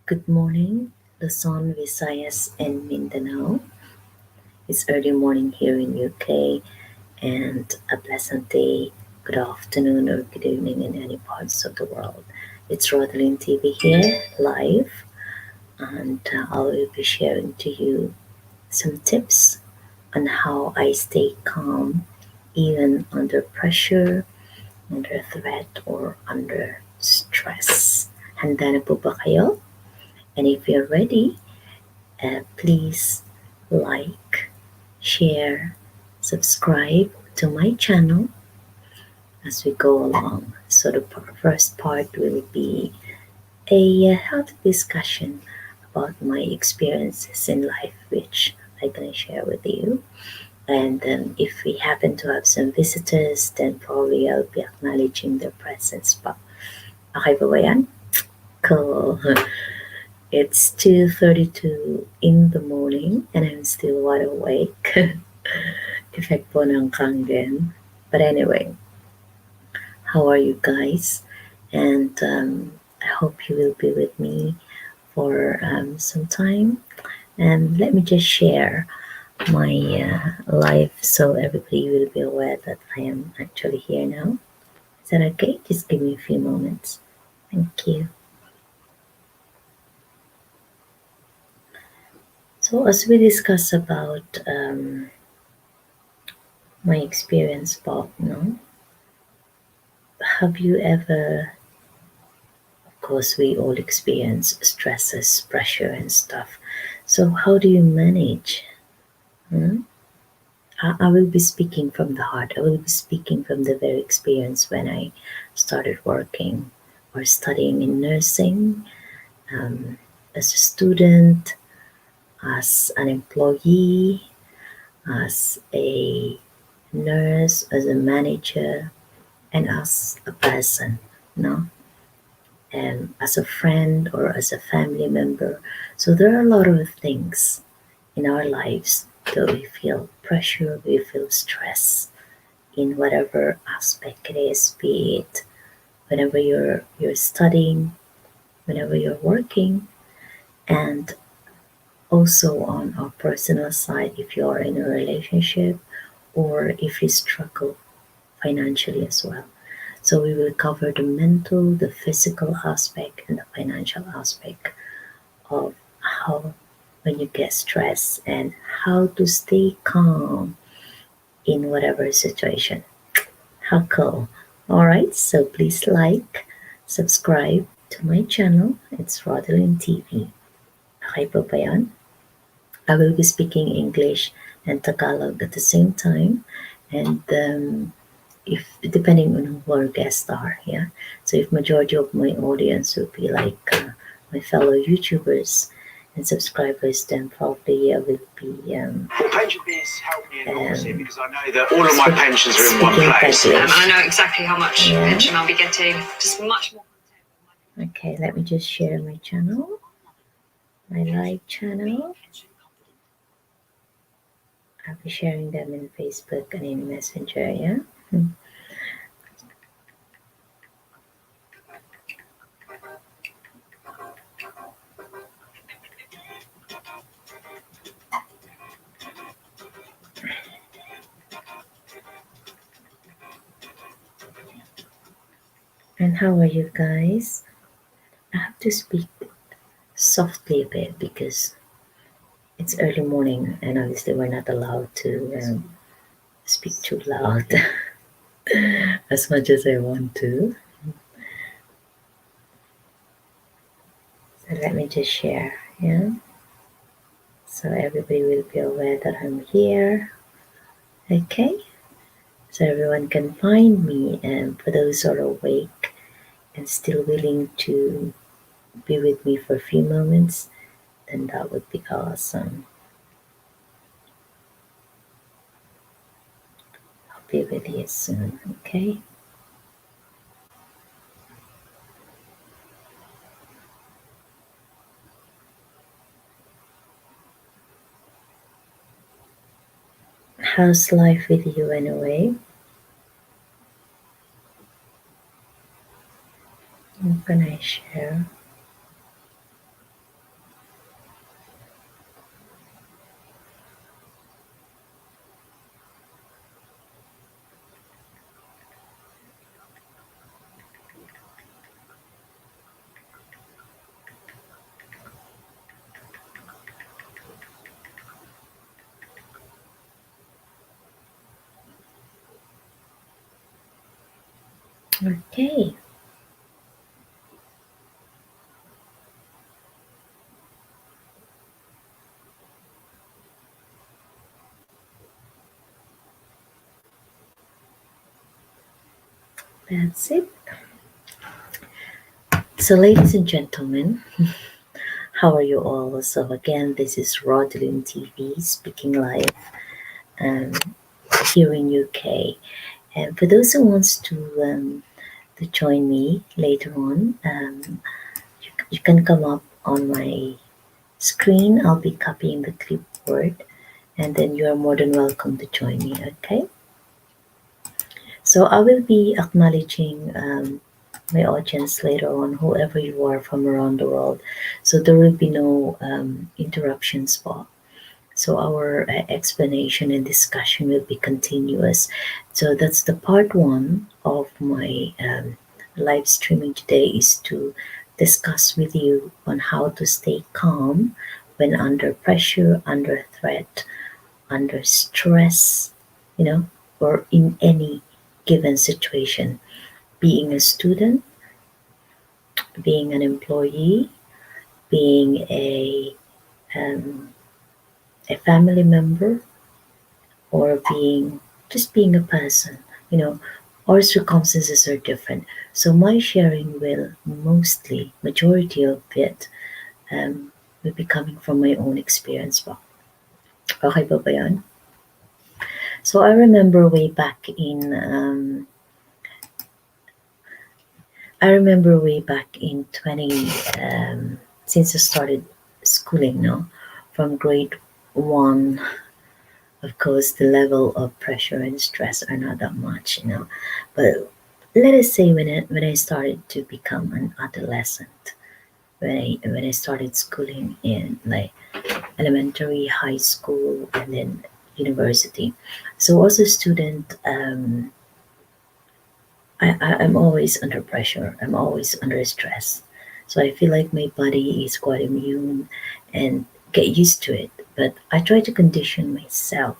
Good morning, Luzon, Visayas, and Mindanao. It's early morning here in UK, and a pleasant day, good afternoon, or good evening in any parts of the world. It's Rodalyn TV here, live, and I will be sharing to you some tips on how I stay calm even under pressure, under threat, or under stress. Handa na po ba kayo? And if you're ready, please like, share, subscribe to my channel as we go along. So, the first part will be a healthy discussion about my experiences in life, which I'm going to share with you. And if we happen to have some visitors, then probably I'll be acknowledging their presence. But okay ba ba yan? Cool. It's 2:32 in the morning and I'm still wide awake. Effect po ng kangen. But anyway, how are you guys? And I hope you will be with me for some time. And let me just share my life so everybody will be aware that I am actually here now. Is that okay? Just give me a few moments. Thank you. So, as we discuss about my experience, Bob, have you ever, of course, we all experience stresses, pressure, and stuff. So, how do you manage? Hmm? I will be speaking from the heart. I will be speaking from the very experience when I started working or studying in nursing, um, as a student, as an employee, as a nurse, as a manager, and as a person, no? As a friend or as a family member. So there are a lot of things in our lives that we feel pressure, we feel stress in whatever aspect it is, be it whenever you're studying, whenever you're working, and also on our personal side if you are in a relationship or if you struggle financially as well. So we will cover the mental, the physical aspect, and the financial aspect of how when you get stressed and how to stay calm in whatever situation. How cool. All right, so please like, subscribe to my channel. It's Rodalyn TV. Okay po ba yan? I will be speaking English and Tagalog at the same time. And if depending on who our guests are, yeah. So if majority of my audience will be like my fellow YouTubers and subscribers, then probably I will be Well, pension beers help me enormously because I know that all of my pensions are in one place. English. And I know exactly how much pension I'll be getting. Just much more. Okay, let me just share my channel, my live channel. I'll be sharing them in Facebook and in Messenger, yeah. And how are you guys? I have to speak softly a bit because it's early morning and obviously we're not allowed to speak too loud as much as I want to. So let me just share, yeah. So everybody will be aware that I'm here. Okay. So everyone can find me, and for those who are awake and still willing to be with me for a few moments, then that would be awesome. I'll be with you soon, okay? How's life with you anyway? What can I share? Okay, that's it. So, ladies and gentlemen, how are you all? So, again, this is Rodalyn TV speaking live um, here in UK. And for those who wants to join me later on, you can come up on my screen. I'll be copying the clipboard, and then you are more than welcome to join me. Okay. So I will be acknowledging my audience later on, whoever you are from around the world. So there will be no interruptions, Paul. So our explanation and discussion will be continuous. So that's the part one of my live streaming today, is to discuss with you on how to stay calm when under pressure, under threat, under stress, you know, or in any given situation. Being a student, being an employee, being um, a family member, or being a person, you know, our circumstances are different. So my sharing will majority of it, um, will be coming from my own experience ba. Okay ba ba yan? So I remember way back in I remember way back in 20, since I started schooling, no, from grade one. Of course, the level of pressure and stress are not that much, you know. But let us say when I started to become an adolescent, when I started schooling in like elementary, high school, and then university. So as a student, I'm always under pressure. I'm always under stress. So I feel like my body is quite immune and get used to it. But I try to condition myself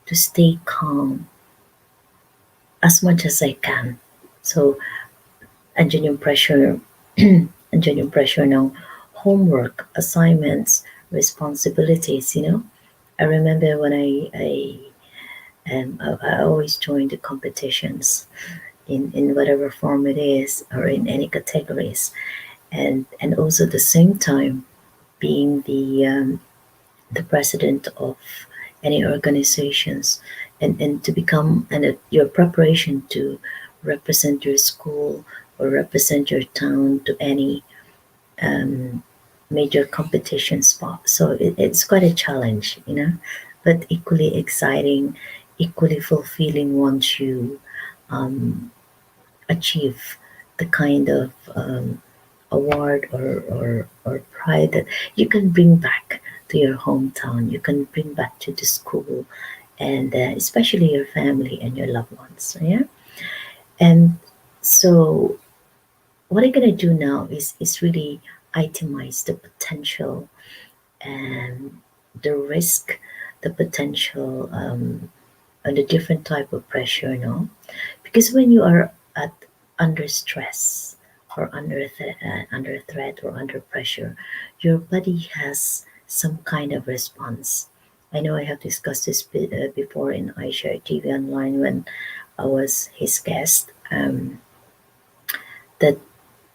to stay calm as much as I can. So engineering pressure, engineering pressure now, homework, assignments, responsibilities. You know, I remember when I always joined the competitions in whatever form it is or in any categories, and also at the same time being the president of any organizations, and to become and your preparation to represent your school or represent your town to any um, major competition spot. So it's quite a challenge, you know, but equally exciting, equally fulfilling once you um, achieve the kind of award or pride that you can bring back to your hometown, you can bring back to the school, and especially your family and your loved ones. Yeah. And so, what I'm going to do now is really itemize the potential and the risk, the potential, and the different type of pressure, no? Because when you are at under stress or under threat or under pressure, your body has some kind of response. I know I have discussed this before in iShare TV Online when I was his guest. That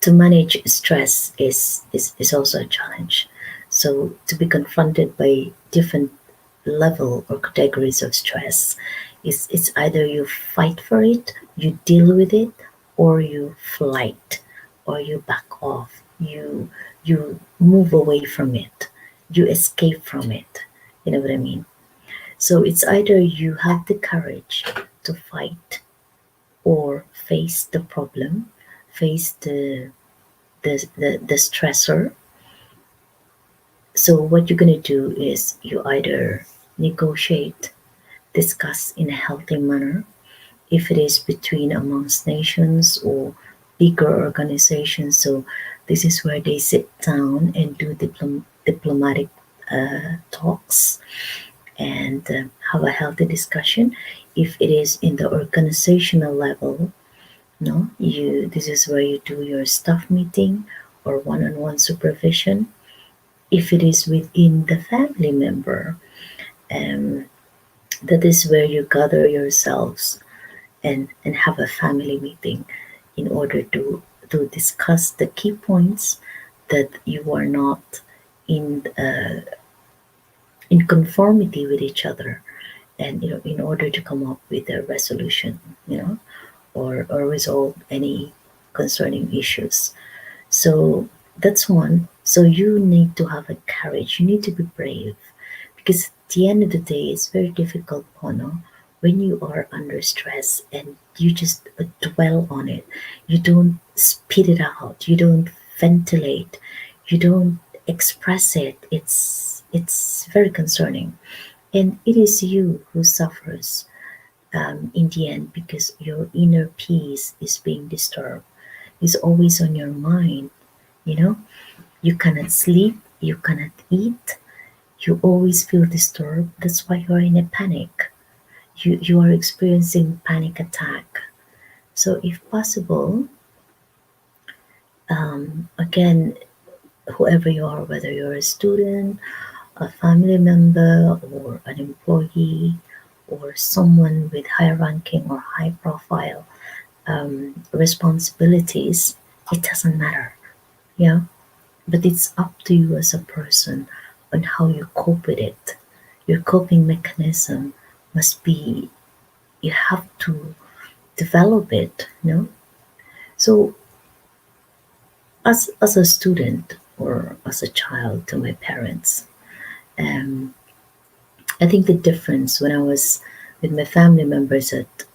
to manage stress is also a challenge. So to be confronted by different level or categories of stress, it's either you fight for it, you deal with it, or you flight, or you back off, you move away from it, you escape from it. You know what I mean? So it's either you have the courage to fight or face the problem, face the stressor. So what you're gonna do is you either negotiate, discuss in a healthy manner, if it is between amongst nations or bigger organizations. So this is where they sit down and do diplomatic talks and have a healthy discussion. If it is in the organizational level, No, this is where you do your staff meeting or one-on-one supervision. If it is within the family member, um, that is where you gather yourselves and have a family meeting in order to discuss the key points that you are not in conformity with each other, and in order to come up with a resolution, or resolve any concerning issues. So that's one. So you need to have a courage. You need to be brave, because at the end of the day, it's very difficult, Pono, when you are under stress and you just dwell on it. You don't spit it out. You don't ventilate. You don't express it. It's very concerning, and it is you who suffers in the end, because your inner peace is being disturbed. Is always on your mind. You know, you cannot sleep, you cannot eat, you always feel disturbed. That's why you're in a panic. You are experiencing panic attack. So if possible, again, whoever you are, whether you're a student, a family member, or an employee, or someone with high ranking or high profile responsibilities, it doesn't matter. Yeah, but it's up to you as a person on how you cope with it. Your coping mechanism must be, you have to develop it, So as a student or as a child to my parents, um, I think the difference when I was with my family members, that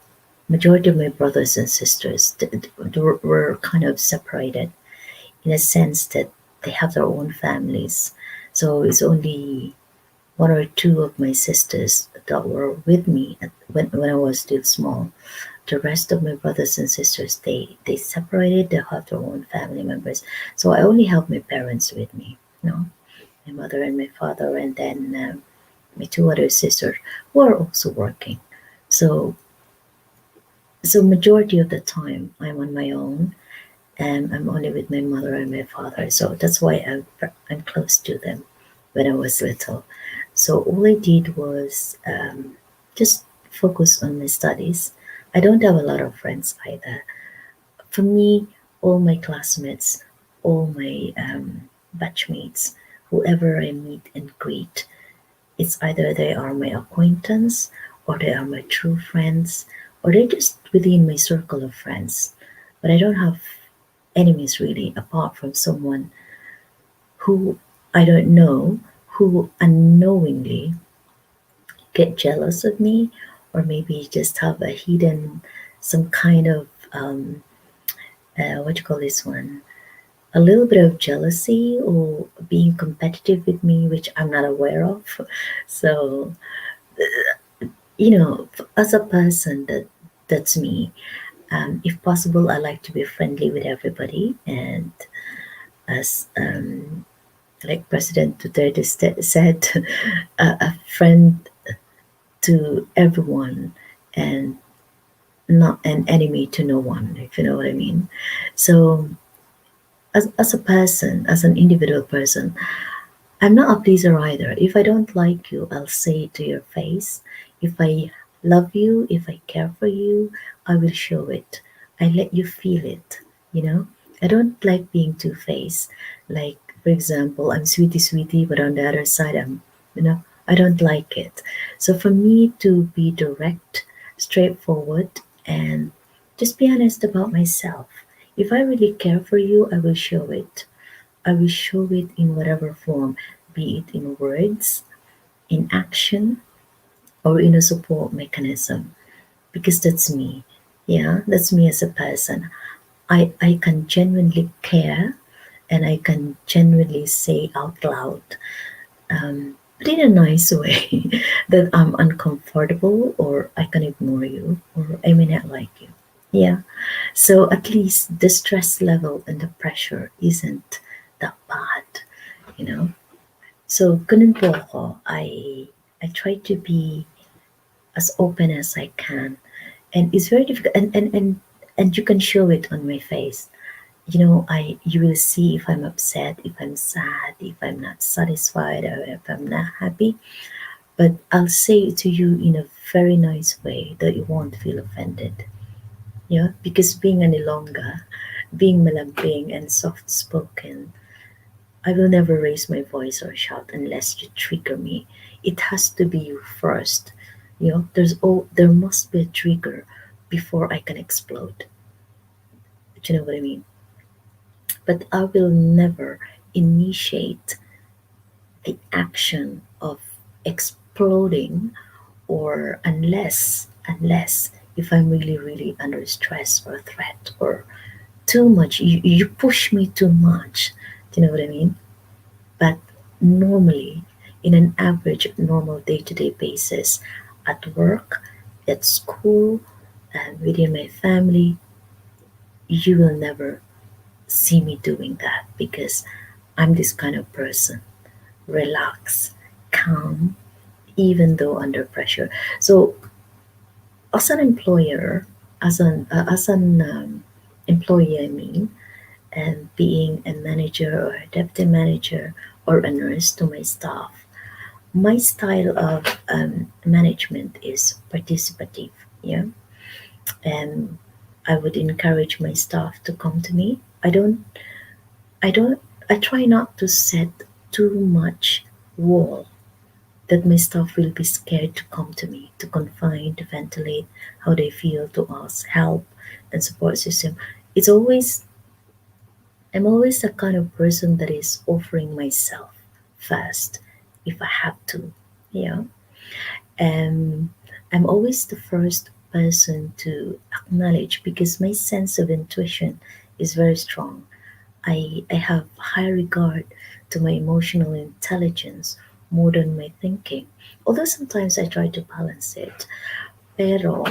majority of my brothers and sisters were kind of separated, in a sense that they have their own families. So it's only one or two of my sisters that were with me when I was still small. The rest of my brothers and sisters, they separated. They have their own family members. So I only have my parents with me. My mother and my father, and then my two other sisters who are also working. So majority of the time I'm on my own, and I'm only with my mother and my father. So that's why I'm close to them when I was little. So all I did was just focus on my studies. I don't have a lot of friends either. For me, all my classmates, all my batchmates, whoever I meet and greet, it's either they are my acquaintance, or they are my true friends, or they're just within my circle of friends. But I don't have enemies really, apart from someone who I don't know, who unknowingly get jealous of me, or maybe just have a hidden, some kind of what you call this one, a little bit of jealousy or being competitive with me, which I'm not aware of. So as a person, that's me. If possible, I like to be friendly with everybody, and as like President Duterte said, a friend to everyone, and not an enemy to no one, if you know what I mean. So as a person, as an individual person, I'm not a pleaser either. If I don't like you, I'll say it to your face. If I love you, if I care for you, I will show it. I let you feel it, you know? I don't like being two-faced. Like, for example, I'm sweetie sweetie, but on the other side, I don't like it. So for me to be direct, straightforward, and just be honest about myself. If I really care for you, I will show it. I will show it in whatever form, be it in words, in action, or in a support mechanism, because that's me. Yeah, that's me as a person. I can genuinely care, and I can genuinely say out loud, but in a nice way, that I'm uncomfortable, or I can ignore you, or I may not like you. Yeah, so at least the stress level and the pressure isn't that bad, you know. So ganun po ako. I try to be as open as I can, and it's very difficult. And and you can show it on my face. You will see if I'm upset, if I'm sad, if I'm not satisfied, or if I'm not happy. But I'll say it to you in a very nice way that you won't feel offended. Yeah, because being an Ilongga, being malambing and soft spoken, I will never raise my voice or shout unless you trigger me. It has to be you first. There must be a trigger before I can explode. Do you know what I mean? But I will never initiate the action of exploding, or unless if I'm really really under stress or threat or too much, you push me too much. Do you know what I mean? But normally, in an average normal day-to-day basis, at work, at school, and within my family, you will never see me doing that because I'm this kind of person. Relax, calm, even though under pressure. So, as an employer, as an employee, I mean, and being a manager or a deputy manager or a nurse to my staff, my style of management is participative. Yeah, and I would encourage my staff to come to me. I don't, I try not to set too much wall that my staff will be scared to come to me, to confine, to ventilate how they feel, to ask help and support system. It's always I'm always the kind of person that is offering myself first if I have to. Yeah. And I'm always the first person to acknowledge because my sense of intuition is very strong. I have high regard to my emotional intelligence more than my thinking. Although sometimes I try to balance it. Pero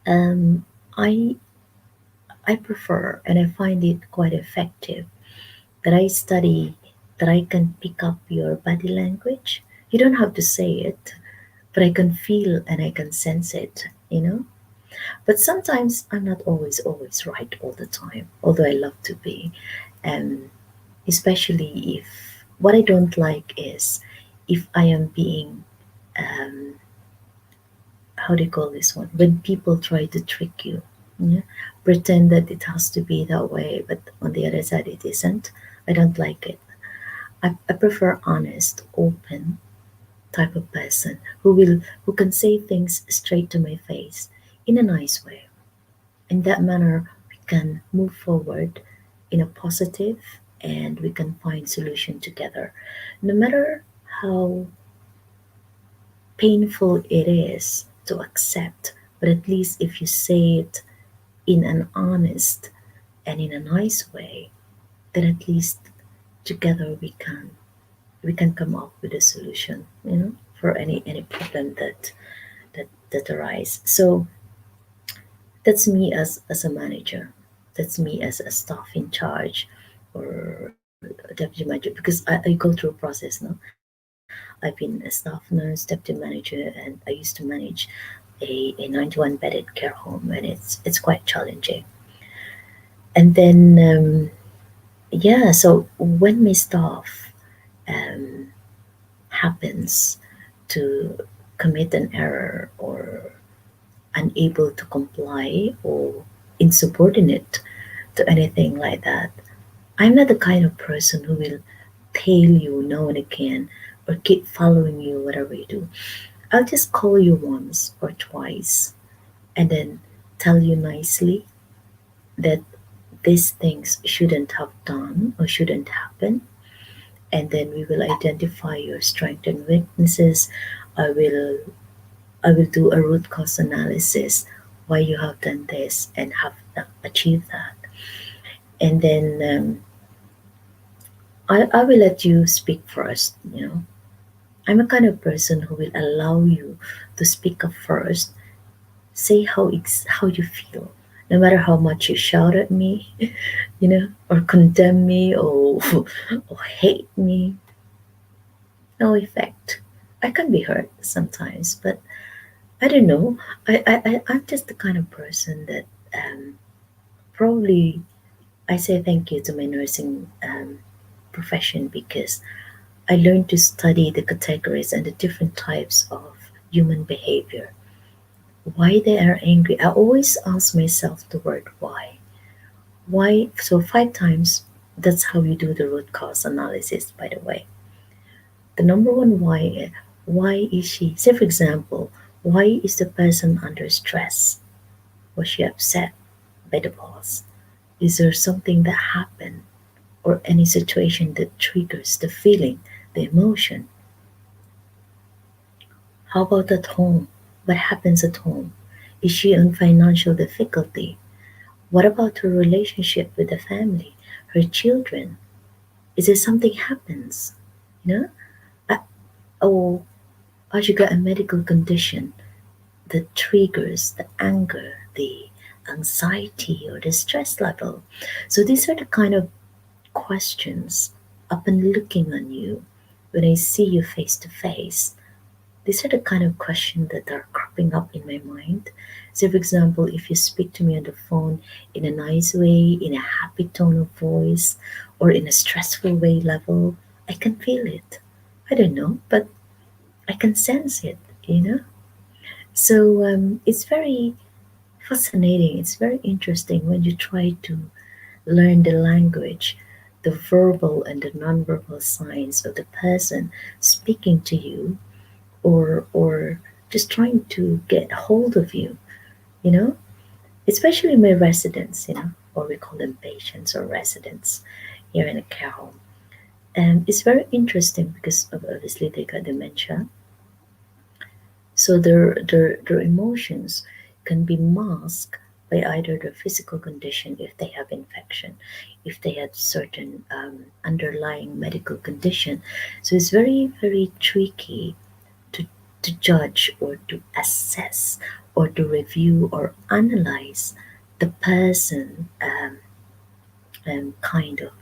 um, I I prefer and I find it quite effective that I study, that I can pick up your body language. You don't have to say it, but I can feel and I can sense it. But sometimes I'm not always right all the time, although I love to be. And especially if what I don't like is if I am being, um, how do you call this one? When people try to trick you, yeah? Pretend that it has to be that way, but on the other side it isn't. I don't like it. I prefer honest, open type of person who can say things straight to my face in a nice way. In that manner, we can move forward in a positive and we can find solution together. No matter how painful it is to accept, but at least if you say it in an honest and in a nice way, then at least together we can come up with a solution, for any problem that arise. So that's me as a manager. That's me as a staff in charge or deputy manager because I go through a process now. I've been a staff nurse, deputy manager, and I used to manage a 91 bedded care home, and it's quite challenging. And then yeah, so when my staff um, happens to commit an error or unable to comply or insubordinate to anything like that, I'm not the kind of person who will tail you now and again or keep following you whatever you do. I'll just call you once or twice and then tell you nicely that these things shouldn't have done or shouldn't happen, and then we will identify your strengths and weaknesses. I will i will do a root cause analysis why you have done this and have not achieved that, and then I will let you speak first. I'm a kind of person who will allow you to speak up first. Say how you feel, no matter how much you shout at me, or condemn me or hate me. No effect. I can be hurt sometimes, but I don't know. I'm just the kind of person that um, probably I say thank you to my nursing profession because I learned to study the categories and the different types of human behavior. Why they are angry. I always ask myself the word why. Why? So, 5 times, that's how you do the root cause analysis, by the way. The number one why is she, say for example, why is the person under stress? Was she upset by the boss? Is there something that happened or any situation that triggers the feeling, the emotion? How about at home? What happens at home? Is she in financial difficulty? What about her relationship with the family, her children? Is there something happens? You know? Uh, or or she got a medical condition that triggers the anger, the anxiety, or the stress level. So these are the kind of questions upon looking on you when I see you face to face. These are the kind of questions that are cropping up in my mind. So, for example, if you speak to me on the phone in a nice way, in a happy tone of voice, or in a stressful way level, I can feel it. I don't know, but I can sense it, you know? So, it's very fascinating. It's very interesting when you try to learn the language, the verbal and the nonverbal signs of the person speaking to you, or just trying to get hold of you, you know, especially my residents, or we call them patients or residents here in a care home. And it's very interesting because obviously they got dementia, so their emotions can be masked by either their physical condition if they have infection, if they have certain underlying medical condition. So it's very, very tricky to, to judge or to assess or to review or analyze the person kind of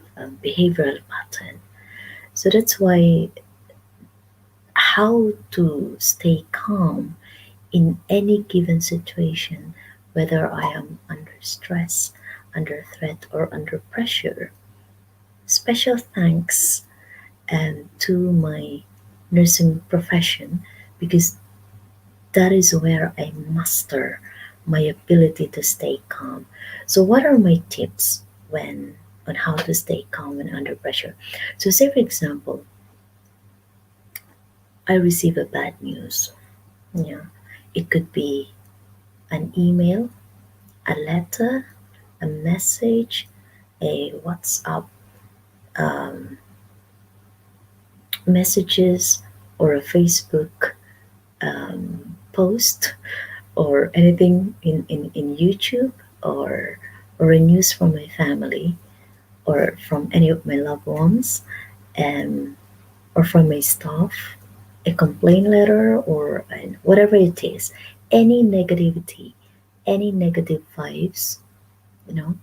behavioral pattern. So that's why how to stay calm in any given situation, whether I am under stress, under threat, or under pressure. Special thanks to my nursing profession because that is where I master my ability to stay calm. So, what are my tips when on how to stay calm when under pressure? So, say for example, I receive a bad news. Yeah, it could be an email, a letter, a message, a WhatsApp um, messages, or a Facebook post, or anything in YouTube, or a news from my family, or from any of my loved ones, and or from my staff, a complaint letter, or whatever it is, any negativity, any negative vibes, you know,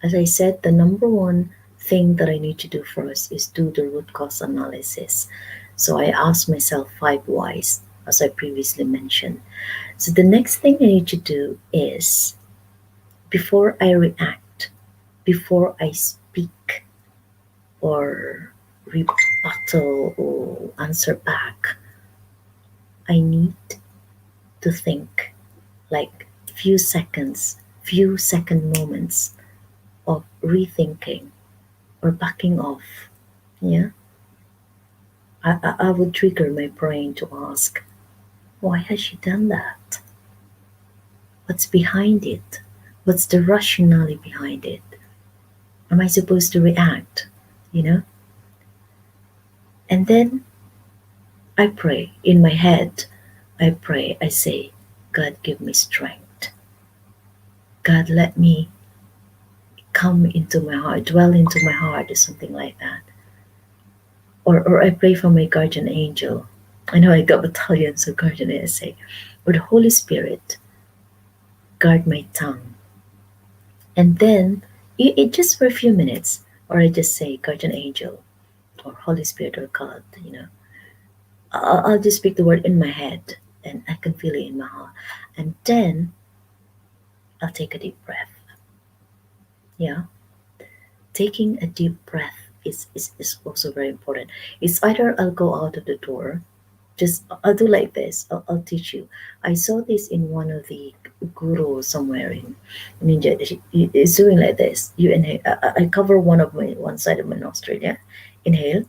as I said, the number one thing that I need to do first is do the root cause analysis. So I ask myself 5 whys, as I previously mentioned. So the next thing I need to do is before I react, before I speak or rebuttal or answer back, I need to think like few second moments of rethinking or backing off. Yeah, I would trigger my brain to ask, why has she done that? What's behind it? What's the rationale behind it? Am I supposed to react? You know? And then I pray in my head. I pray, I say, God, give me strength. God, let me come into my heart, dwell into my heart, or something like that. Or I pray for my guardian angel. I know I got battalions of guardian angels. I say, or the Holy Spirit, guard my tongue. And then it just for a few minutes, or I just say guardian angel or Holy Spirit or God, I'll just speak the word in my head and I can feel it in my heart. And then I'll take a deep breath. Yeah, taking a deep breath is also very important. It's either I'll go out of the door, just I'll do like this. I'll teach you. I saw this in one of the guru somewhere in India. It's doing like this. You inhale. I cover one side of my nostril. Yeah, inhale.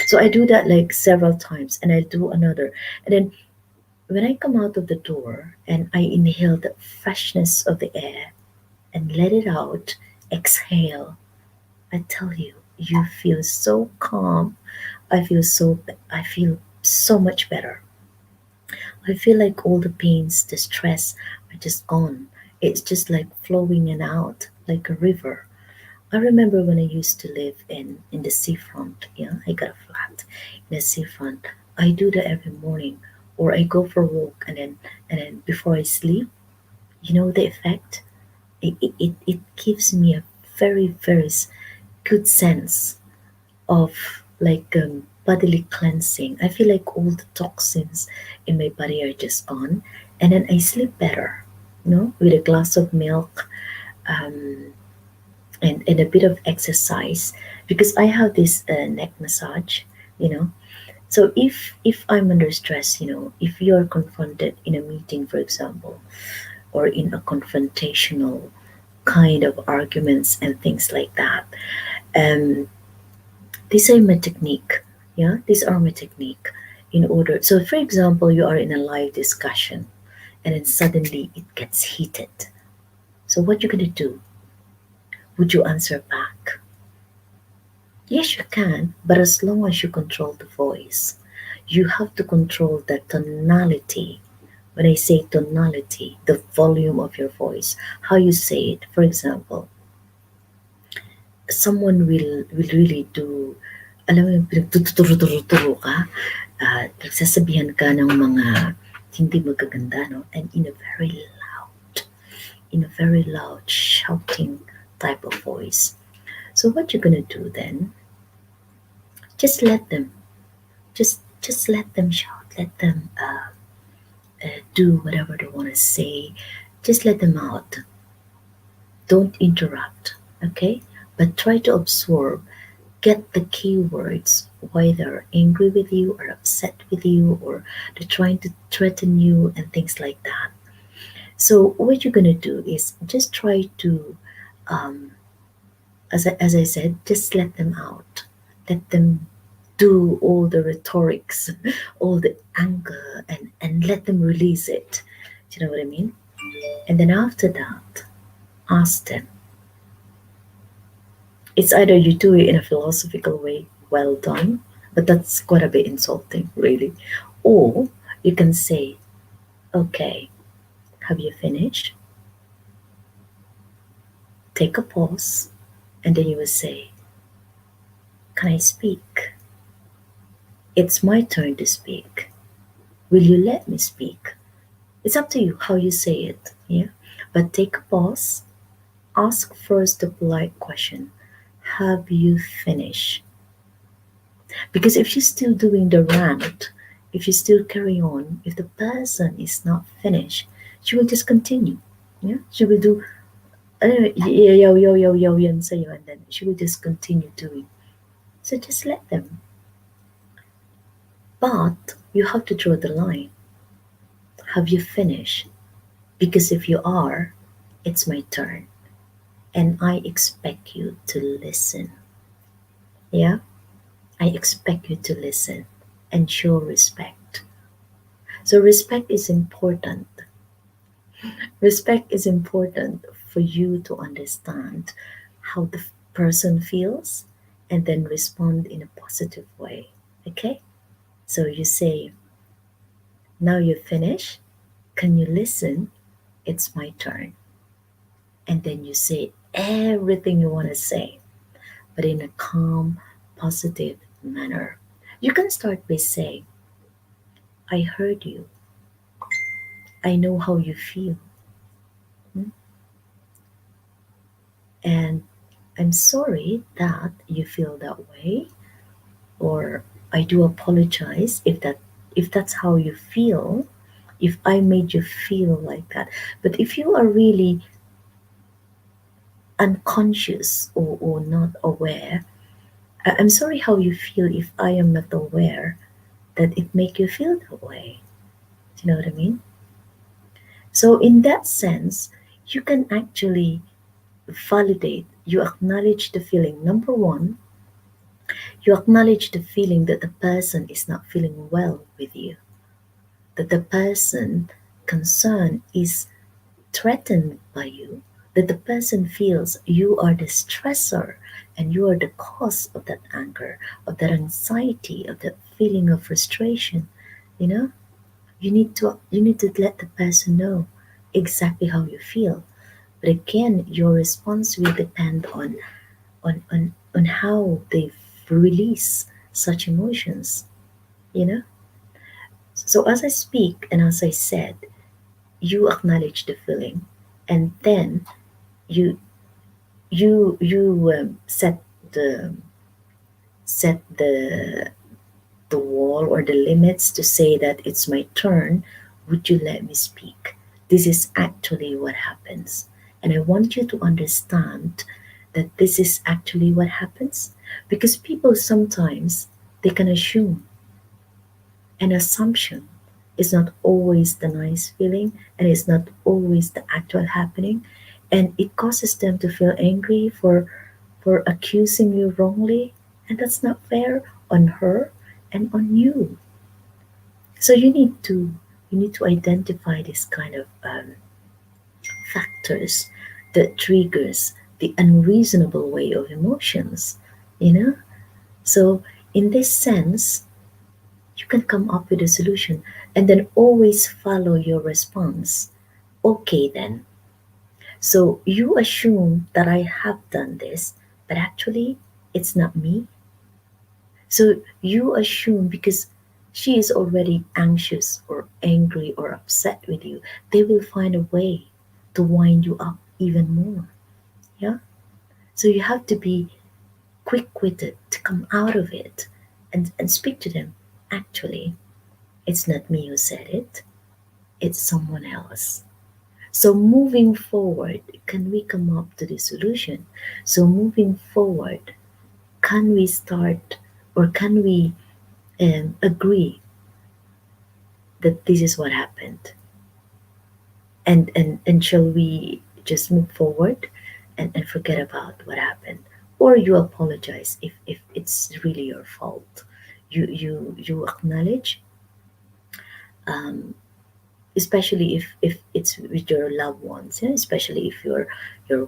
So I do that like several times, and I do another, and then when I come out of the door and I inhale the freshness of the air and let it out, exhale. I tell you, you feel so calm. I feel so much better. I feel like all the pains, the stress are just gone. It's just like flowing in out like a river. I remember when I used to live in the seafront. Yeah, I got a flat in the seafront. I do that every morning, or I go for a walk and then before I sleep, you know the effect. It gives me a very good sense of like bodily cleansing. I feel like all the toxins in my body are just gone, and then I sleep better. With a glass of milk, um, and a bit of exercise, because I have this neck massage. You know, so if I'm under stress, if you are confronted in a meeting, for example, or in a confrontational kind of arguments and things like that. Um, these are my technique. Yeah, these are my technique in order. So, for example, you are in a live discussion and then suddenly it gets heated. So, what you gonna do? Would you answer back? Yes, you can, but as long as you control the voice, you have to control the tonality. When I say tonality, the volume of your voice, how you say it. For example, someone will really do, alam mo yung pinagtuturo-turo ka, nagsasabihan ka ng mga hindi magaganda, no? And in a very loud shouting type of voice. So what you're gonna do then, just let them, just let them shout, let them do whatever they want to say, just let them out. Don't interrupt, okay? But try to absorb, get the keywords, why they're angry with you or upset with you or they're trying to threaten you and things like that. So what you're gonna do is just try to, um, as I said, just let them out, let them do all the rhetorics, all the anger, and let them release it. Do you know what I mean? And then after that, ask them. It's either you do it in a philosophical way, well done, but that's quite a bit insulting, really. Or you can say, okay, have you finished? Take a pause, and then you will say, can I speak? It's my turn to speak. Will you let me speak? It's up to you how you say it, yeah? But take a pause, ask first the polite question, have you finished? Because if she's still doing the rant, if you still carry on, if the person is not finished, she will just continue. Yeah, she will do yo yo yo yo yan sa'yo, and then she will just continue doing. So just let them. But you have to draw the line. Have you finished? Because if you are, it's my turn, and I expect you to listen. Yeah, I expect you to listen and show respect. So respect is important. Respect is important for you to understand how the person feels and then respond in a positive way. Okay? So you say, now you've finished. Can you listen? It's my turn. And then you say everything you want to say, but in a calm, positive manner. You can start by saying, I heard you. I know how you feel. Hmm? And I'm sorry that you feel that way, or I do apologize if that if that's how you feel, if I made you feel like that. But if you are really unconscious or not aware, I'm sorry how you feel if I am not aware that it make you feel that way. Do you know what I mean? So in that sense, you can actually validate, you acknowledge the feeling. Number one, you acknowledge the feeling that the person is not feeling well with you, that the person concerned is threatened by you, that the person feels you are the stressor and you are the cause of that anger, of that anxiety, of that feeling of frustration. You know, you need to let the person know exactly how you feel. But again, your response will depend on how they release such emotions, you know? So as I speak and as I said, you acknowledge the feeling, and then you you the set the wall or the limits to say that it's my turn. Would you let me speak? This is actually what happens, and I want you to understand that this is actually what happens, because people sometimes they can assume. An assumption is not always the nice feeling, and it's not always the actual happening, and it causes them to feel angry for accusing you wrongly, and that's not fair on her and on you. So you need to identify this kind of factors that triggers the unreasonable way of emotions, you know. So in this sense, you can come up with a solution and then always follow your response. Okay, then. So you assume that I have done this, but actually it's not me. So you assume because she is already anxious or angry or upset with you, they will find a way to wind you up even more. Yeah. So you have to be quick witted to come out of it and speak to them. Actually, it's not me who said it, it's someone else. So moving forward, can we come up to the solution? So moving forward, can we start or can we agree that this is what happened? And shall we just move forward and forget about what happened? Or you apologize if it's really your fault. You acknowledge, um, especially if it's with your loved ones, yeah? Especially if your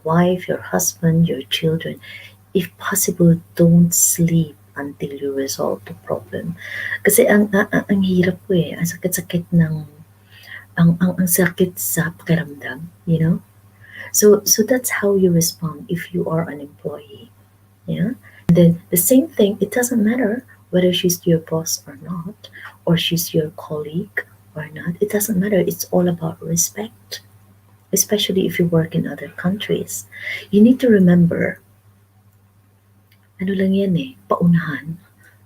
wife, your husband, your children. If possible, don't sleep until you resolve the problem. Kasi ang hirap po eh. Ang sakit-sakit ng ang sakit sa pakiramdam, you know? So that's how you respond if you are an employee. Yeah. And then the same thing, it doesn't matter whether she's your boss or not, or she's your colleague or not. It doesn't matter. It's all about respect, especially if you work in other countries. You need to remember, ano lang yan eh, paunahan,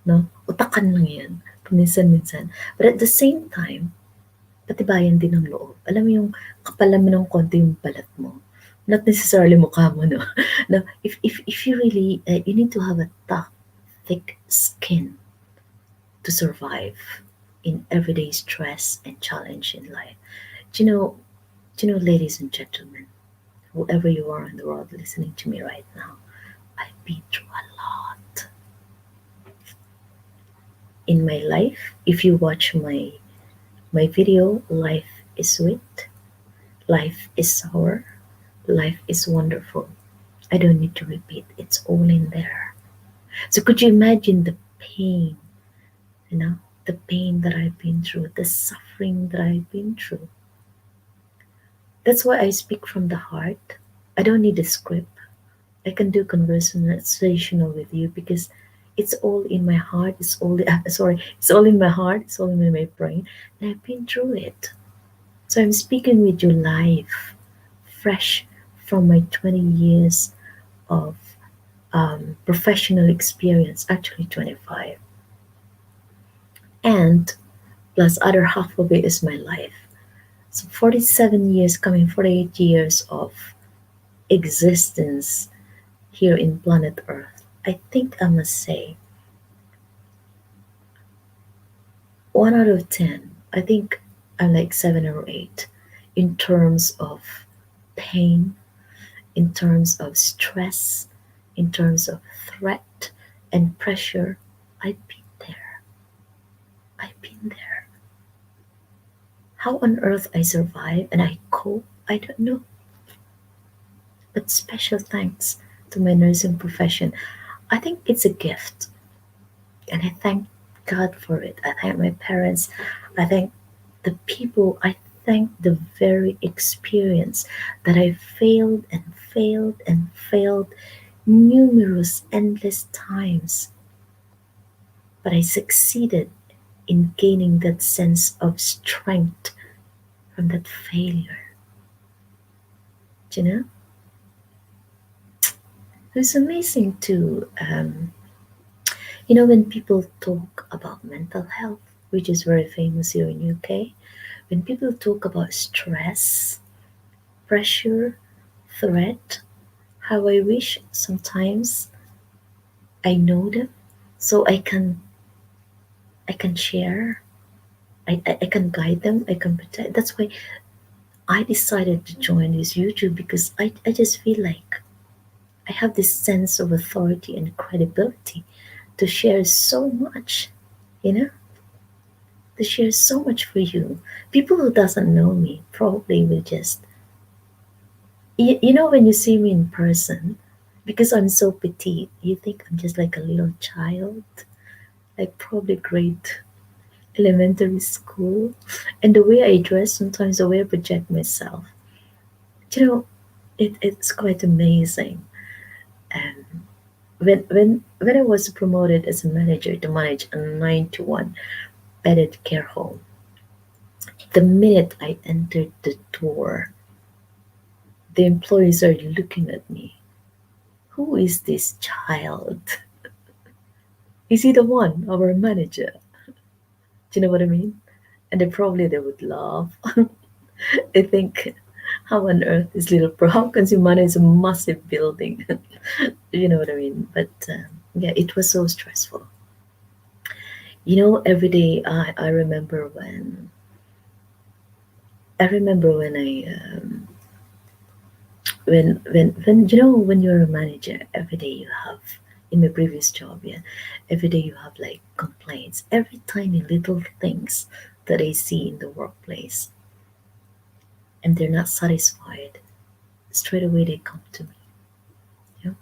no? Utakan lang yan, paminsan-minsan. But at the same time, patibayan din ng loob. Alam mo yung kapalaman ng konti yung balat mo. Not necessarily mukha mo, no? No, if you really, you need to have a tough, thick skin to survive in everyday stress and challenge in life. Do you know, ladies and gentlemen, whoever you are in the world listening to me right now, I've been through a lot in my life. If you watch my video, life is sweet, life is sour, life is wonderful. I don't need to repeat, it's all in there. So could you imagine the pain, you know, the pain that I've been through, the suffering that I've been through? That's why I speak from the heart. I don't need a script. I can do conversational with you because it's all in my heart. It's all sorry, it's all in my heart. It's all in my brain, and I've been through it. So I'm speaking with you live, fresh from my 20 years of professional experience. Actually, 25, and plus other half of it is my life. So 47 years, coming 48 years of existence here in planet Earth. I think I must say 1 out of 10. I think I'm like 7 or 8 in terms of pain, in terms of stress, in terms of threat and pressure. I've been there. I've been there. How on earth I survive and I cope, I don't know. But special thanks to my nursing profession. I think it's a gift, and I thank God for it. I thank my parents. I thank the people. I thank the very experience that I failed and failed and failed numerous, endless times. But I succeeded in gaining that sense of strength from that failure. Do you know? It's amazing too. When people talk about mental health, which is very famous here in UK, when people talk about stress, pressure, threat, how I wish sometimes I know them, so I can share, I can guide them, I can protect. That's why I decided to join this YouTube, because I just feel like I have this sense of authority and credibility to share so much, you know, to share so much for you. People who doesn't know me probably will just, when you see me in person, because I'm so petite, you think I'm just like a little child, like probably grade elementary school. And the way I dress, sometimes the way I project myself, you know, it's quite amazing. And when I was promoted as a manager to manage a 9 to 1 bedded care home, the minute I entered the door, the employees are looking at me. Who is this child? Is he the one, our manager? Do you know what I mean? And then probably they would laugh. They think, how on earth is little pro? How can you manage a massive building? You know what I mean? But yeah, it was so stressful. Every day I remember when when when you're a manager, every day you have, in my previous job, yeah, every day you have like complaints, every tiny little things that I see in the workplace, and they're not satisfied, straight away they come to me. Yeah.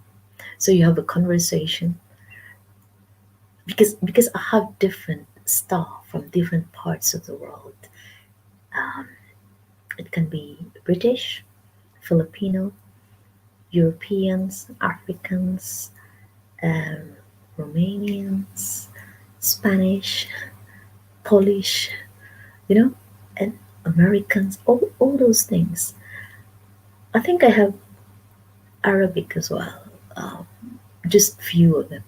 So you have a conversation, because I have different staff from different parts of the world. Um, it can be British, Filipino, Europeans, Africans, um, Romanians, Spanish, Polish, you know, and Americans, all those things. I think I have Arabic as well, um, just few of them,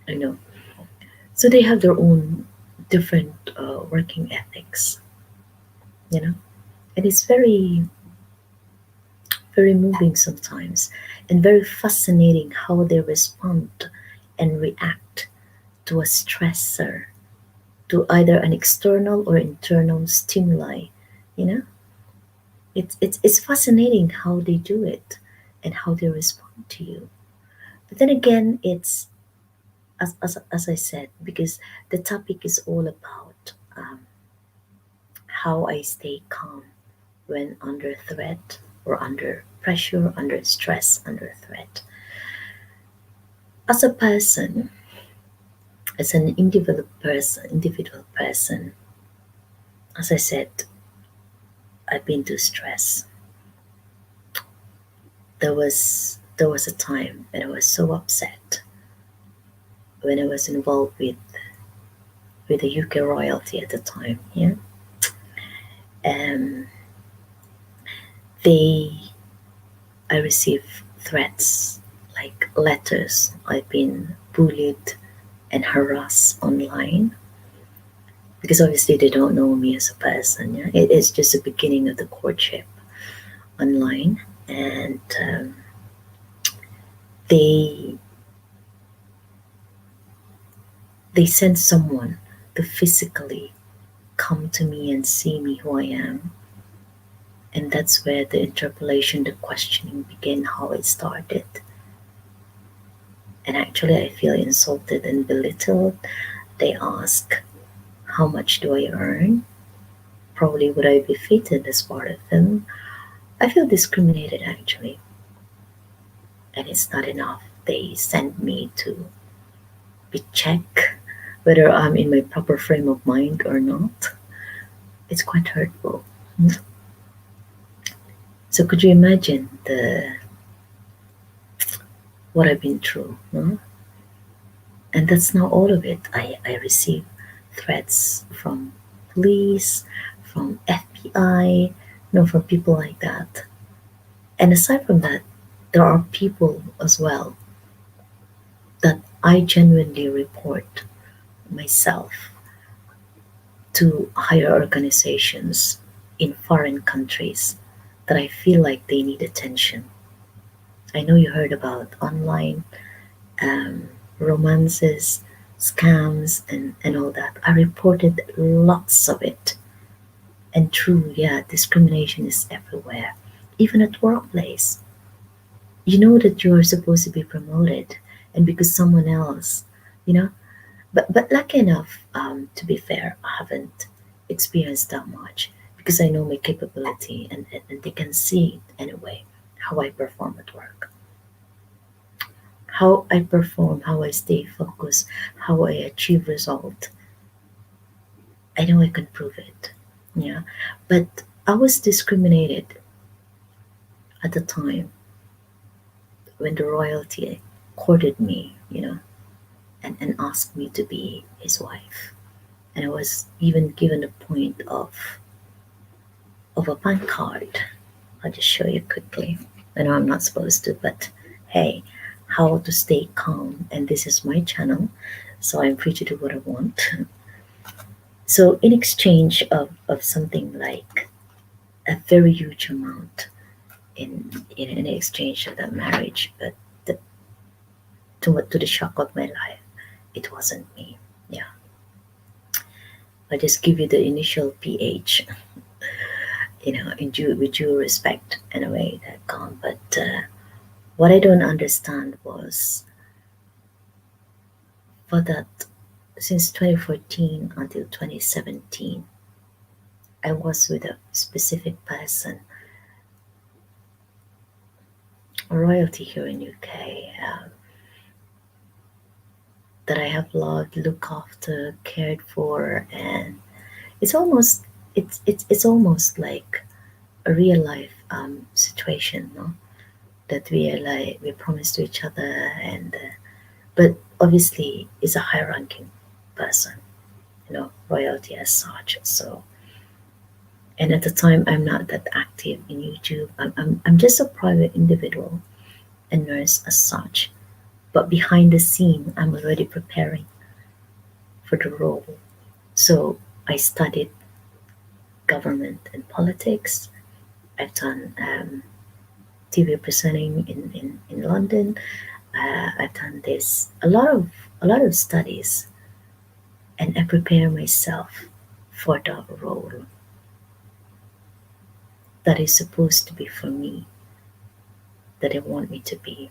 I know. So they have their own different working ethics, you know, and it's very, very moving sometimes, and very fascinating how they respond and react to a stressor, to either an external or internal stimuli. You know, it's fascinating how they do it and how they respond to you. But then again, it's as I said, because the topic is all about how I stay calm when under threat, or under pressure, under stress, under threat. As a person, as an individual person, as I said, I've been through stress. There was a time when I was so upset when I was involved with the UK royalty at the time. Yeah, and they I received threats, like letters. I've been bullied and harassed online. because obviously they don't know me as a person. Yeah, it is just the beginning of the courtship online, and they they send someone to physically come to me and see me who I am, and that's where the interpolation, the questioning began, how it started. And actually, I feel insulted and belittled. They ask, how much do I earn? Probably would I be fitted as part of them? I feel discriminated actually, and it's not enough. They send me to be check whether I'm in my proper frame of mind or not. It's quite hurtful. So could you imagine the what I've been through? No? And that's not all of it. I receive threats from police, from FBI, from people like that. And aside from that, there are people as well that I genuinely report myself to higher organizations in foreign countries that I feel like they need attention. I know you heard about online um, romances, scams, and all that. I reported lots of it. And true, yeah, discrimination is everywhere, even at workplace. You know that you're supposed to be promoted, and because someone else, you know, but lucky enough, to be fair, I haven't experienced that much because I know my capability, and they can see it anyway how I perform at work, how I perform, how I stay focused, how I achieve result. I know I can prove it. Yeah, but I was discriminated at the time when the royalty courted me, and asked me to be his wife. And I was even given a point of a bank card. I'll just show you quickly. I know I'm not supposed to, but hey, how to stay calm. And this is my channel, so I'm free to do what I want. So, in exchange of something like a very huge amount in exchange of that marriage, but the, to the shock of my life, it wasn't me. Yeah, I just give you the initial PH, with due respect in a way that calm. But what I don't understand was for that since 2014 until 2017, I was with a specific person, a royalty here in UK, that I have loved, looked after, cared for, and it's almost it's almost like a real life situation, no? That we are like we promise to each other, and but obviously is a high ranking person, royalty as such. So, and at the time, I'm not that active in YouTube. I'm just a private individual, a nurse as such. But behind the scene, I'm already preparing for the role. So I studied government and politics. I've done TV presenting in London. I've done this a lot of studies, and I prepare myself for the role that is supposed to be for me, that they want me to be.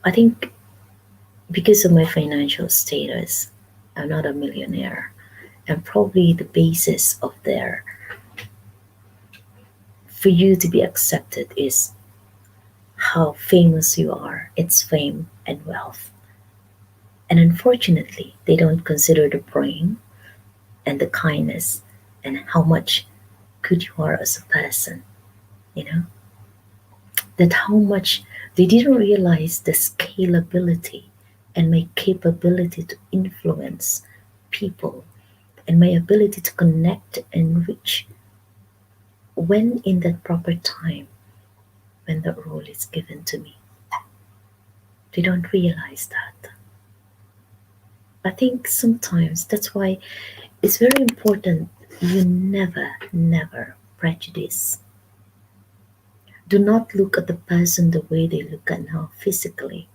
I think because of my financial status, I'm not a millionaire, and probably the basis of their for you to be accepted is how famous you are. It's fame and wealth. And unfortunately, they don't consider the brain and the kindness and how much good you are as a person, you know? That how much they didn't realize the scalability and my capability to influence people and my ability to connect and reach when in that proper time when that role is given to me. They don't realize that. I think sometimes that's why it's very important you never prejudice. Do not look at the person the way they look at now physically,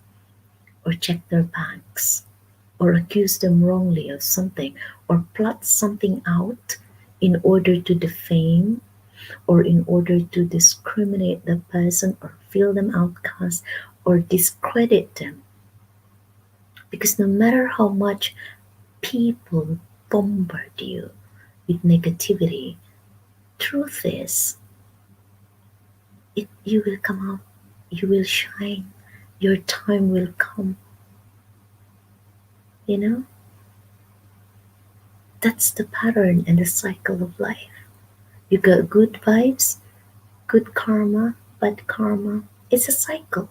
or check their banks, or accuse them wrongly of something, or plot something out in order to defame, or in order to discriminate the person, or feel them outcast, or discredit them. Because no matter how much people bombard you with negativity, truth is, you will come out, you will shine, your time will come. You know, that's the pattern and the cycle of life. You got good vibes, good karma, bad karma. It's a cycle.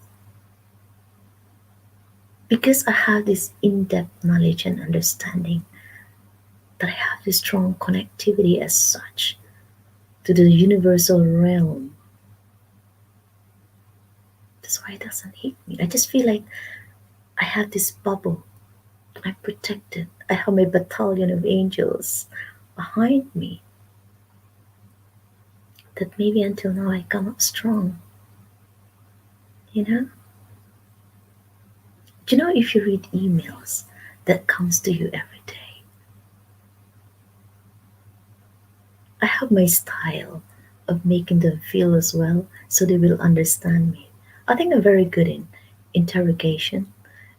Because I have this in-depth knowledge and understanding, that I have this strong connectivity as such to the universal realm. That's why it doesn't hit me. I just feel like I have this bubble. I'm protected. I have my battalion of angels behind me, that maybe until now I come up strong. You know? Do you know, if you read emails that comes to you every day, I have my style of making them feel as well so they will understand me. I think I'm very good in interrogation,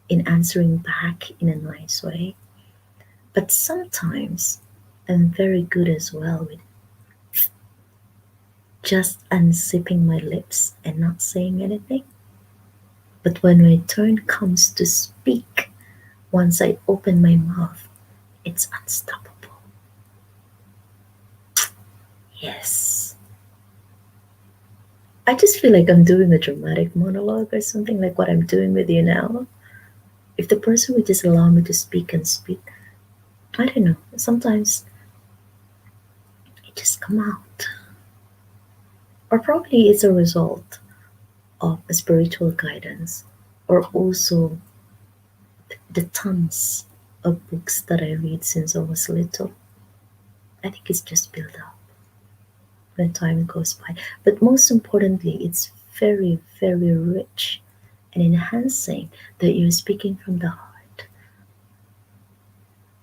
in answering back in a nice way. But sometimes I'm very good as well with just unzipping my lips and not saying anything. But when my turn comes to speak, once I open my mouth, it's unstoppable. Yes. I just feel like I'm doing a dramatic monologue or something like what I'm doing with you now. If the person would just allow me to speak and speak, I don't know. Sometimes it just come out. Or probably it's a result of a spiritual guidance, or also the tons of books that I read since I was little. I think it's just built up when time goes by. But most importantly, it's very rich and enhancing that you're speaking from the heart,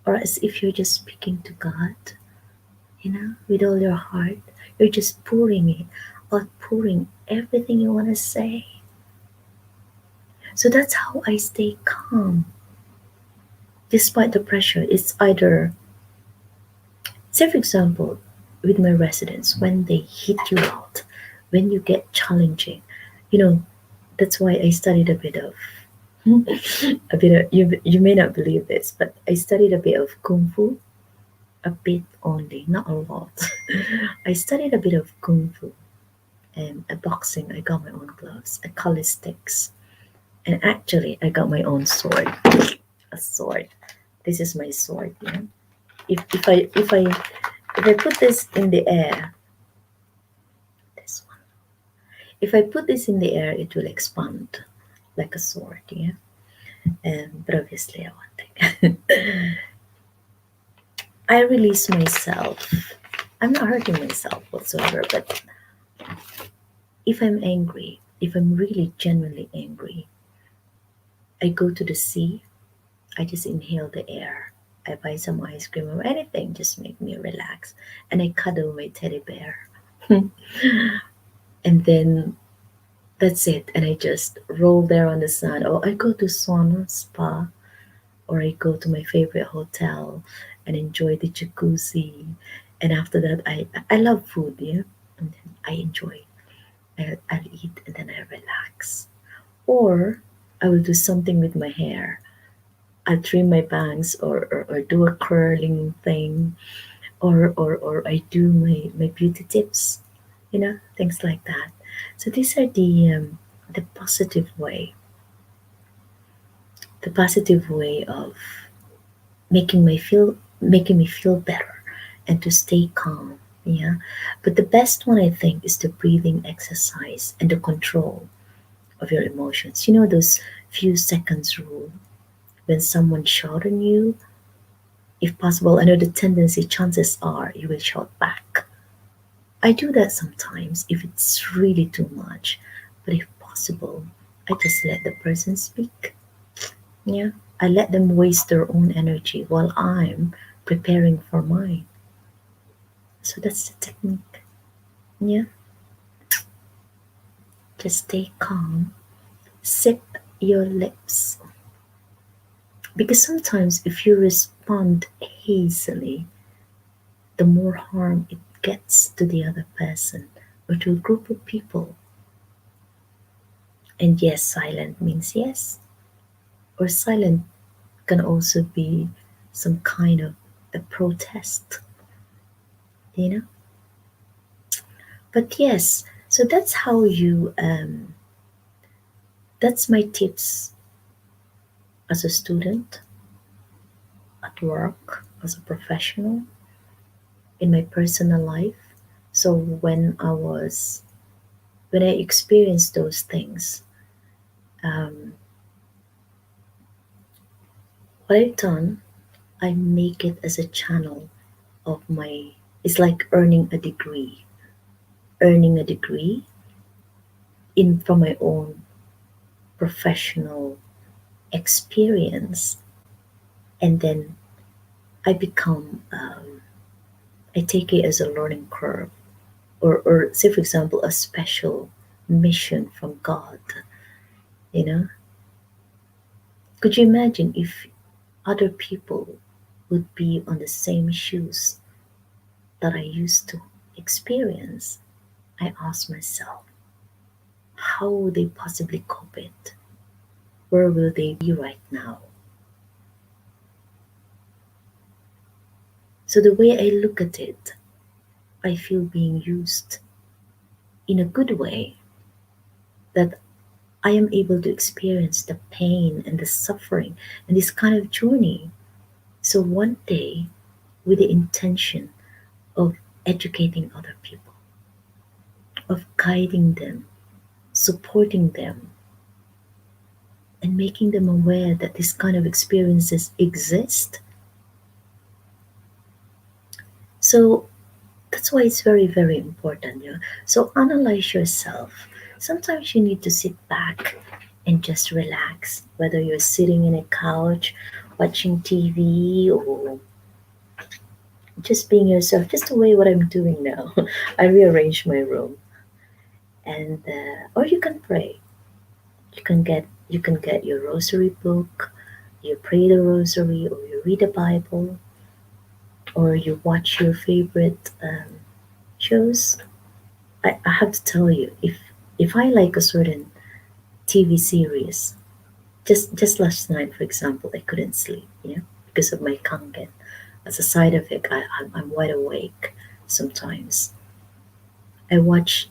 or as if you're just speaking to God, with all your heart. You're just pouring it, outpouring everything you want to say. So that's how I stay calm despite the pressure. It's either, say, for example, with my residents, when they hit you out, when you get challenging, you know, that's why I studied a bit of you may not believe this, but I studied a bit of kung fu, a bit only, not a lot. I studied a bit of kung fu and a boxing. I got my own gloves, a calisthenics, and actually I got my own sword, a sword. This is my sword. Yeah. If I put this in the air, this one. If I put this in the air, it will expand like a sword. Yeah. But obviously I won't take. I release myself. I'm not hurting myself whatsoever, but if I'm angry, if I'm really genuinely angry, I go to the sea, I just inhale the air. I buy some ice cream or anything, just make me relax. And I cuddle my teddy bear. And then that's it. And I just roll there on the sand. Or I go to sauna, spa, or I go to my favorite hotel and enjoy the jacuzzi. And after that, I love food, yeah. And then I enjoy. I'll eat and then I relax. Or I will do something with my hair. I'll trim my bangs, or do a curling thing, or I do my beauty tips, things like that. So these are the positive way of making me feel better and to stay calm. Yeah. But the best one, I think, is the breathing exercise and the control of your emotions. You know those few seconds rule. When someone shout on you, If possible, I know the tendency, chances are you will shout back. I do that sometimes if it's really too much, but if possible, I just let the person speak. Yeah, I let them waste their own energy while I'm preparing for mine. So that's the technique. Yeah, just stay calm, sip your lips. Because sometimes if you respond hazily, the more harm it gets to the other person or to a group of people. And yes, silent means yes, or silent can also be some kind of a protest, you know. But yes, so that's how you. That's my tips as a student, at work, as a professional, in my personal life. So when I experienced those things, um, what I've done, I make it as a channel of my. It's like earning a degree in from my own professional experience, and then I become. I take it as a learning curve, or say for example a special mission from God. You know, could you imagine if other people would be on the same shoes that I used to experience? I ask myself, how would they possibly cope it? Where will they be right now? So the way I look at it, I feel being used in a good way, that I am able to experience the pain and the suffering and this kind of journey. So one day, with the intention of educating other people, of guiding them, supporting them, and making them aware that this kind of experiences exist. So that's why it's very, very important. So analyze yourself. Sometimes you need to sit back and just relax, whether you're sitting in a couch watching TV or just being yourself, just the way what I'm doing now. I rearrange my room, and or you can pray. You can get your rosary book, you pray the rosary, or you read the Bible, or you watch your favorite shows. I have to tell you, if I like a certain TV series, just last night, for example, I couldn't sleep, because of my kangen. As a side effect, I'm wide awake sometimes. I watch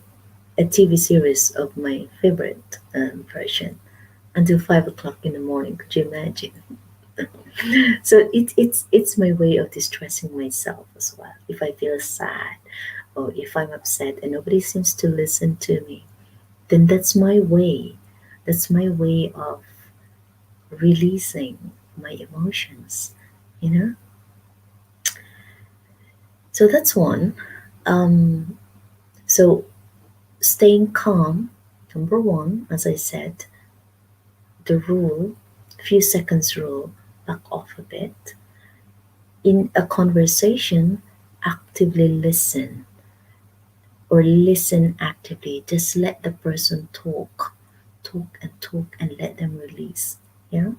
a TV series of my favorite version until 5 o'clock in the morning. Could you imagine? So it's my way of distressing myself as well. If I feel sad or if I'm upset and nobody seems to listen to me, then that's my way. That's my way of releasing my emotions. You know. So that's one. Um, so staying calm, number one, as I said, the rule, few seconds rule, back off a bit. In a conversation, actively listen or listen actively. Just let the person talk and let them release. Yeah.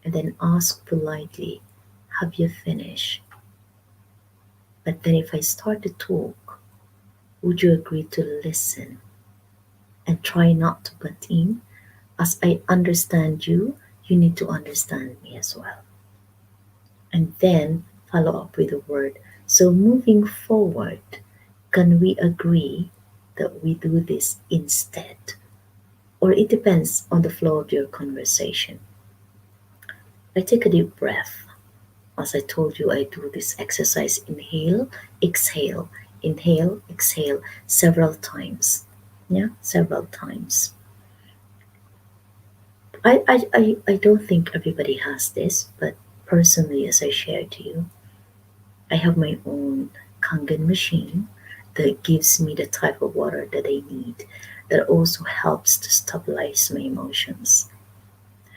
And then ask politely, have you finished? But then if I start to talk, would you agree to listen and try not to butt in? As I understand you, you need to understand me as well. And then follow up with a word. So moving forward, can we agree that we do this instead? Or it depends on the flow of your conversation. I take a deep breath. As I told you, I do this exercise inhale, exhale several times. Yeah, several times. I don't think everybody has this, but Personally, as I shared to you, I have my own Kangen machine that gives me the type of water that I need, that also helps to stabilize my emotions.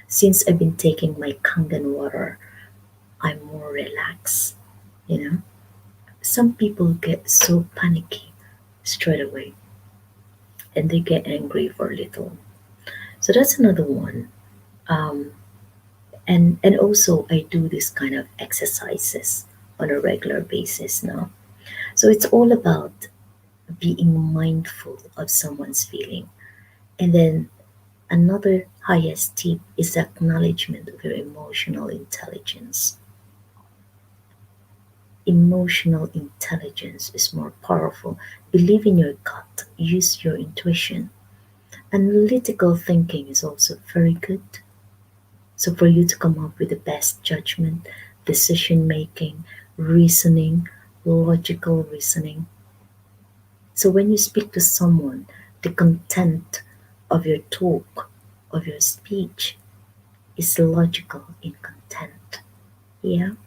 Since I've been taking my Kangen water, I'm more relaxed, you know. Some people get so panicky straight away and they get angry for little. So that's another one. Um, and also I do this kind of exercises on a regular basis now. So it's all about being mindful of someone's feeling. And then another highest tip is acknowledgement of your emotional intelligence. Emotional intelligence is more powerful. Believe in your gut, use your intuition. Analytical thinking is also very good. So, for you to come up with the best judgment, decision making, reasoning, logical reasoning. So, when you speak to someone, the content of your talk, of your speech, is logical in content. Yeah.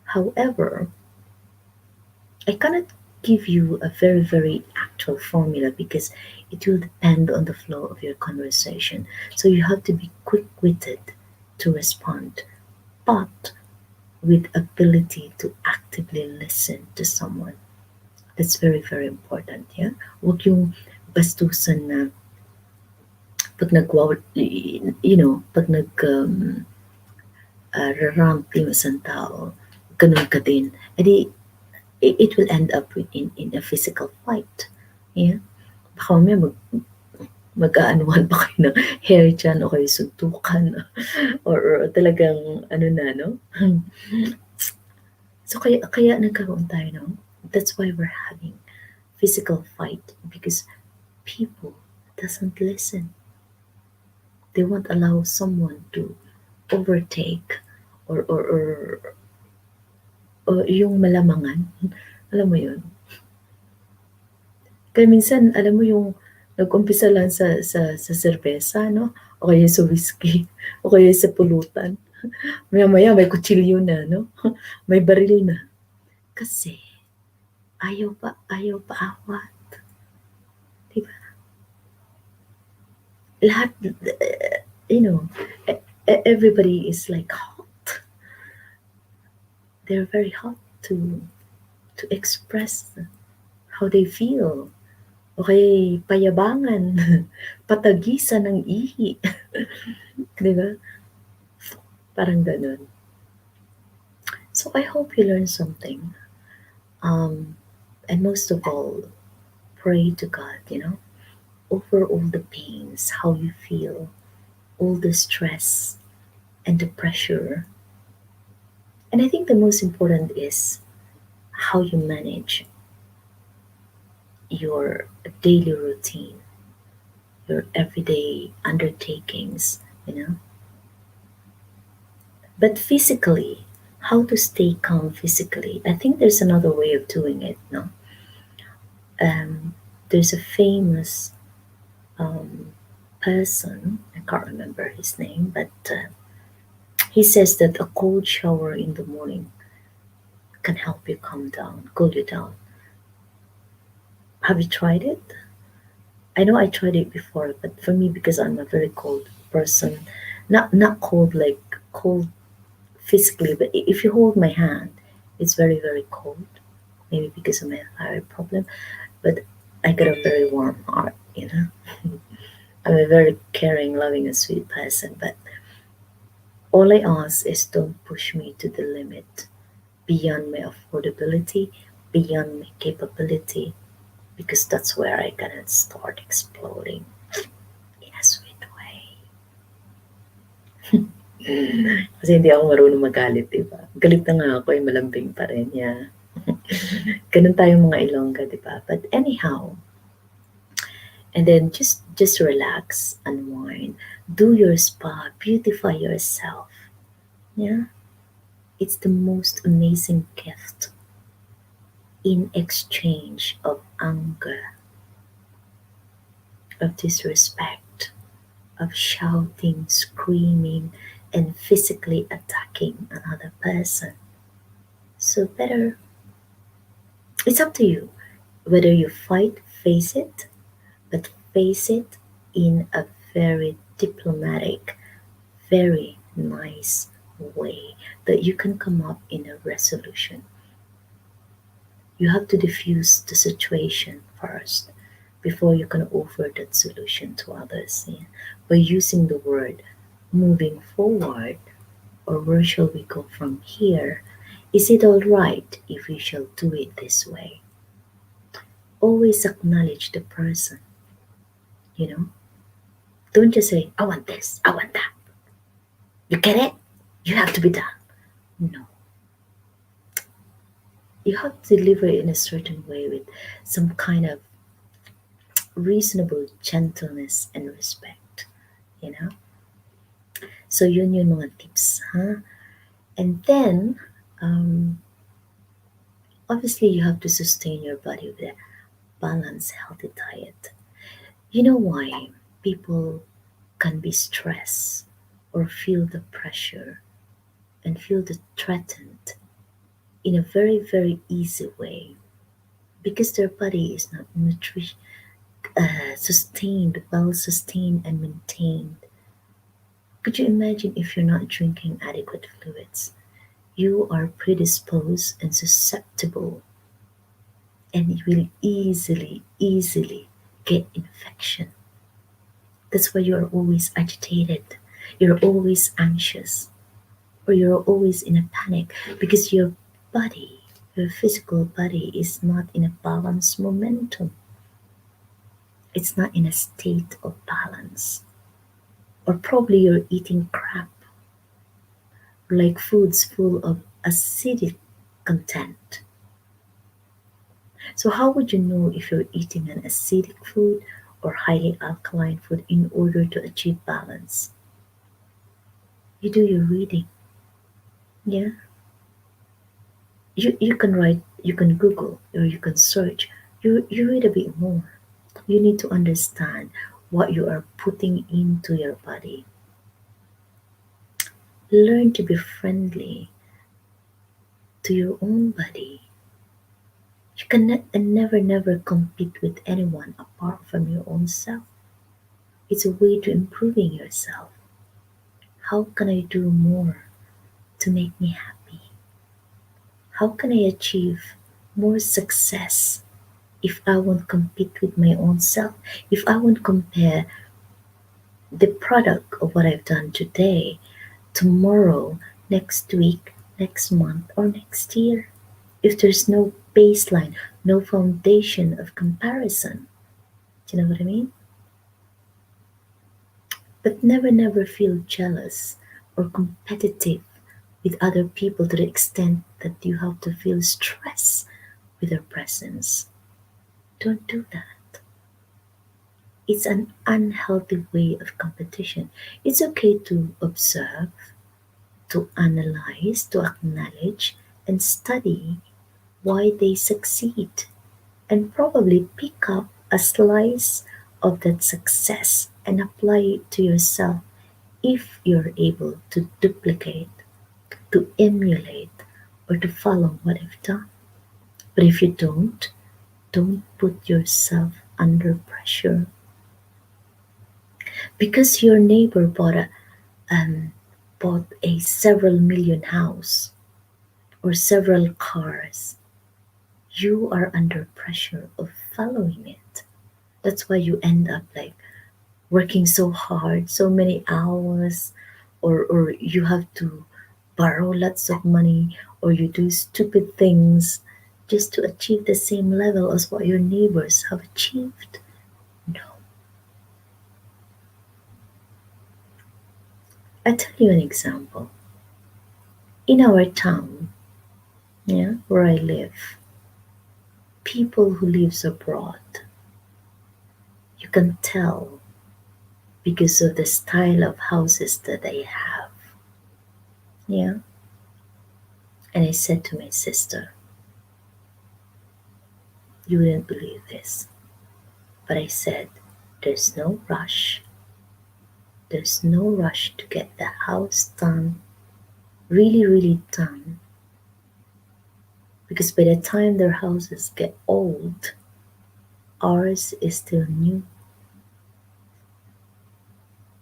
However, I cannot give you a very, very actual formula because it will depend on the flow of your conversation. So you have to be quick witted to respond, but with ability to actively listen to someone. That's very, very important. Yeah. Huwag yung bastusan na pag pag rarant yung isang tao, ganun ka din. Edi, it will end up in a physical fight. Yeah. Baka mamaya mag-aanuhan pa kayo ng hair dyan o kayo suntukan or talagang ano na, no? So kaya nagkaroon tayo, no? That's why we're having physical fight because people doesn't listen. They won't allow someone to overtake or yung malamangan. Alam mo yun? Kaya minsan, alam mo yung nag-umpisa lang sa serbesa, no? O kaya sa whiskey, o kaya sa pulutan. Maya-maya may kutsilyo na, no? May baril na. Kasi ayaw pa awat. Diba? Lahat, you know, everybody is like hot. They're very hot to express how they feel. O kaya payabangan, patagisan ng ihi. Diba? Parang ganun. So I hope you learned something. Um, and most of all, pray to God, over all the pains, how you feel, all the stress and the pressure. And I think the most important is how you manage your daily routine, your everyday undertakings, you know. But physically, how to stay calm physically? I think there's another way of doing it, no? There's a famous um, person, I can't remember his name, but he says that a cold shower in the morning can help you calm down, cool you down. Have you tried it? I know I tried it before, but for me, because I'm a very cold person, not cold like cold physically, but if you hold my hand, it's very very cold. Maybe because of my thyroid problem, but I got a very warm heart. I'm a very caring, loving, and sweet person, but all I ask is don't push me to the limit, beyond my affordability, beyond my capability, because that's where I gonna start exploding in a sweet way. Kasi hindi ako marunong magalit, diba? Galit na nga ako, malambing pa rin, yeah. Ganun tayong mga Ilongga, diba? But anyhow, and then just relax, unwind, do your spa, beautify yourself. Yeah, it's the most amazing gift in exchange of anger, of disrespect, of shouting, screaming, and physically attacking another person. So, better, it's up to you whether you fight, face it, but face it in a very diplomatic, very nice way that you can come up in a resolution. You have to diffuse the situation first before you can offer that solution to others. Yeah? By using the word moving forward, or where shall we go from here? Is it all right if we shall do it this way? Always acknowledge the person, you know? Don't just say, I want this, I want that. You get it? You have to be done. No. You have to deliver it in a certain way with some kind of reasonable gentleness and respect, you know? So yun yung mga tips, huh? And then, um, obviously you have to sustain your body with a balanced, healthy diet. You know why people can be stressed or feel the pressure and feel the threatened in a very, very easy way? Because their body is not sustained, well sustained and maintained. Could you imagine if you're not drinking adequate fluids? You are predisposed and susceptible, and you will easily get infection. That's why you're always agitated, you're always anxious, or you're always in a panic because your body, your physical body, is not in a balanced momentum. It's not in a state of balance. Or probably you're eating crap, like foods full of acidic content. So, how would you know if you're eating an acidic food or highly alkaline food in order to achieve balance? You do your reading. Yeah, you can write, you can Google, or you can search. You read a bit more. You need to understand what you are putting into your body. Learn to be friendly to your own body. You can never compete with anyone apart from your own self. It's a way to improving yourself. How can I do more to make me happy? How can I achieve more success if I won't compete with my own self? If I won't compare the product of what I've done today, tomorrow, next week, next month, or next year? If there's no baseline, no foundation of comparison. Do you know what I mean? But never feel jealous or competitive with other people to the extent that you have to feel stress with their presence. Don't do that. It's an unhealthy way of competition. It's okay to observe, to analyze, to acknowledge, and study why they succeed, and probably pick up a slice of that success and apply it to yourself if you're able to duplicate, to emulate, or to follow what I've done. But if you don't put yourself under pressure because your neighbor um, bought a several million house or several cars. You are under pressure of following it. That's why you end up like working so hard, so many hours, or you have to borrow lots of money, or you do stupid things just to achieve the same level as what your neighbors have achieved. No. I tell you an example. In our town, yeah, where I live, people who lives abroad, you can tell because of the style of houses that they have. Yeah. And I said to my sister, you wouldn't believe this. But I said, there's no rush. There's no rush to get the house done, really, really done, because by the time their houses get old, ours is still new.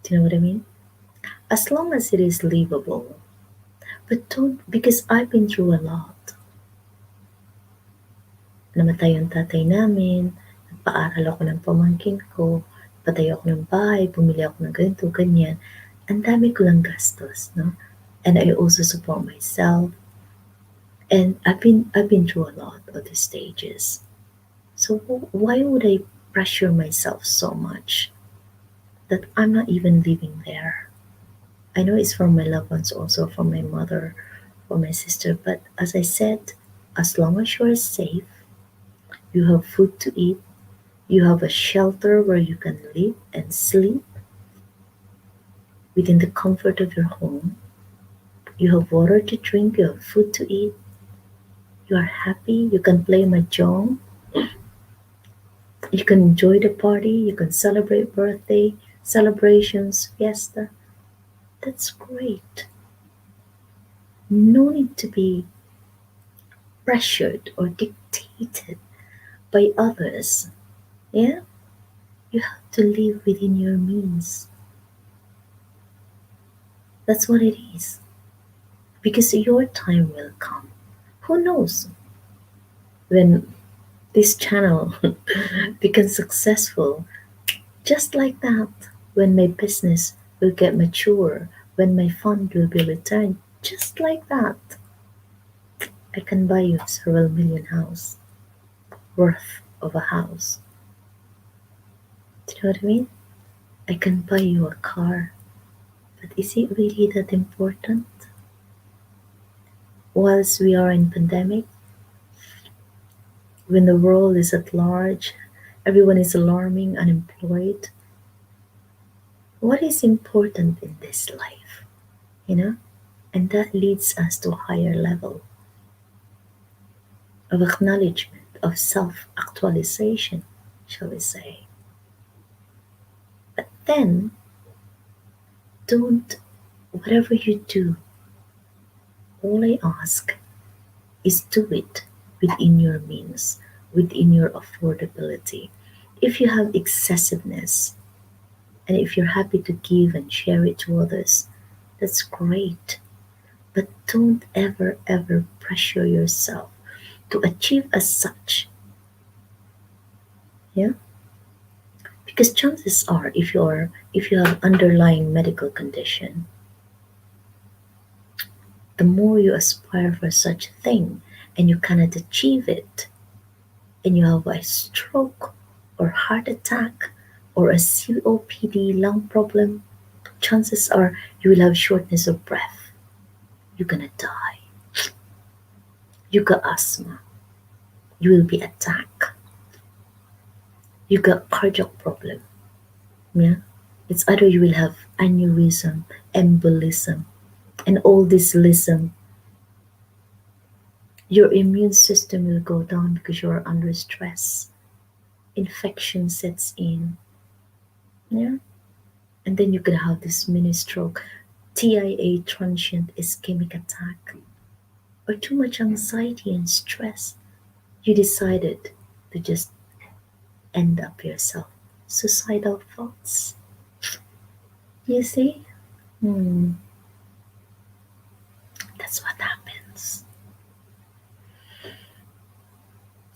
Do you know what I mean? As long as it is livable. But don't, because I've been through a lot. Namatay yung tatay namin, nagpaaral ako ng pamangkin ko, patay ako ng bahay, bumili ako ng ganito, ganyan. Ang dami ko lang gastos, no? And I also support myself. And I've been through a lot of these stages. So why would I pressure myself so much that I'm not even living there? I know it's for my loved ones, also for my mother, for my sister, but as I said, as long as you are safe, you have food to eat, you have a shelter where you can live and sleep within the comfort of your home, you have water to drink, you have food to eat, you are happy, you can play mahjong, you can enjoy the party, you can celebrate birthday, celebrations, fiesta. That's great. No need to be pressured or dictated by others. Yeah? You have to live within your means. That's what it is. Because your time will come. Who knows when this channel becomes successful? Just like that, when my business will get mature, when my fund will be returned, just like that, I can buy you several million house worth of a house. Do you know what I mean? I can buy you a car, but is it really that important? Whilst we are in pandemic, when the world is at large, everyone is alarming, unemployed. What is important in this life? You know? And that leads us to a higher level of acknowledgement, of self actualization, shall we say. But then, don't, whatever you do, all I ask is do it within your means, within your affordability. If you have excessiveness, and if you're happy to give and share it to others, that's great. But don't ever, ever pressure yourself to achieve as such. Yeah? Because chances are, if you have underlying medical condition, the more you aspire for such a thing and you cannot achieve it, and you have a stroke or heart attack or a COPD lung problem, chances are you will have shortness of breath. You're gonna die. You got asthma. You will be attacked. You got cardiac problem. Yeah? It's either you will have aneurysm, embolism, and all this lism. Your immune system will go down because you are under stress. Infection sets in. Yeah? And then you could have this mini stroke, TIA, transient ischemic attack, or too much anxiety and stress. You decided to just end up yourself. Suicidal thoughts. You see? Hmm. That's what happens.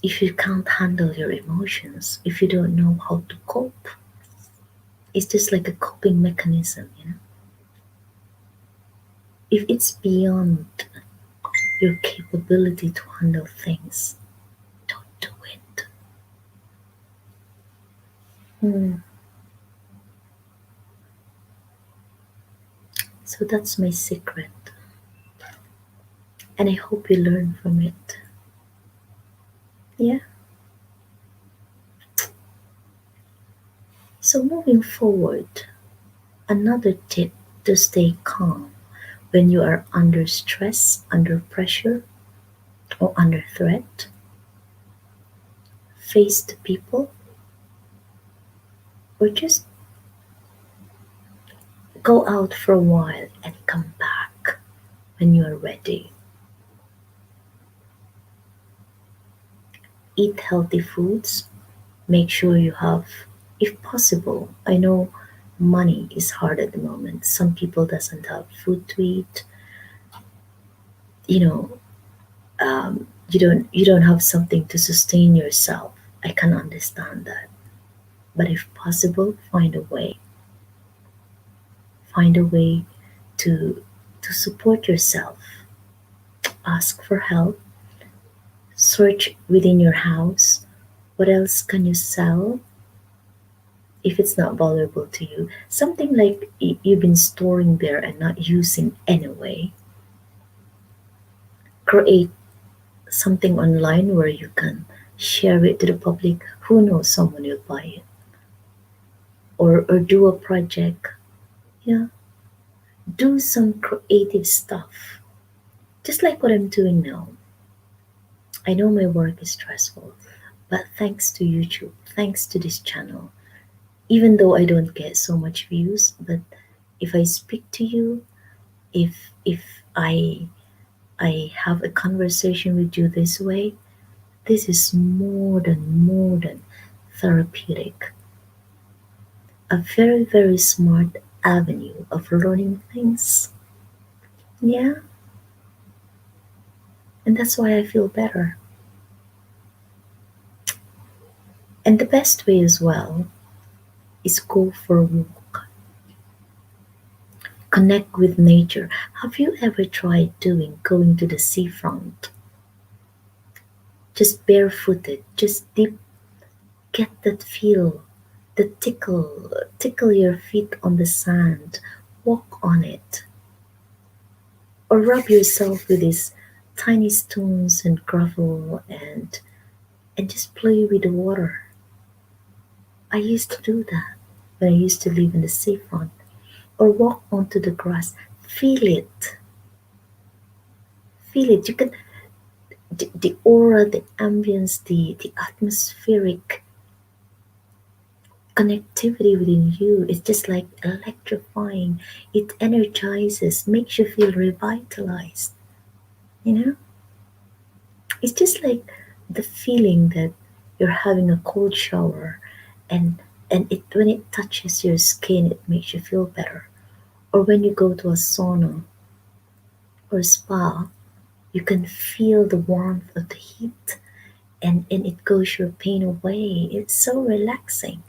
If you can't handle your emotions, if you don't know how to cope, it's just like a coping mechanism, you know? If it's beyond your capability to handle things, don't do it. Hmm. So that's my secret. And I hope you learn from it. Yeah? So moving forward, another tip to stay calm when you are under stress, under pressure, or under threat, face the people, or just Go out for a while and come back when you are ready. Eat healthy foods. Make sure you have, if possible, I know money is hard at the moment. Some people doesn't have food to eat. You know, you don't have something to sustain yourself. I can understand that. But if possible, find a way to support yourself. Ask for help. Search within your house. What else can you sell if it's not valuable to you? Something like you've been storing there and not using anyway. Create something online where you can share it to the public. Who knows, someone will buy it. Or do a project. Yeah, do some creative stuff. Just like what I'm doing now. I know my work is stressful, but thanks to YouTube, thanks to this channel, even though I don't get so much views, but if I speak to you, if I have a conversation with you this way, this is more than therapeutic. A very, very smart avenue of learning things. Yeah, and that's why I feel better. And the best way as well is go for a walk. Connect with nature. Have you ever tried going to the seafront? Just barefooted, just dip, get that feel, the tickle your feet on the sand, walk on it, or rub yourself with these tiny stones and gravel and just play with the water. I used to do that when I used to live in the seafront, or walk onto the grass. Feel it, feel it. You can the aura, the ambience, the atmospheric connectivity within you is just like electrifying. It energizes, makes you feel revitalized. You know, it's just like the feeling that you're having a cold shower, and it when it touches your skin, it makes you feel better. Or when you go to a sauna or spa, you can feel the warmth of the heat, and it goes your pain away. It's so relaxing.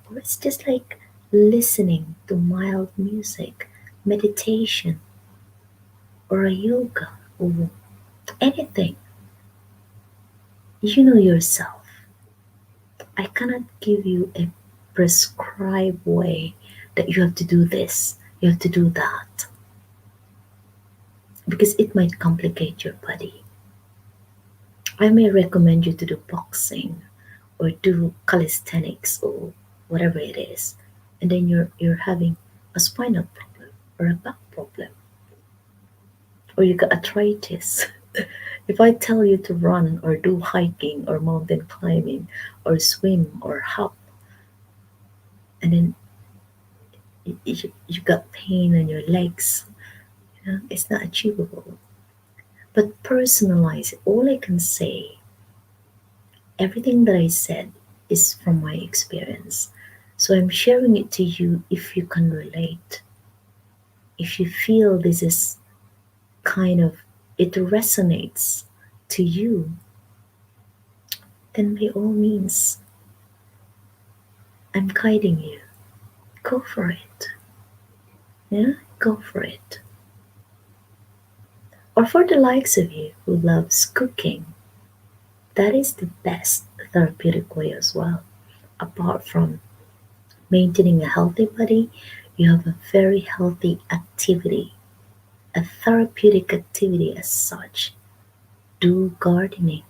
Or it's just like listening to mild music, meditation, or a yoga, or anything. You know yourself. I cannot give you a prescribed way that you have to do this, you have to do that, because it might complicate your body. I may recommend you to do boxing or do calisthenics or whatever it is, and then you're having a spinal problem or a back problem, or you got arthritis. If I tell you to run or do hiking or mountain climbing or swim or hop, and then you got pain in your legs, it's not achievable. But personalize it. All I can say, everything that I said is from my experience. So I'm sharing it to you if you can relate. If you feel this is kind of, it resonates to you, then by all means, I'm guiding you. Go for it. Yeah, go for it. Or for the likes of you who loves cooking, that is the best therapeutic way as well. Apart from maintaining a healthy body, you have a very healthy activity, a therapeutic activity as such. Do gardening,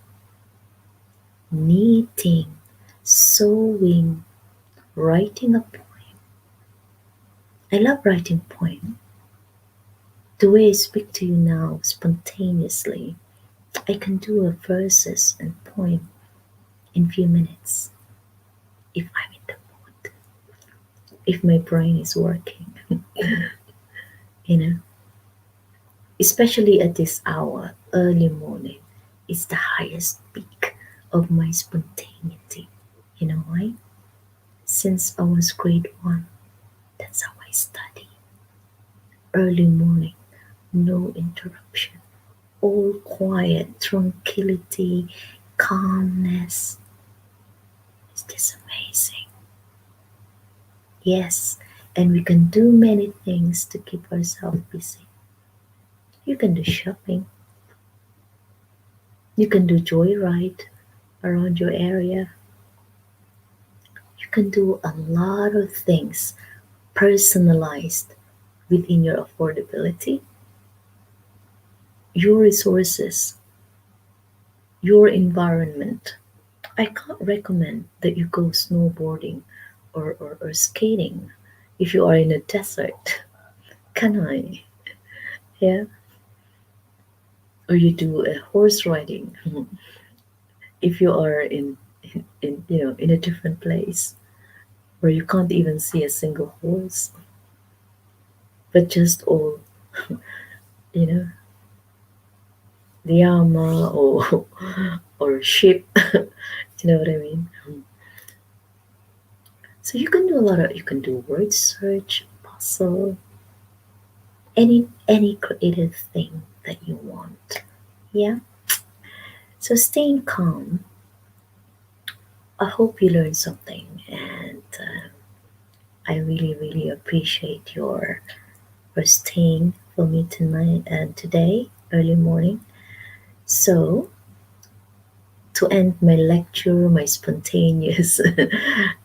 knitting, sewing, writing a poem. I love writing poem. The way I speak to you now, spontaneously, I can do a verses and poem in few minutes if I'm in the mood, if my brain is working. You know, especially at this hour, early morning, is the highest peak of my spontaneity. You know why? Since I was grade one, that's how I study. Early morning, no interruption, all quiet, tranquility, calmness. Is this amazing? Yes, and we can do many things to keep ourselves busy. You can do shopping, you can do joyride around your area, you can do a lot of things personalized within your affordability, your resources, your environment. I can't recommend that you go snowboarding or skating if you are in a desert, can I? Yeah, or you do a horse riding if you are in a different place where you can't even see a single horse, but just all you know llama or sheep. You know what I mean? So you can do a lot of you can do word search, puzzle, any creative thing that you want. Yeah. So staying calm. I hope you learned something, and I really appreciate your for staying for me tonight and today early morning. So to end my lecture, my spontaneous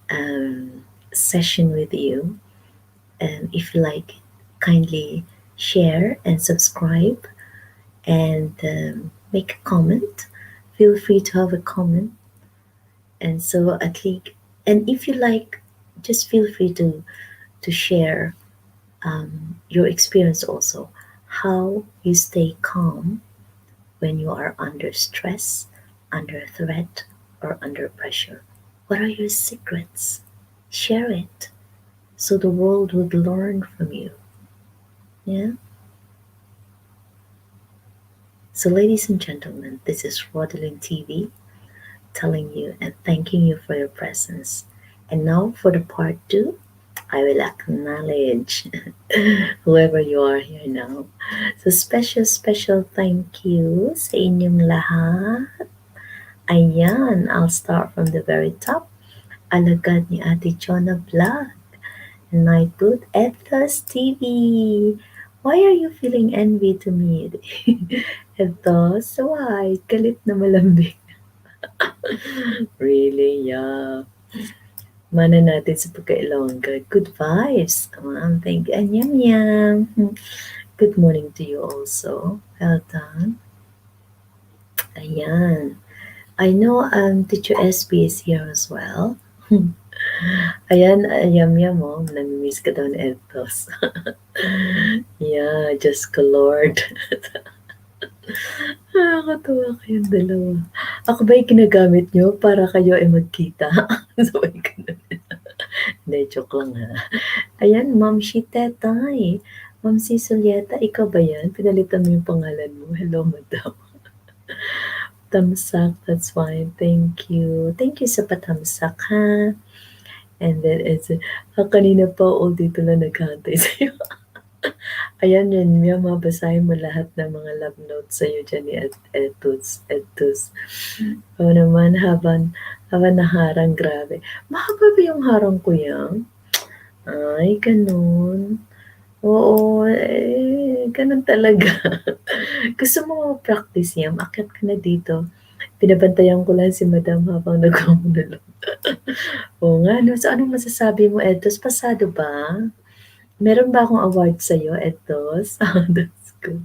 um, session with you, if you like, kindly share and subscribe and make a comment. Feel free to have a comment, and so at least, and if you like, just feel free to share your experience also, how you stay calm when you are under stress, under threat, or under pressure. What are your secrets? Share it so the world would learn from you. Yeah. So, ladies and gentlemen, this is Rodalyn TV telling you and thanking you for your presence. And now for the part two, I will acknowledge whoever you are here now. So special thank you sa inyong lahat. Ayan, I'll start from the very top. Alagad ni Ate Chona Vlog. Nightwood Ethos TV. Why are you feeling envy to me? Ethos, why? Galit na malambing. Really, yeah. Mana natin sa pagka-Ilongga. Good vibes. Thank you. And yum yum. Good morning to you also. Well done. Ayan. I know Teacher SB is here as well. Ayan, yum yum oh. Namimiss ka daw ni Ethos. Yeah, just Lord. Nakakatuwa kayong dalawa. Ako ba yung ginagamit nyo para kayo ay magkita? Sabay ka na. Hindi, joke lang ha. Ayan, Ma'am Shitetay. Ma'am si Sulieta, ikaw ba yan? Pinalitan mo yung pangalan mo. Hello, madam. Tamsak, that's fine. Thank you. Thank you sa patamsak, ha? And then, kanina pa all dito lang naghantay sa'yo. Ayan yun, Mia, mabasahin mo lahat ng mga love notes sa'yo dyan ni Etus. Oo naman, habang naharang, grabe. Mahaba ba yung harang ko yan? Ay, ganun. Oo, ganun talaga. Gusto mo practice yan, akit ka na dito. Pinabantayan ko lang si Madam habang nagkamunulog. Oo nga, no? So anong masasabi mo, Etos? Pasado ba? Meron ba akong award sa'yo, Etos? Oh, that's good.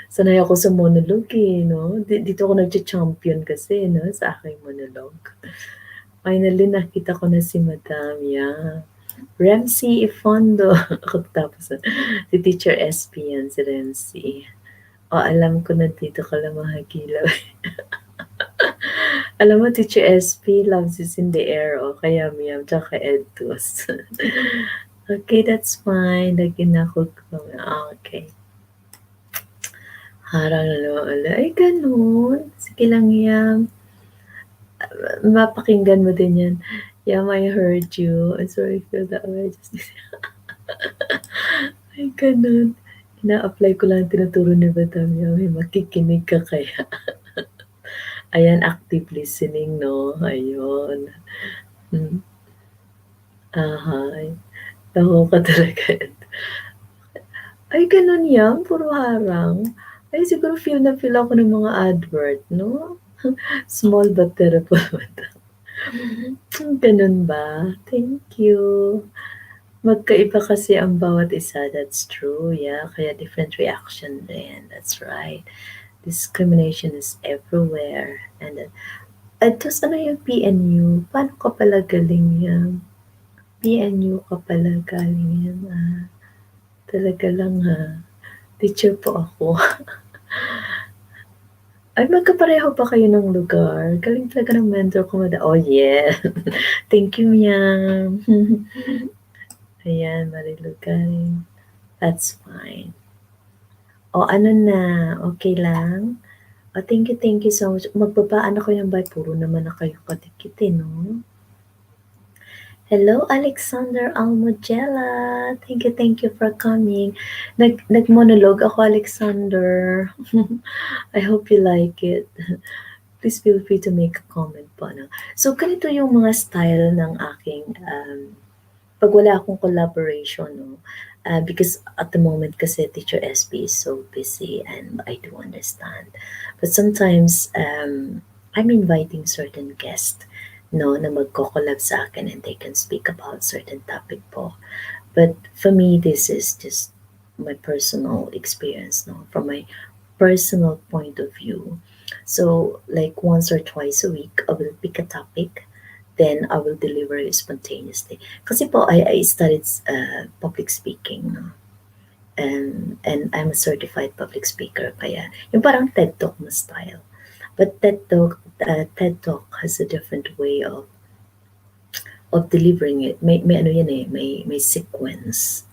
Sanay ako sa monologue eh, no? Dito ako nag-champion kasi, no? Sa aking monologue. Finally, nakita ko na si Madam, yeah. Ramsey Ifondo. Ako tapos, si Teacher SP yan, si Ramsey. O, alam ko na dito ka lang mahagilaw. Alam mo, Teacher SP, loves is in the air, o. Kaya Miyam, tsaka Edtus. Okay, that's fine. Lagi na ako. Okay. Harang lolo. Ay, ganun. Sige lang yan. Mapakinggan mo din yan. Yeah, I heard you. I'm sorry I feel that way. Just, ay, ganun. Ina-apply ko lang tinuturo ni Madam Yami. Makikinig ka kaya. Ayan, active listening, no? Ayun. Hmm. Ahay. Tako ka talaga. Ay, ganun yan. Puro harang. Ay, siguro feel na feel ako ng mga advert, no? Small but terrible. Ganun ba? Thank you. Magkaiba kasi ang bawat isa. That's true, yeah. Kaya different reaction din. That's right. Discrimination is everywhere. And then, tapos ano yung PNU? Paano ka pala galing yan? PNU ka pala galing yan. Ah, talaga lang ha. Teacher po ako. Ay, magkapareho pa kayo ng lugar. Galing talaga ng mentor ko. Oh, yeah. Thank you, Miyam. Ayan, Marilu galing. That's fine. O, ano na? Okay lang? O, thank you so much. Magbabaan ako ng bay. Puro naman na kayo katikiti, no? Hello, Alexander Almogela. Thank you for coming. Nag-monologue ako, Alexander. I hope you like it. Please feel free to make a comment po. No? So, ganito yung mga style ng aking, pag wala akong collaboration, no? Because at the moment kasi Teacher SB is so busy and I do understand. But sometimes, I'm inviting certain guests, no, na magko-collab sa akin and they can speak about certain topic po. But for me, this is just my personal experience, no, from my personal point of view. So, like once or twice a week, I will pick a topic, then I will deliver it spontaneously. Kasi po, I studied public speaking, no? And I'm a certified public speaker, kaya yung parang TED Talk na style. But TED Talk has a different way of delivering it. May ano yan eh, may sequence,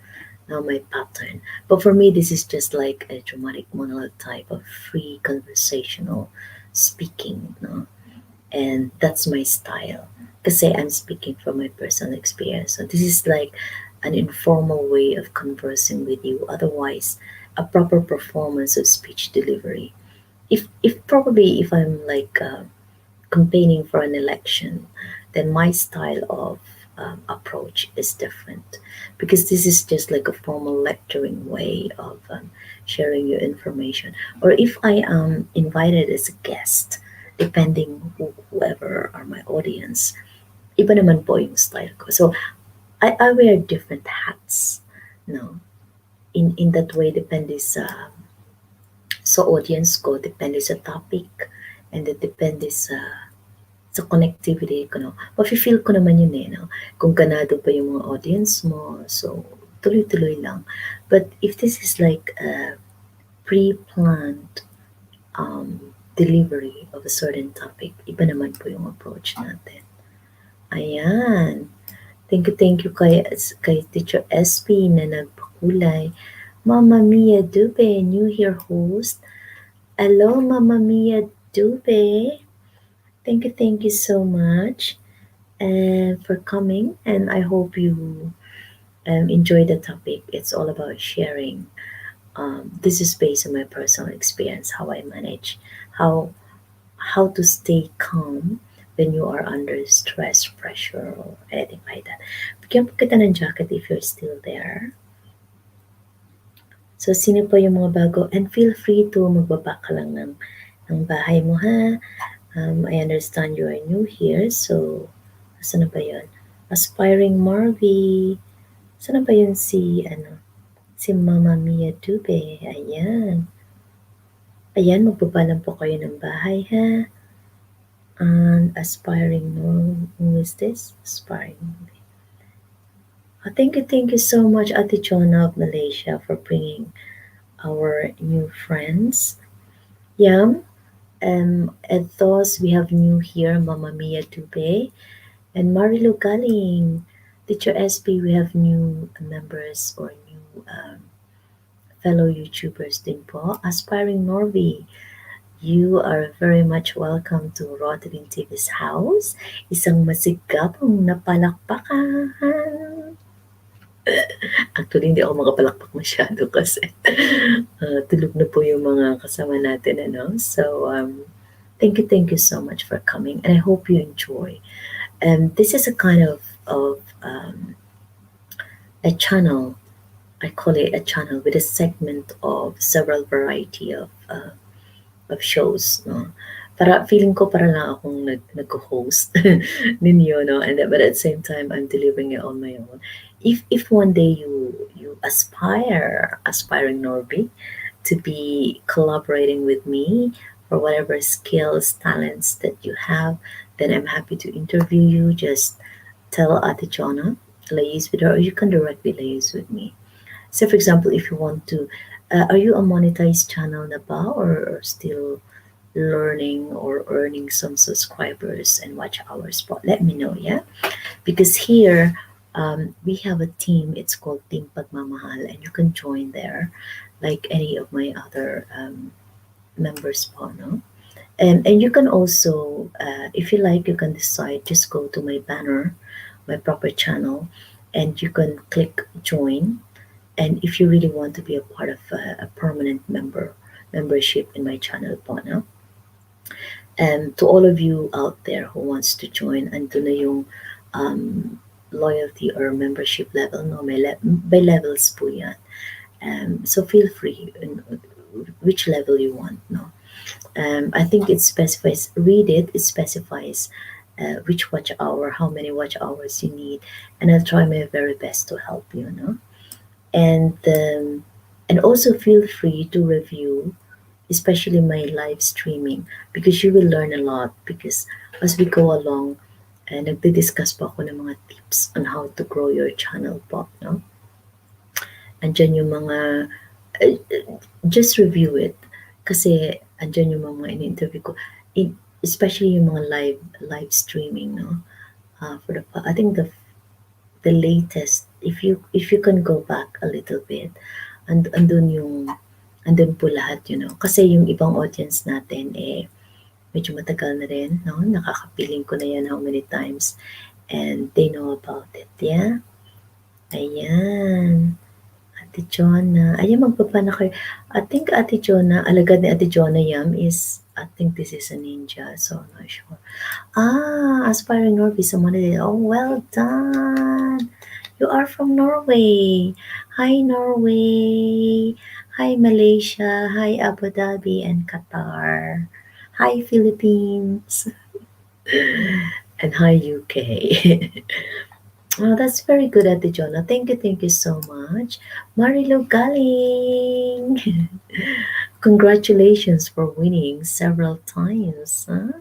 no, may pattern. But for me, this is just like a dramatic monologue type of free conversational speaking, no? And that's my style. Kasi I'm speaking from my personal experience. So this is like an informal way of conversing with you. Otherwise, a proper performance of speech delivery. If probably if I'm like campaigning for an election, then my style of approach is different because this is just like a formal lecturing way of sharing your information. Or if I am invited as a guest, depending whoever are my audience, iba naman po yung style ko. So I wear different hats, no. In that way, depende sa audience ko, depende sa topic, and then depende sa connectivity ko, no? Mafe-feel ko naman yun eh, no? Kung ganado pa yung mga audience mo, so tuloy-tuloy lang. But if this is like a pre-planned delivery of a certain topic, iba naman po yung approach natin. Ayan. Thank you kay Teacher SP na nagpakulay. Mama Mia Dube, new here host. Hello, Mama Mia Dube. Thank you so much for coming, and I hope you enjoy the topic. It's all about sharing. This is based on my personal experience, how I manage, how how to stay calm when you are under stress, pressure, or anything like that. Bigyan po kita ng jacket if you're still there. So, sino po yung mga bago? And feel free to magbaba ka lang ng bahay mo, ha? I understand you are new here, so, asan na ba yun? Aspiring Marvy. Saan na ba yun si Mama Mia Dube? Ayan. Ayan, magbaba lang po kayo ng bahay, ha? And aspiring, no, who is this? Aspiring. Oh, thank you so much, Ate Jonah of Malaysia, for bringing our new friends. Yum. And those we have new here, Mama Mia Dube and Marilu Galing. Teacher SB, we have new members or new fellow YouTubers din po. Aspiring Norby, you are very much welcome to Rodalyn TV's house. Isang masigapong napalakpakan. Actually, hindi ako makapalakpak masyado kasi tulog na po yung mga kasama natin. Ano? So, thank you so much for coming. And I hope you enjoy. This is a kind of a channel. I call it a channel with a segment of several variety of shows, no? Para feeling ko para lang akong nag-host ninyo, no? And but at the same time, I'm delivering it on my own. If one day you aspiring Norby, to be collaborating with me for whatever skills, talents that you have, then I'm happy to interview you. Just tell Ate Jonah, liaise with her, or you can directly liaise with me. So, for example, if you want to, are you a monetized channel na ba, or still learning or earning some subscribers and watch hours? But let me know, yeah? Because here we have a team. It's called Team Pagmamahal, and you can join there, like any of my other members po, no? And you can also, if you like, you can decide, just go to my banner, my proper channel, and you can click join. And if you really want to be a part of a permanent membership in my channel po, no? And to all of you out there who wants to join, andun na yung loyalty or membership level, no? By levels po yan. So feel free in which level you want, no? I think it specifies, read it, it specifies which watch hour, how many watch hours you need, and I'll try my very best to help you, no? And also feel free to review, especially my live streaming, because you will learn a lot. Because as we go along, nagdi-discuss pa ako ng mga tips on how to grow your channel po, no? Andyan yung mga, just review it. Kasi andyan yung mga in-interview ko. Especially yung mga live streaming, no? For I think the latest, if you can go back a little bit, andun po lahat, you know. Kasi yung ibang audience natin, medyo matagal na rin, no? Nakakapiling ko na yan how many times. And they know about it, yeah? Ayan. Ate Jonah. Ayan, magpapa na kayo. I think Ate Jonah, alagad ni Ate Jonah Yam is, I think this is a ninja, so I'm not sure. Aspiring Norby, someone did. Oh, well done. You are from Norway. Hi, Norway. Hi, Malaysia. Hi, Abu Dhabi and Qatar. Hi, Philippines. And hi, UK. Oh, that's very good, Ate Jonah. Thank you so much. Marilu Galing. Congratulations for winning several times. Huh?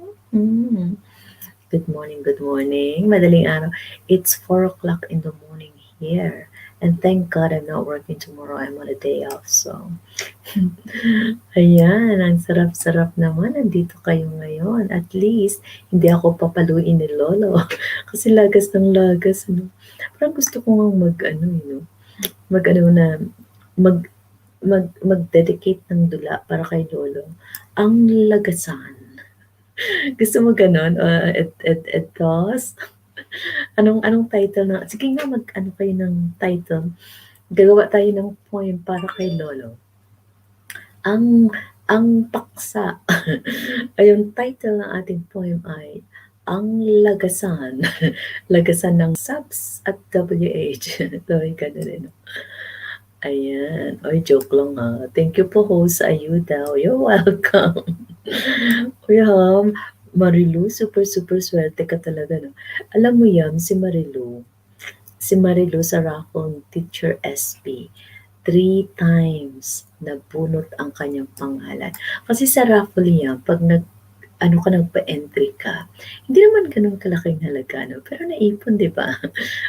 Good morning, good morning. Madaling araw. It's 4 o'clock in the morning here. And thank God I'm not working tomorrow. I'm on a day off. So, ayan. Ang sarap-sarap naman. Nandito kayo ngayon. At least, hindi ako papaluin ni Lolo. Kasi lagas ng lagas. Ano? Parang gusto ko nga mag-dedicate ng dula para kay Lolo. Ang lagasan. Gusto mo ganon? Etos? Anong title na? Sige nga, ano kayo ng title. Gagawa tayo ng poem para kay Lolo. Ang paksa. Ay, yung title ng ating poem ay Ang Lagasan. Lagasan ng subs at WH. Tawag ka na rin. Ayan. Oy, joke lang ha. Thank you po, host Ayuda. You're welcome. Uy, Marilu, super swerte ka talaga, no? Alam mo yan, si Marilu sa raffle Teacher SB, 3 times nabunot ang kanyang pangalan. Kasi sa raffle yan, pag nagpa-entry ka, hindi naman ganun kalaking halaga, no? Pero naipon, di ba?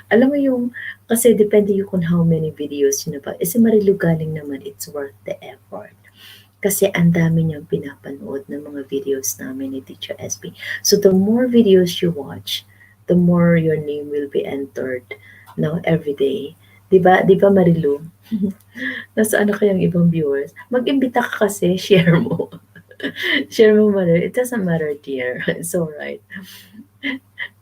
Alam mo yung, kasi depende yung kung how many videos yun na ba. Si Marilu Galing naman, it's worth the effort. Kasi ang dami niyang pinapanood ng mga videos namin ni Teacher SB. So the more videos you watch, the more your name will be entered no, every day. 'Di ba Marilu? Nasaan na kayang ibang viewers? Mag-imbita ka kasi, share mo. Share mo Marilu. It doesn't matter, dear. It's alright.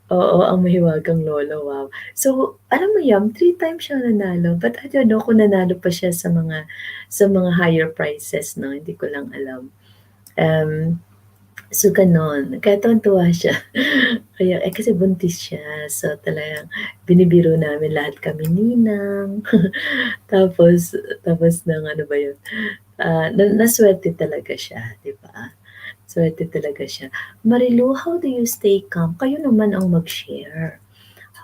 Oo, ang mahiwagang lolo, wow. So, alam mo yun, 3 times siya nanalo, but I don't know kung nanalo pa siya sa mga higher prices 'no, hindi ko lang alam. Um, so gano'n, kaya tuwang-tuwa siya. Kaya kasi buntis siya, so talagang binibiro namin lahat kami, "Ninang." Tapos tapos ng ano ba yun, nasuwerte talaga siya, 'di ba? Suwerte talaga siya. Marilu, how do you stay calm? Kayo naman ang mag-share.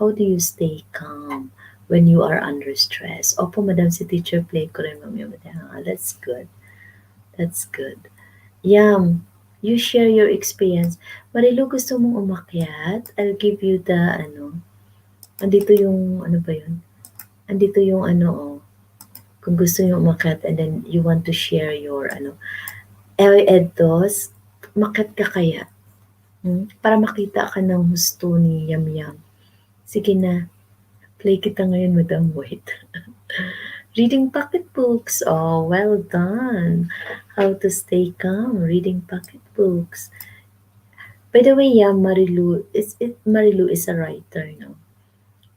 How do you stay calm when you are under stress? Opo, madam, si teacher play ko rin mamaya. That's good. That's good. Yum. You share your experience. Marilu, gusto mong umakyat? I'll give you the, andito yung, ano ba yun? Andito yung, kung gusto yung umakyat and then you want to share your, Edos, umakyat ka kaya? Para makita ka ng husto ni Yam Yam. Sige na, play kita ngayon, Madam Wait. Reading pocketbooks. Oh, well done. How to stay calm. Reading pocketbooks. By the way, yeah, Marilu is a writer, no?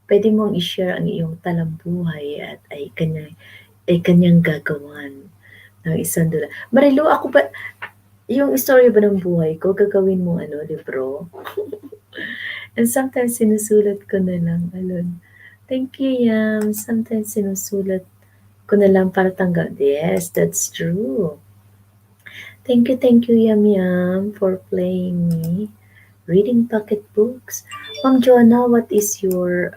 Pwede mong i-share ang iyong talambuhay at ay kanyang gagawan ng isang dula. Marilu, ako ba, yung istorya ba ng buhay ko, gagawin mo libro? And sometimes sinusulat ko na lang, alon. Thank you, Yam. Sometimes sinusulat ko na lang para tanggap. Yes, that's true. Thank you, Yam Yam, for playing me. Reading pocketbooks. Ma'am Jonah, what is your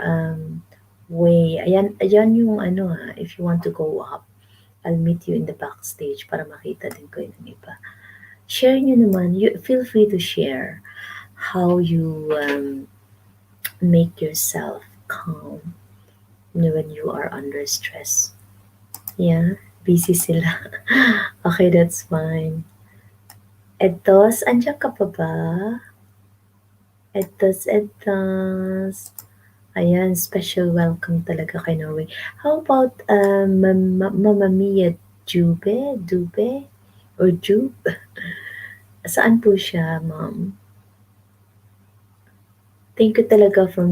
way? Ayan yung if you want to go up, I'll meet you in the backstage para makita din ko yung iba. Share nyo naman. Feel free to share how you make yourself calm when you are under stress. Yeah, busy sila. Okay, that's fine. Etos, andiyan ka pa ba? Etos. Ayan, special welcome talaga kay Norway. How about Mama Mia Dube? Or Jube? Saan po siya, ma'am? Thank you talaga for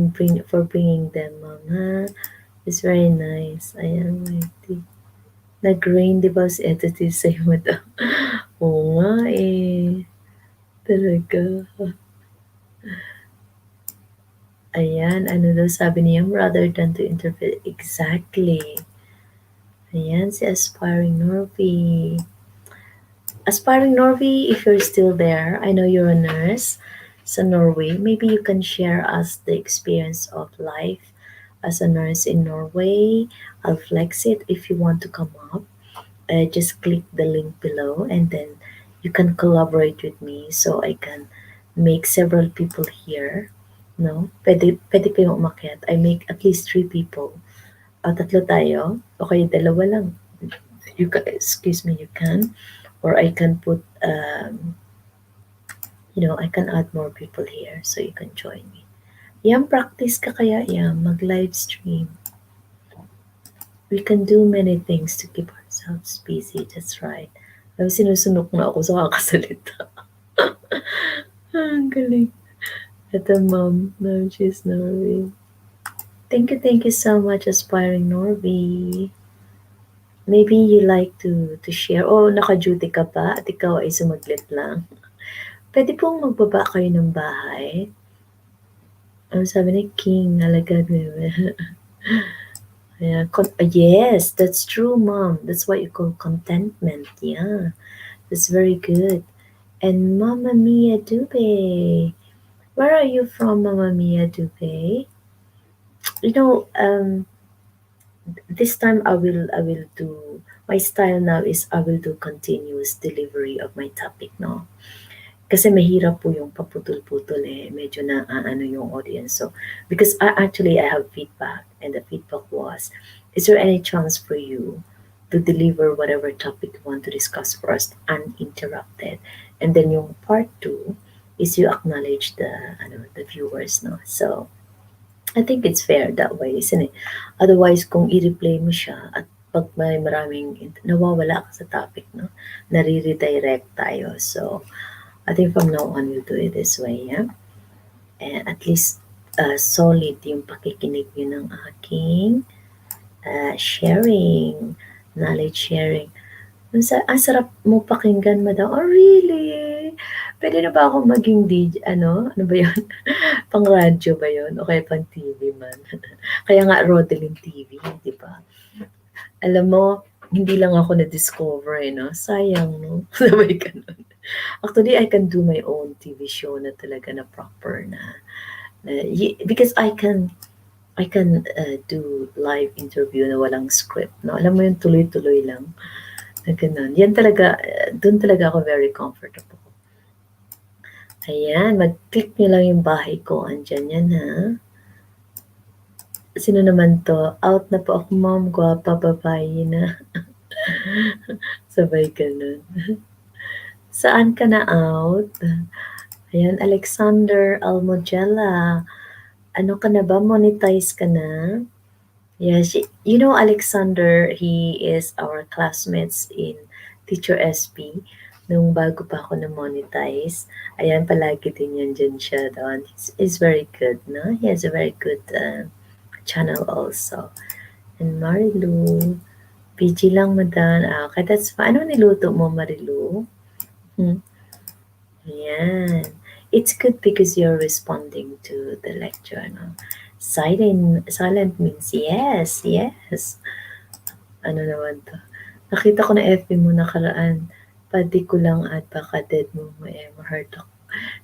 bringing them, ma'am, ha? It's very nice. Ayan, mighty. Nag-rain, di ba, si Entity sa'yo mo daw? Oo nga eh. Talaga. Ayan, ano daw sabi niya, rather than to interpret. Exactly. Ayan, si Aspiring Norby. Aspiring Norby, if you're still there, I know you're a nurse sa Norway. Maybe you can share us the experience of life as a nurse in Norway. I'll flex it if you want to come up. Just click the link below and then you can collaborate with me so I can make several people here. No? Pwede kayong umakyat. I make at least 3 people. Tatlo tayo. Okay, dalawa lang. Excuse me, you can. Or I can put, I can add more people here so you can join me. Yan, practice ka kaya yan. Mag-live stream. We can do many things to keep ourselves busy. That's right. Sinusunok na ako sa kakasalita. Ang galing. Ito, ma'am. No, she's Norby. Thank you so much, Aspiring Norby. Maybe you like to share. Oh, naka-duty ka pa at ikaw ay sumaglit lang. Pwede pong magbaba kayo ng bahay. Ano sabi ni King? Alagad mo. Yes, that's true, Mom. That's what you call contentment. Yeah, that's very good. And Mama Mia Dube. Where are you from, Mama Mia Dube? This time I will do, my style now is I will do continuous delivery of my topic, no? Kasi mahirap po yung paputol-putol medyo na yung audience. So, because I have feedback and the feedback was, is there any chance for you to deliver whatever topic you want to discuss for us uninterrupted? And then yung part 2 is you acknowledge the viewers, no? So, I think it's fair that way, isn't it? Otherwise, kung i-replay mo siya at pag may maraming nawawala ka sa topic, no? Nare-redirect tayo. So, I think from now on, we'll do it this way, yeah? And at least solid yung pakikinig nyo ng aking sharing, knowledge sharing. Ang sarap mo pakinggan, madam. Oh, really? Pwede na ba ako maging DJ? Ano ba yun? Pang radyo ba yun? O kaya pang TV man? Kaya nga Rodalyn TV, di ba? Alam mo, hindi lang ako na-discover, no? Sayang, no? Sabay ganun. Actually, I can do my own TV show na talaga na proper because I can do live interview na walang script, no? Alam mo yung tuloy-tuloy lang. Na ganun. Yan talaga, dun talaga ako very comfortable. Ayan, mag-click nyo lang yung bahay ko. Andyan yan, ha? Sino naman to? Out na po ako, ma'am. Gwapa, babae na. Sabay ganun. Saan ka na out? Ayan, Alexander Almogella. Ano ka na ba? Monetize ka na? Yes, you know Alexander, he is our classmates in Teacher SP. Nung bago pa ako na-monetize, ayan, palagi din yan dyan siya doon. He's very good, no? He has a very good channel also. And Marilu, PG lang madan. Okay, that's fine. Ano niluto mo, Marilu? Ayan. It's good because you're responding to the lecture, no? Silent means yes, yes. Ano naman to? Nakita ko na FB mo nakaraan. Pati ko lang at baka dead mo ma-hurt ako.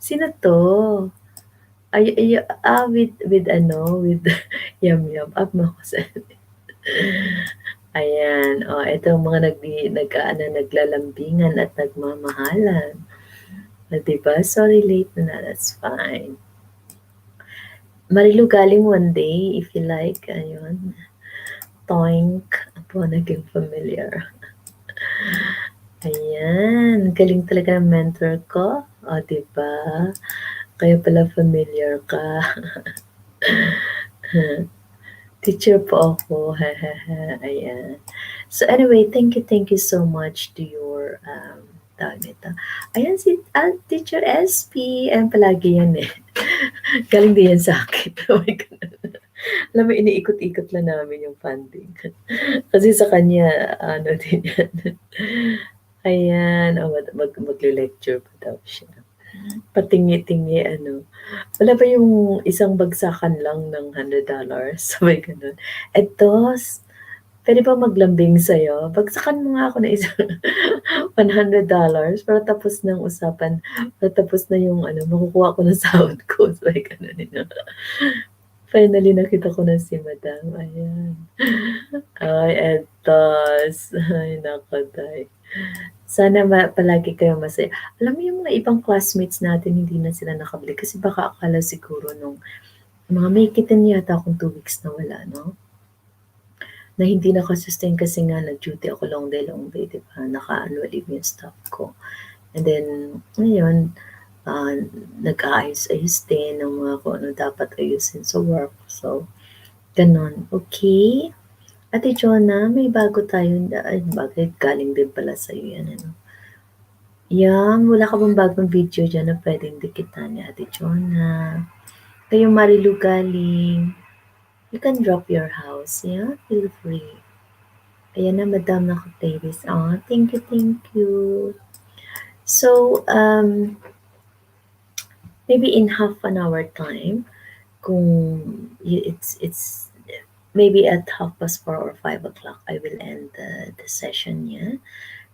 Sino to? With yum yum. Up mo ako sa Ayan. Itong mga naglalambingan at nagmamahalan. Diba? Sorry, late na. That's fine. Marilu galing one day, if you like. Ayun. Toink. Po, naging familiar. Ayan. Galing talaga ng mentor ko. Diba? Kaya pala familiar ka. Teacher po ako. Ayan. So anyway, thank you so much to your tawag nito. Ayan si Teacher SP. Ayan palagi yan eh. Galing din yan sa akin. Oh my God. Alam mo, iniikot-ikot lang namin yung funding. Kasi sa kanya, ano din yan. Ayan. Mag-lecture pa daw siya. Patingi-tingi, wala ba yung isang bagsakan lang ng $100? Sabay ganun. Eto, pwede ba maglambing sa'yo? Bagsakan mo nga ako na isang $100 para tapos ng usapan, para tapos na yung makukuha ko ng sahod ko. Sabay ganun. Finally, nakita ko na si Madam. Ayan. Ay, etos. Ay, nakaday. Sana palagi kayo masaya. Alam mo yung mga ibang classmates natin, hindi na sila nakabili. Kasi baka akala siguro nung mga may kitin yata akong 2 weeks na wala, no? Na hindi nakasustain kasi nga nag-duty ako long day, diba? Naka-annual leave yung staff ko. And then, ngayon, nag-aayos-ayos din ng mga kung ano dapat ayusin sa work. So, ganon. Okay? Ate Jonah, may bago tayo. Ay, bagay, galing din pala sa'yo yan, Yan, wala ka bang bagong video dyan na pwedeng dikitan ni Ate Jonah? Kayo Marilu galing. You can drop your house, yeah? Feel free. Ayan na, Madam, naka-playlist. Thank you. So, maybe in half an hour time, kung it's maybe at 4:30 or 5:00, I will end the session niya.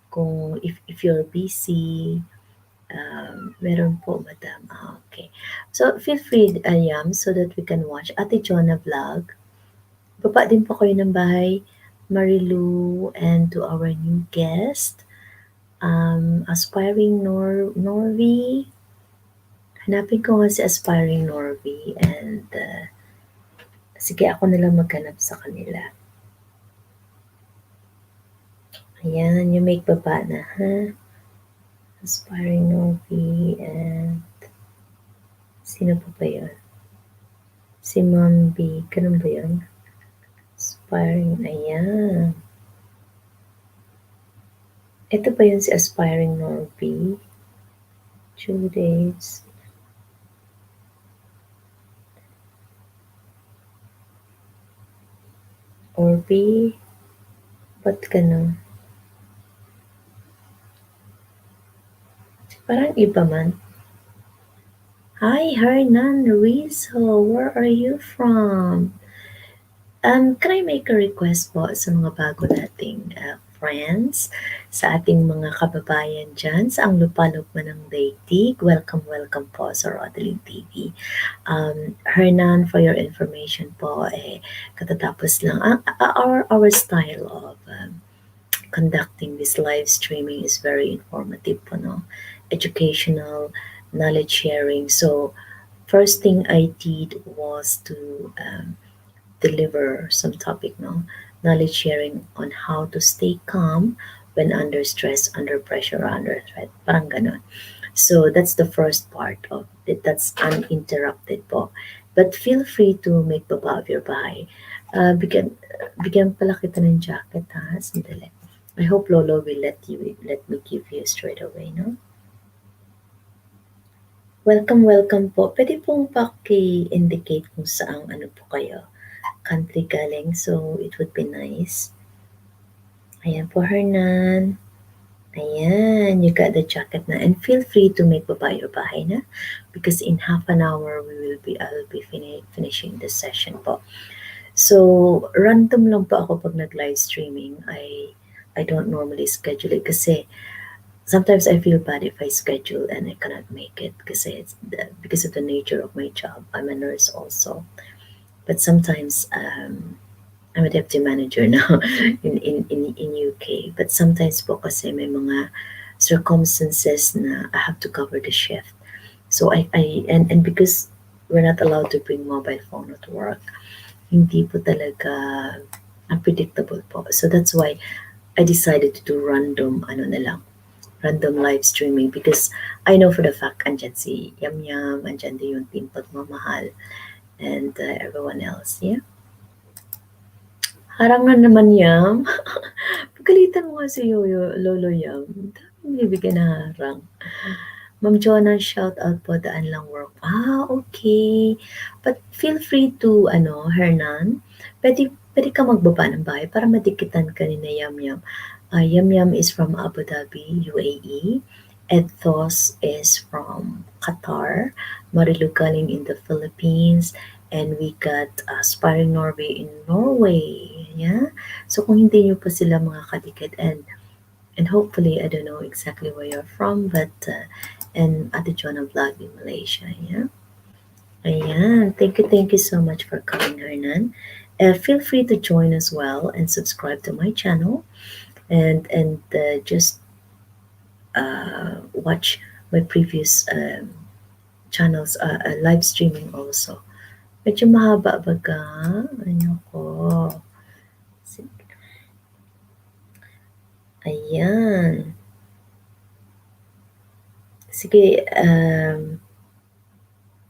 Kung if you're busy, meron po, Madam. Okay. So, feel free, Ayam, so that we can watch Ate Jonah vlog. Baba din po kayo ng bahay, Marilu, and to our new guest, Aspiring Norvi. Hanapin ko nga si Aspiring Norvi and sige, ako nalang maghanap sa kanila. Ayan, yung make baba na, ha? Aspiring Norvi and sino pa ba yun? Si Ma'am B, ganun ba yun? Aspiring, ayan. Ito ba yun si Aspiring Norby? 2 days. Orby, ba't ganun? Parang iba man. Hi, Hernan Rizzo. Where are you from? Can I make a request po sa mga bago nating friends, sa ating mga kababayan dyan, sa ang lupalop man ng daigdig? Welcome, welcome po sa Rodalyn TV. Hernan, for your information po, katatapos lang, our style of conducting this live streaming is very informative po, no? Educational, knowledge sharing. So, first thing I did was to deliver some topic, no? Knowledge sharing on how to stay calm when under stress, under pressure, under threat. Parang ganon. So that's the first part of it. That's uninterrupted po. But feel free to make baba of your bahay. Bigyan pala kita ng jacket, ha? Sandali. I hope Lolo will let me give you straight away, no? Welcome, welcome po. Pwede pong paki-indicate kung saang ano po kayo country galing, so it would be nice. Ayan po, Hernan. Ayan, you got the jacket na. And feel free to make baba your bahay na because in half an hour I'll be finishing the session po. So, random lang po ako pag nag-live streaming. I don't normally schedule it kasi sometimes I feel bad if I schedule and I cannot make it kasi because of the nature of my job. I'm a nurse also. But sometimes I'm a deputy manager now in UK. But sometimes po kasi may mga circumstances na I have to cover the shift. So and because we're not allowed to bring mobile phone at work, hindi po talaga unpredictable po. So that's why I decided to do random ano na lang, random live streaming because I know for the fact andyan si Yam Yam, andyan din yung team Pagmamahal and everyone else, yeah. Harang na naman Yam. Pagalitan mo nga si Lolo Yam. Daming bibigyan na harang. Ma'am Jonah, shout out po, daan lang work. Okay. But feel free to, Hernan, pwede ka magbaba ng bahay para madikitan ka ni na Yam Yam. Yam Yam is from Abu Dhabi, UAE. Edthos is from Qatar. Marilu Galing in the Philippines. And we got Aspiring Norway in Norway. Yeah? So kung hindi nyo pa sila mga kadikit and hopefully, I don't know exactly where you're from, but and Ate Jonah vlog in Malaysia, yeah? Ayan, thank you so much for coming, Hernan. Feel free to join as well and subscribe to my channel and just watch my previous channels, live streaming also. Medyo mahaba baga. Ano ko. Ayan. Sige,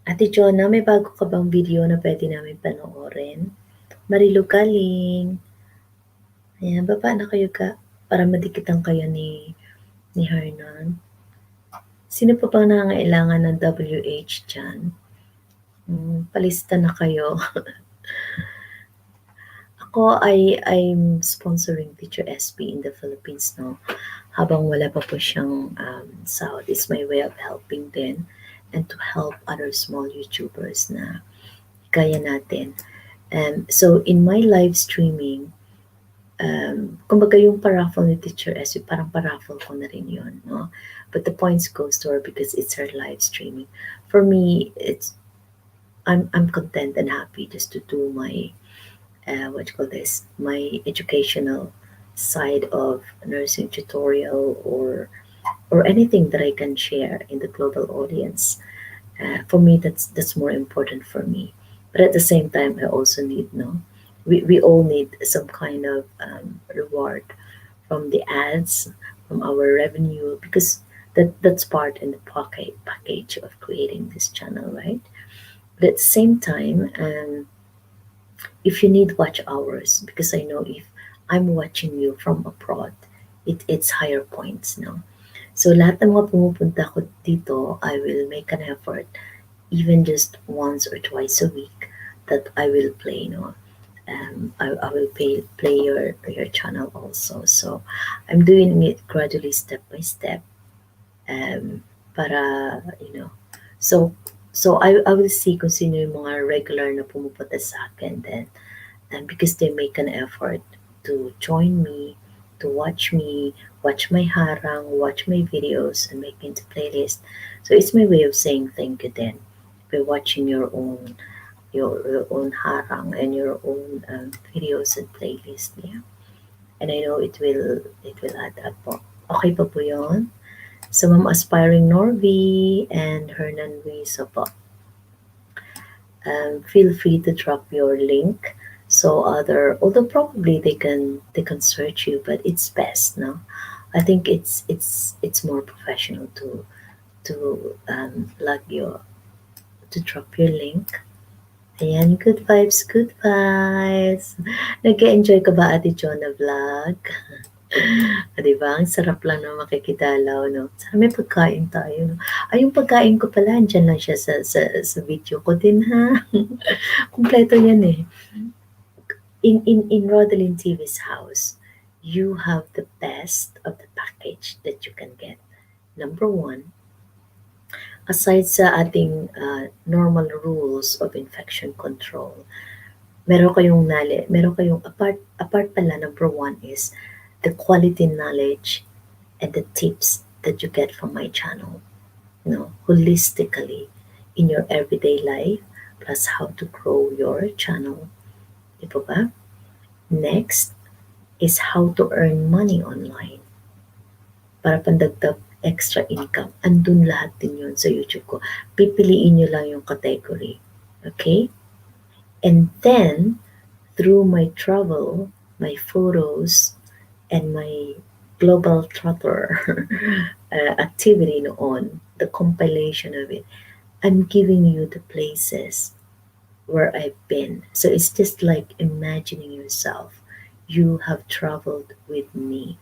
Ate Jonah, may bago ka bang video na pwede namin panoorin? Marilu Galing. Ayan, baba na kayo ka para madikitan kayo ni Hernan. Sino pa bang nangangailangan ng WH dyan? Palista na kayo. Ako I'm sponsoring Teacher SB in the Philippines, no? Habang wala pa po siyang sahod, is my way of helping din and to help other small YouTubers na kaya natin. So in my live streaming, kumbaga yung paraffle ni Teacher SB, parang paraffle ko na rin yun, no? But the points goes to her because it's her live streaming. For me, I'm content and happy just to do my my educational side of nursing tutorial or anything that I can share in the global audience. For me, that's more important for me. But at the same time, I also need we all need some kind of reward from the ads, from our revenue, because that's part in the package of creating this channel, right? But at the same time, if you need watch hours, because I know if I'm watching you from abroad, it's higher points, no? So lahat ng mga pumupunta ko dito, I will make an effort, even just once or twice a week, that I will play, no? I will play your channel also. So I'm doing it gradually, step by step, para, so I will see kung sino yung mga regular na pumupunta sa akin then, and because they make an effort to join me, to watch my harang, watch my videos, and make into playlist. So it's my way of saying thank you then, by watching your own harang and your own videos and playlist. Yeah, and I know it will add up po. Okay pa po yun? So Ma'am Aspiring Norby and Hernan Ruiz po, feel free to drop your link, so other, although probably they can search you, but it's best, no? I think it's more professional to log your to drop your link. Ayan, good vibes, good vibes. Nag-enjoy ka ba, Ate Jonah Vlog? Di ba? Ang sarap lang na makikidalaw, no? Sana may pagkain tayo, no? Ay, yung pagkain ko pala, andyan lang siya sa video ko din, ha? Kumpleto yan eh. In Rodalyn TV's house, you have the best of the package that you can get. Number one, aside sa ating normal rules of infection control, meron kayong apart pala, number one is the quality knowledge and the tips that you get from my channel, holistically in your everyday life, plus how to grow your channel. Di ba ba? Next is how to earn money online. Para pandagdag extra income. Andun lahat din yun sa YouTube ko. Pipiliin nyo lang yung category. Okay? And then, through my travel, my photos, and my global trotter activity noon, the compilation of it, I'm giving you the places where I've been. So it's just like imagining yourself. You have traveled with me.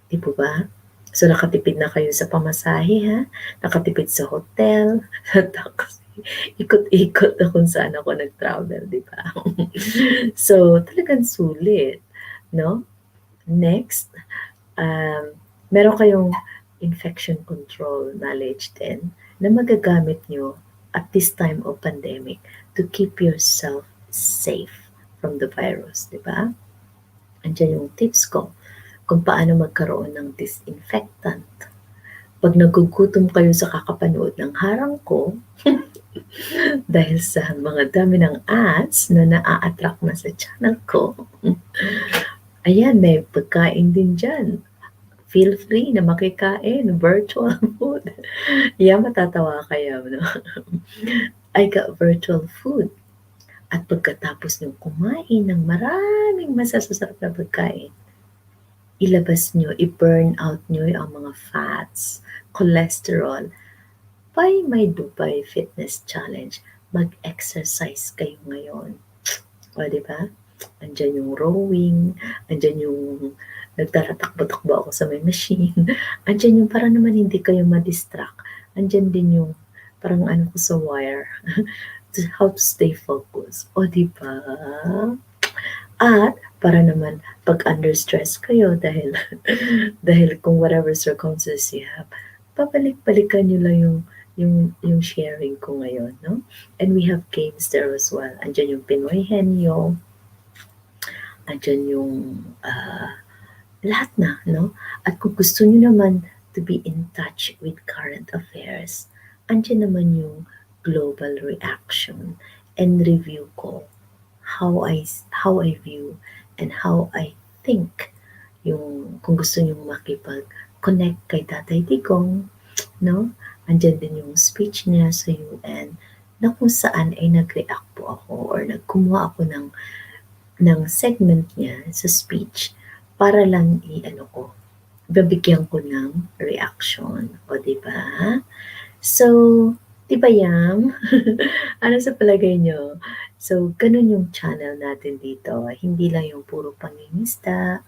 Di po ba? So nakatipid na kayo sa pamasahe, ha? Nakatipid sa hotel, sa taxi. Ikot-ikot na kung saan ako nag-travel, di ba? So talagang sulit, no? Next, meron kayong infection control knowledge din na magagamit nyo at this time of pandemic to keep yourself safe from the virus, di ba? Andiyan yung tips ko kung paano magkaroon ng disinfectant. Pag nagugutom kayo sa kakapanood ng harang ko, dahil sa mga dami ng ads na naa-attract na sa channel ko, ayan, may pagkain din dyan. Feel free na makikain, virtual food. Yeah, matatawa kayo, no? I got virtual food. At pagkatapos nyo kumain ng maraming masasarap na pagkain, ilabas nyo, i-burn out nyo ang mga fats, cholesterol. By my Dubai Fitness Challenge, mag-exercise kayo ngayon. O, diba? Andyan yung rowing, andyan yung nagtatatakbo-takbo ako sa may machine, andyan yung para naman hindi kayo ma-distract, andyan din yung parang ano ko sa wire, how to stay focused. O, diba? At para naman pag under stress kayo dahil dahil kung whatever circumstances you have, pabalik-balikan nyo lang yung sharing ko ngayon, no? And we have games there as well. Andyan yung Pinoy Henyo, andyan yung lahat na, no? At kung gusto nyo naman to be in touch with current affairs, andyan naman yung global reaction and review ko, how I view and how I think. Yung kung gusto nyo makipag-connect kay Tatay Digong, no? Andyan din yung speech niya sa UN na kung saan ay nag-react po ako or nagkumuha ako ng segment niya sa speech para lang babigyan ko ng reaction. O, diba? So, 'Di ba, Yam? Ano sa palagay niyo? So, gano'n yung channel natin dito, hindi lang yung puro pangingisda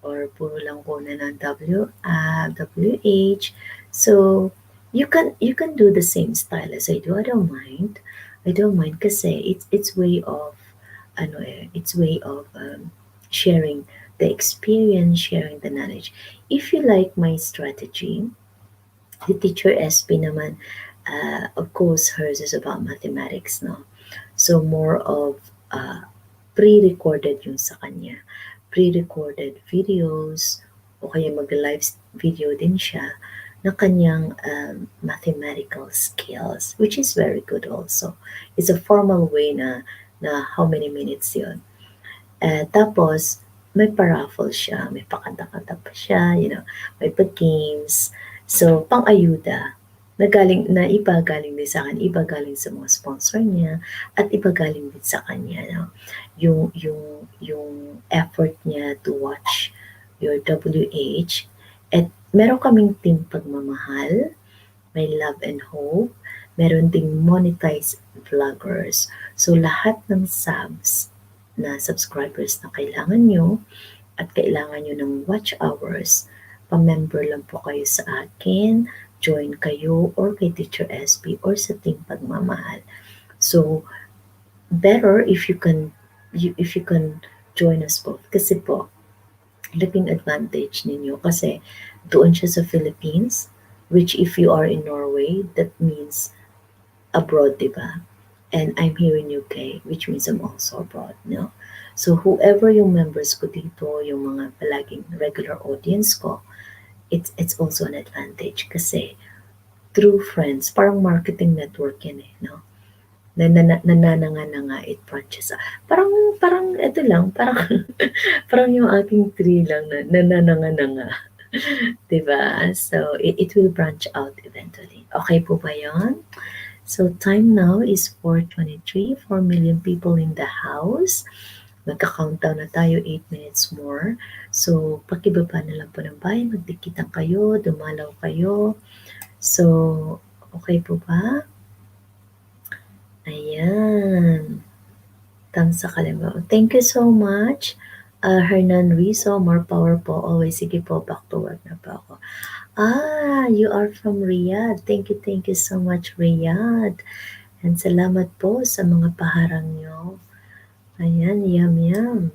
or puro lang kunan ng WH. So, you can do the same style as I do. I don't mind. I don't mind kasi it's way of it's way of sharing the experience, sharing the knowledge. If you like my strategy, the teacher SB naman, of course, hers is about mathematics, no? So more of pre-recorded yung sa kanya. Pre-recorded videos o kaya mag-live video din siya ng kanyang mathematical skills, which is very good also. It's a formal way na how many minutes yun. Tapos, may pa-raffle siya, may pakanta-kanta pa siya, may pa-games. So, pang-ayuda, na iba galing din sa akin, iba galing sa mga sponsor niya, at iba galing din sa kanya, no? Yung effort niya to watch your WH. At meron kaming team pagmamahal, may love and hope, meron ding monetized vloggers. So, lahat ng subs na subscribers na kailangan nyo at kailangan nyo ng watch hours, pa-member lang po kayo sa akin, join kayo or kay Teacher SB or sa Team Pagmamahal. So, better if you can join us both. Kasi po, laking advantage ninyo kasi doon siya sa Philippines, which if you are in Norway, that means abroad, diba? And I'm here in UK, which means I'm also abroad, no? So whoever yung members ko dito, yung mga palaging regular audience ko, it's also an advantage kasi through friends, parang marketing network yan eh, no? Nanananga na nga it branches. Parang ito lang, parang parang yung aking tree lang na nanananga na nga. Diba? So, it will branch out eventually. Okay po ba yun? So, time now is 4:23, 4 million people in the house. Magka-countdown na tayo, 8 minutes more. So, pakibaba na lang po ng bahay, magdikitan kayo, dumalaw kayo. So, okay po ba? Ayan. Tamsa kalimaw. Thank you so much. Hernan Rizo, more power po. Always, sige po, back to work na po ako. You are from Riyadh. Thank you so much, Riyadh. And salamat po sa mga paharang nyo. Ayan, yum.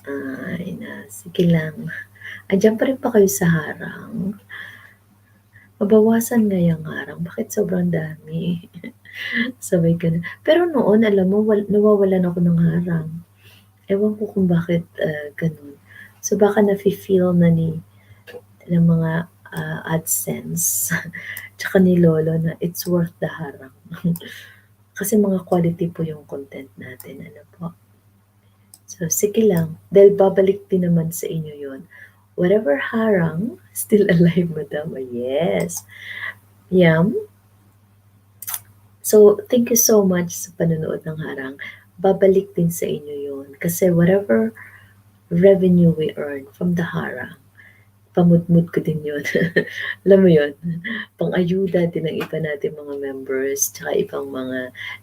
Ay na, sige lang. Andiyan pa rin pa kayo sa harang. Mabawasan nga yung harang. Bakit sobrang dami? Sabay ka na. Pero noon, alam mo, nawawalan ako ng harang. Ewan ko kung bakit ganun. So baka nafe-feel na ng mga AdSense tsaka ni Lolo na it's worth the harang. Kasi mga quality po yung content natin. Ano po? So, sige lang. Dahil babalik din naman sa inyo yun. Whatever harang, still alive, madam. Yes. Yum. So, thank you so much sa panonood ng harang. Babalik din sa inyo yun. Kasi whatever revenue we earn from the harang, pamudmud ko din yun. Alam mo yun, pang-ayuda din ng iba natin mga members, tsaka ibang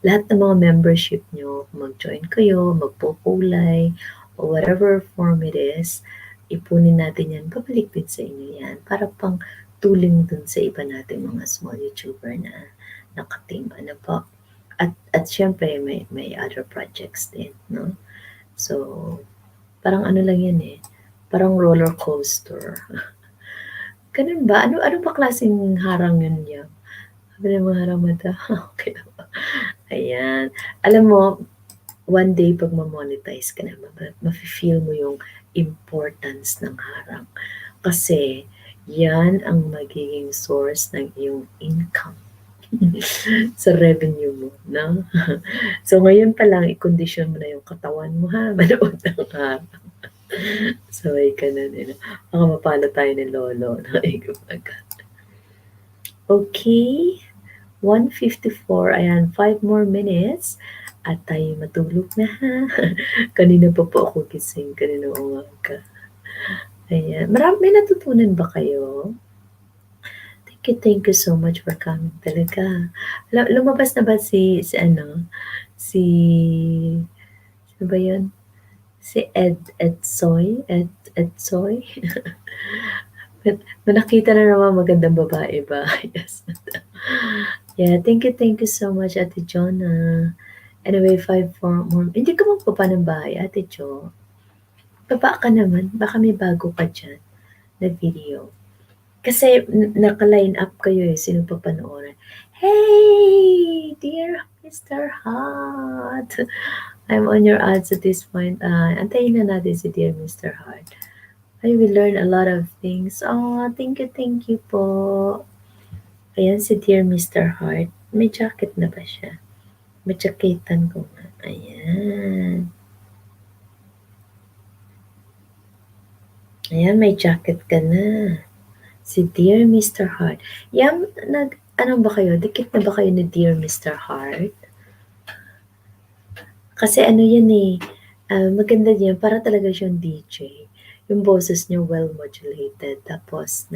lahat ng mga membership nyo, mag-join kayo, magpukulay, or whatever form it is, ipunin natin yan, babalik din sa inyo yan, para pang tuling dun sa iba natin mga small YouTuber na nakateam, ano po. At syempre, may other projects din, no? So, parang ano lang yan eh, parang roller coaster. Ganun ba? Ano ba klaseng harang yun niya? Sabi ng mga harang mata. Okay na ba? Ayan. Alam mo, one day pag ma-monetize ka na, mafe-feel mo yung importance ng harang. Kasi, yan ang magiging source ng iyong income sa revenue mo, no? So, ngayon pa lang, i-condition mo na yung katawan mo, ha? Manood ng harang. Sabay ka na nila. Baka mapalo tayo ni Lolo. Okay. 1:54. Ayan, 5 more minutes. At tayo matulog na ha. Kanina pa po ako gising. Kanina umaga. Ayan. May natutunan ba kayo? Thank you so much for coming talaga. Lumabas na ba si ano, si sino ba yun? Si Edsoy? May nakita na naman magandang babae ba? Yes. Yeah, thank you so much, Ate Jonah. Anyway, 5 more. Hindi ka magpapa ng bahay, Ate Jo. Baba ka naman. Baka may bago ka dyan na video. Kasi naka-line up kayo eh. Sino pa panoorin? Hey, dear Mr. Hot. I'm on your ads at this point. Antayin na natin si dear Mr. Hot. I will learn a lot of things. Oh, thank you po. Ayan si dear Mr. Heart. May jacket na ba siya? May jacketan ko nga. Ayan. Ayan, may jacket ka na. Si dear Mr. Heart. Yan, ano ba kayo? Dikit na ba kayo ni dear Mr. Heart? Kasi ano yan eh. Maganda yan. Para talaga siyang DJ. Yung boses niya well modulated. Tapos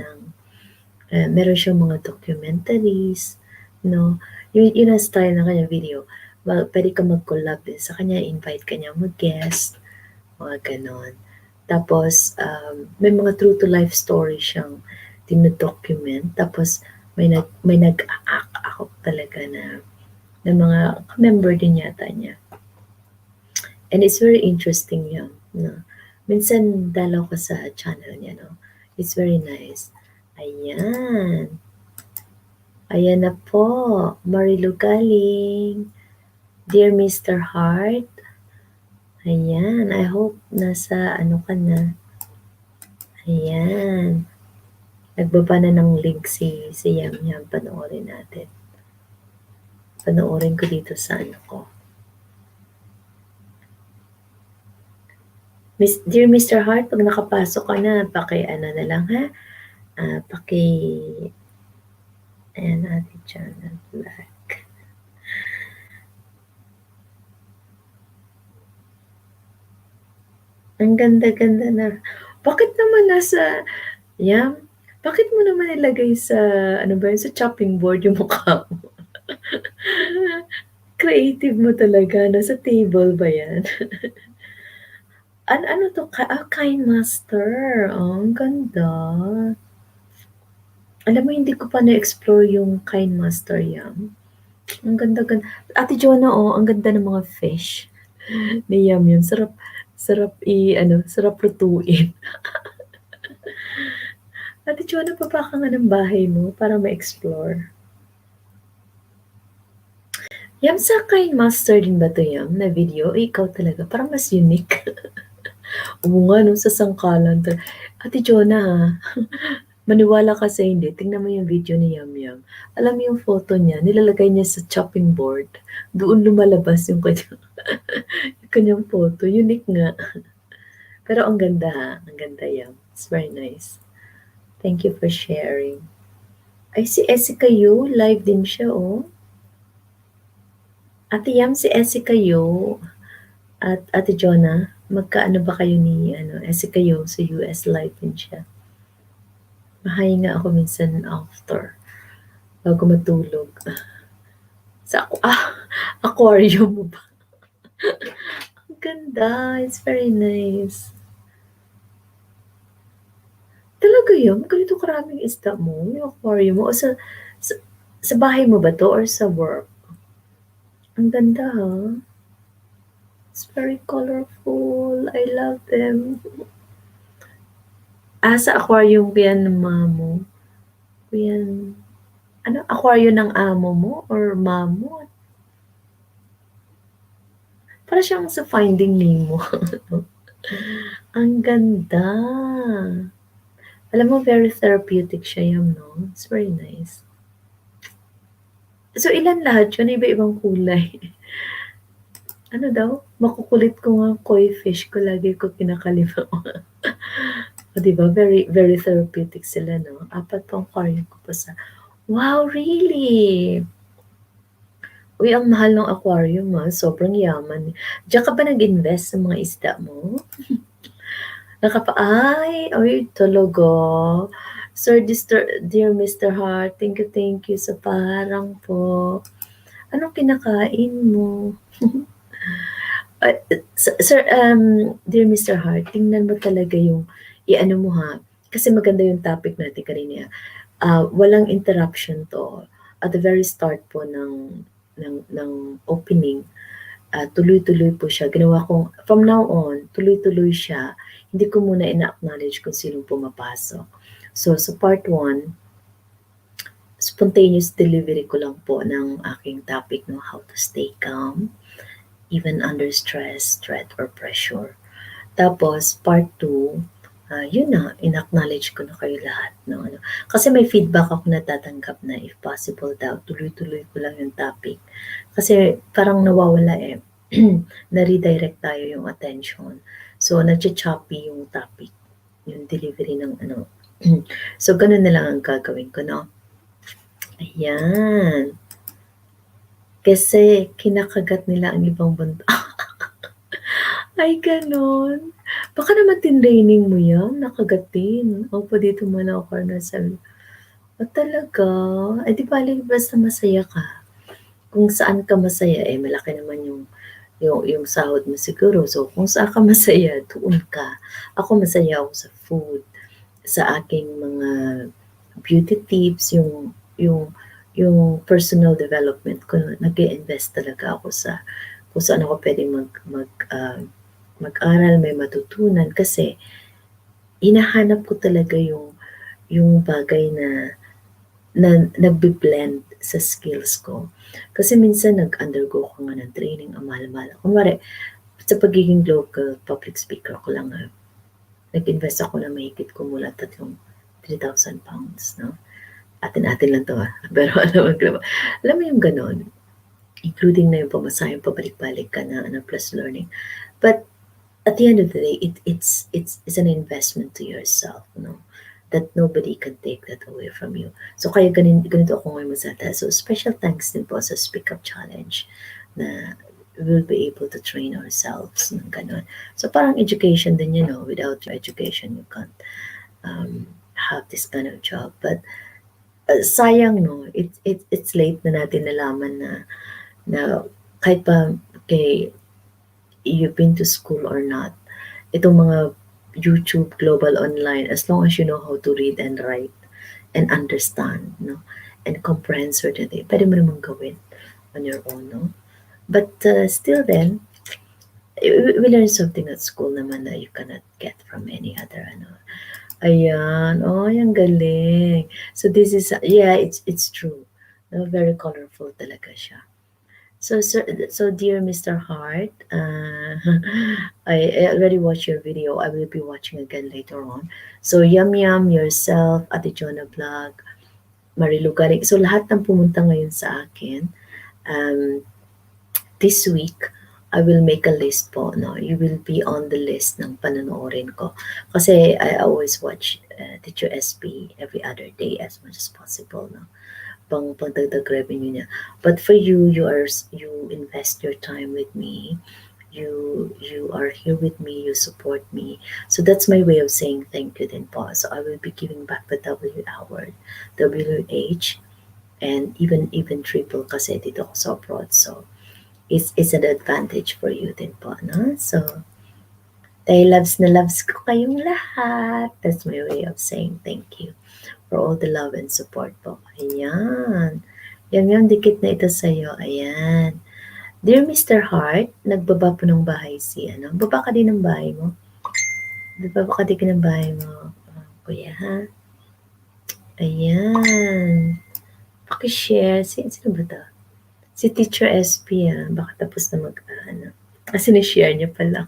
meron siyang mga documentaries, no? Yun ang style ng kanyang video. Pwede ka mag-collab din sa kanya, invite ka niya mag-guest, mga ganon. Tapos, may mga true to life story siyang dinodocument. Tapos, may nag-act ako talaga na mga member din yata niya. And it's very interesting yan. No? Minsan, dalaw ka sa channel niya, no? It's very nice. Ayan. Ayan na po. Marilu Galing. Dear Mr. Heart. Ayan. I hope nasa ano ka na. Ayan. Nagbaba na ng link si Yam Yam. Panoorin natin. Panoorin ko dito sa ano ko. Dear Mr. Heart, pag nakapasok ka na, ano na lang ha. Ayan, Ate Jana Black. Ang ganda-ganda na. Bakit naman bakit mo naman ilagay sa, ano ba yun, sa chopping board yung mukha mo? Creative mo talaga. Nasa table ba yan? ano to? Kind Master. Oh, ang ganda. Alam mo, hindi ko pa na-explore yung Kind Master Yam. Ang ganda-ganda. Ate Jonah, ang ganda ng mga fish. Ni Yam Yam. Sarap lutuin. Ate Jonah, papa ka nga ng bahay mo para ma-explore. Yam, sa Kind Master din ba to Yam na video? Ikaw talaga. Parang mas unique. Oo nga, no, sa sangkalan. Ate Jonah, maniwala ka sa hindi, tingnan mo yung video ni Yam Yam. Alam mo yung photo niya, nilalagay niya sa chopping board. Doon lumalabas yung kanyang photo. Unique nga. Pero ang ganda ha. Ang ganda Yam. It's very nice. Thank you for sharing. Ay, si Essie kayo. Live din siya, oh. Ate Yam, si Essie kayo. At Ate Jonah, magkaano ba kayo ni Essie kayo sa US? Live din siya. Mahinga ako minsan after. Bago matulog. Sa aquarium mo ba? Ang ganda. It's very nice. Talaga yun? Ganito karaming isda mo? Yung aquarium mo? O sa bahay mo ba to? Or sa work? Ang ganda ha? It's very colorful. I love them. Sa aquarium ko yan ng mamo. Yan. Ano? Aquarium ng amo mo? Or mamo? Para siyang sa Finding Nemo. Ang ganda. Alam mo, very therapeutic siya Yam, no? It's very nice. So, ilan lahat yun? Iba-ibang kulay. Ano daw? Makukulit ko nga koi fish ko. Lagi ko kinakalima. O, diba? Very, very therapeutic sila, no? 4 pang aquarium ko pa sa... Wow, really? Uy, ang mahal ng aquarium, ha? Sobrang yaman. Diyan ka ba nag-invest sa mga isda mo? Ay, talaga. Sir, dear Mr. Hart, thank you sa parang po. Anong kinakain mo? Ah, sir, dear Mr. Hart, tingnan mo talaga yung, i-ano mo ha, kasi maganda yung topic natin kanina. Walang interruption to. At the very start po ng opening, tuloy-tuloy po siya. Ginawa kong, from now on, tuloy-tuloy siya. Hindi ko muna ina-acknowledge kung sinong pumapasok. So part 1, spontaneous delivery ko lang po ng aking topic no, how to stay calm, even under stress, threat, or pressure. Tapos, part 2, yun na, in-acknowledge ko na kayo lahat. No, ano. Kasi may feedback ako natatanggap na if possible daw, tuloy-tuloy ko lang yung topic. Kasi parang nawawala eh. Na-redirect tayo yung attention. So, nag-choppy yung topic, yung delivery ng ano. So, ganun na lang ang gagawin ko, no? Ayan. Kasi kinakagat nila ang ibang banta. Ay, gano'n. Baka naman tinraining mo 'yan, nakagatin. Opo, dito muna ako corner sabi. Oh, talaga? Eh, di bale basta masaya ka. Kung saan ka masaya, eh, malaki naman yung sahod mo siguro. So, kung saan ka masaya, doon ka. Ako masaya ako sa food, sa aking mga beauty tips, yung personal development ko, nag-i-invest talaga ako sa kung saan ako puwedeng mag-aral, may matutunan kasi hinahanap ko talaga yung bagay na nagbi-blend sa skills ko. Kasi minsan nag-undergo ako nga ng training, ang mahal-mahal. Kunwari, sa pagiging global public speaker ko lang, nag-invest ako na mahigit kumulang tatlong ₱3,000, no? Atin-atin lang 'to, pero alam mo yung gano'n, including na yung pamasahe, pabalik-balik ka na ano, plus learning. But at the end of the day, it's an investment to yourself, no? That nobody can take that away from you. So kaya ganito ako ngayon masata. So special thanks din po sa Speak Up Challenge na we'll be able to train ourselves ng ganun. So parang education din yun, no? Without your education, you can't have this kind of job. But sayang, no? It's late na natin nalaman na kahit pa kay you've been to school or not, itong mga YouTube, global online, as long as you know how to read and write and understand, no, and comprehend certain things, pwede mo naman gawin on your own, no? But still then, we learn something at school naman na you cannot get from any other, ano. Ayan, oh, ang galing. So this is, yeah, it's true. No, very colorful talaga siya. So dear Mr. Hart, I already watched your video. I will be watching again later on. So Yum Yum, yourself, Ate Jonah Vlog, Marilu Garing. So lahat ng pumunta ngayon sa akin, um, this week, I will make a list po, no? You will be on the list ng panonoorin ko. Kasi I always watch Teacher SB every other day as much as possible, no? Pangdagdag revenue niya. But for you, you invest your time with me. You are here with me, you support me. So that's my way of saying thank you din po. So I will be giving back the W hour, WH, and even triple kasi dito ako sa abroad. So it's an advantage for you din po, no? So dahil loves na loves ko kayong lahat. That's my way of saying thank you for all the love and support po. Ayan. Yung dikit na ito sa'yo. Ayan. Dear Mr. Hart, nagbaba po ng bahay si ano. Baba ka din ng bahay mo. Baba ka din ng bahay mo. Kuya, ha? Ayan. Pakishare. Sino ba to? Si Teacher SP, baka tapos na ano. Sinishare niya pa lang.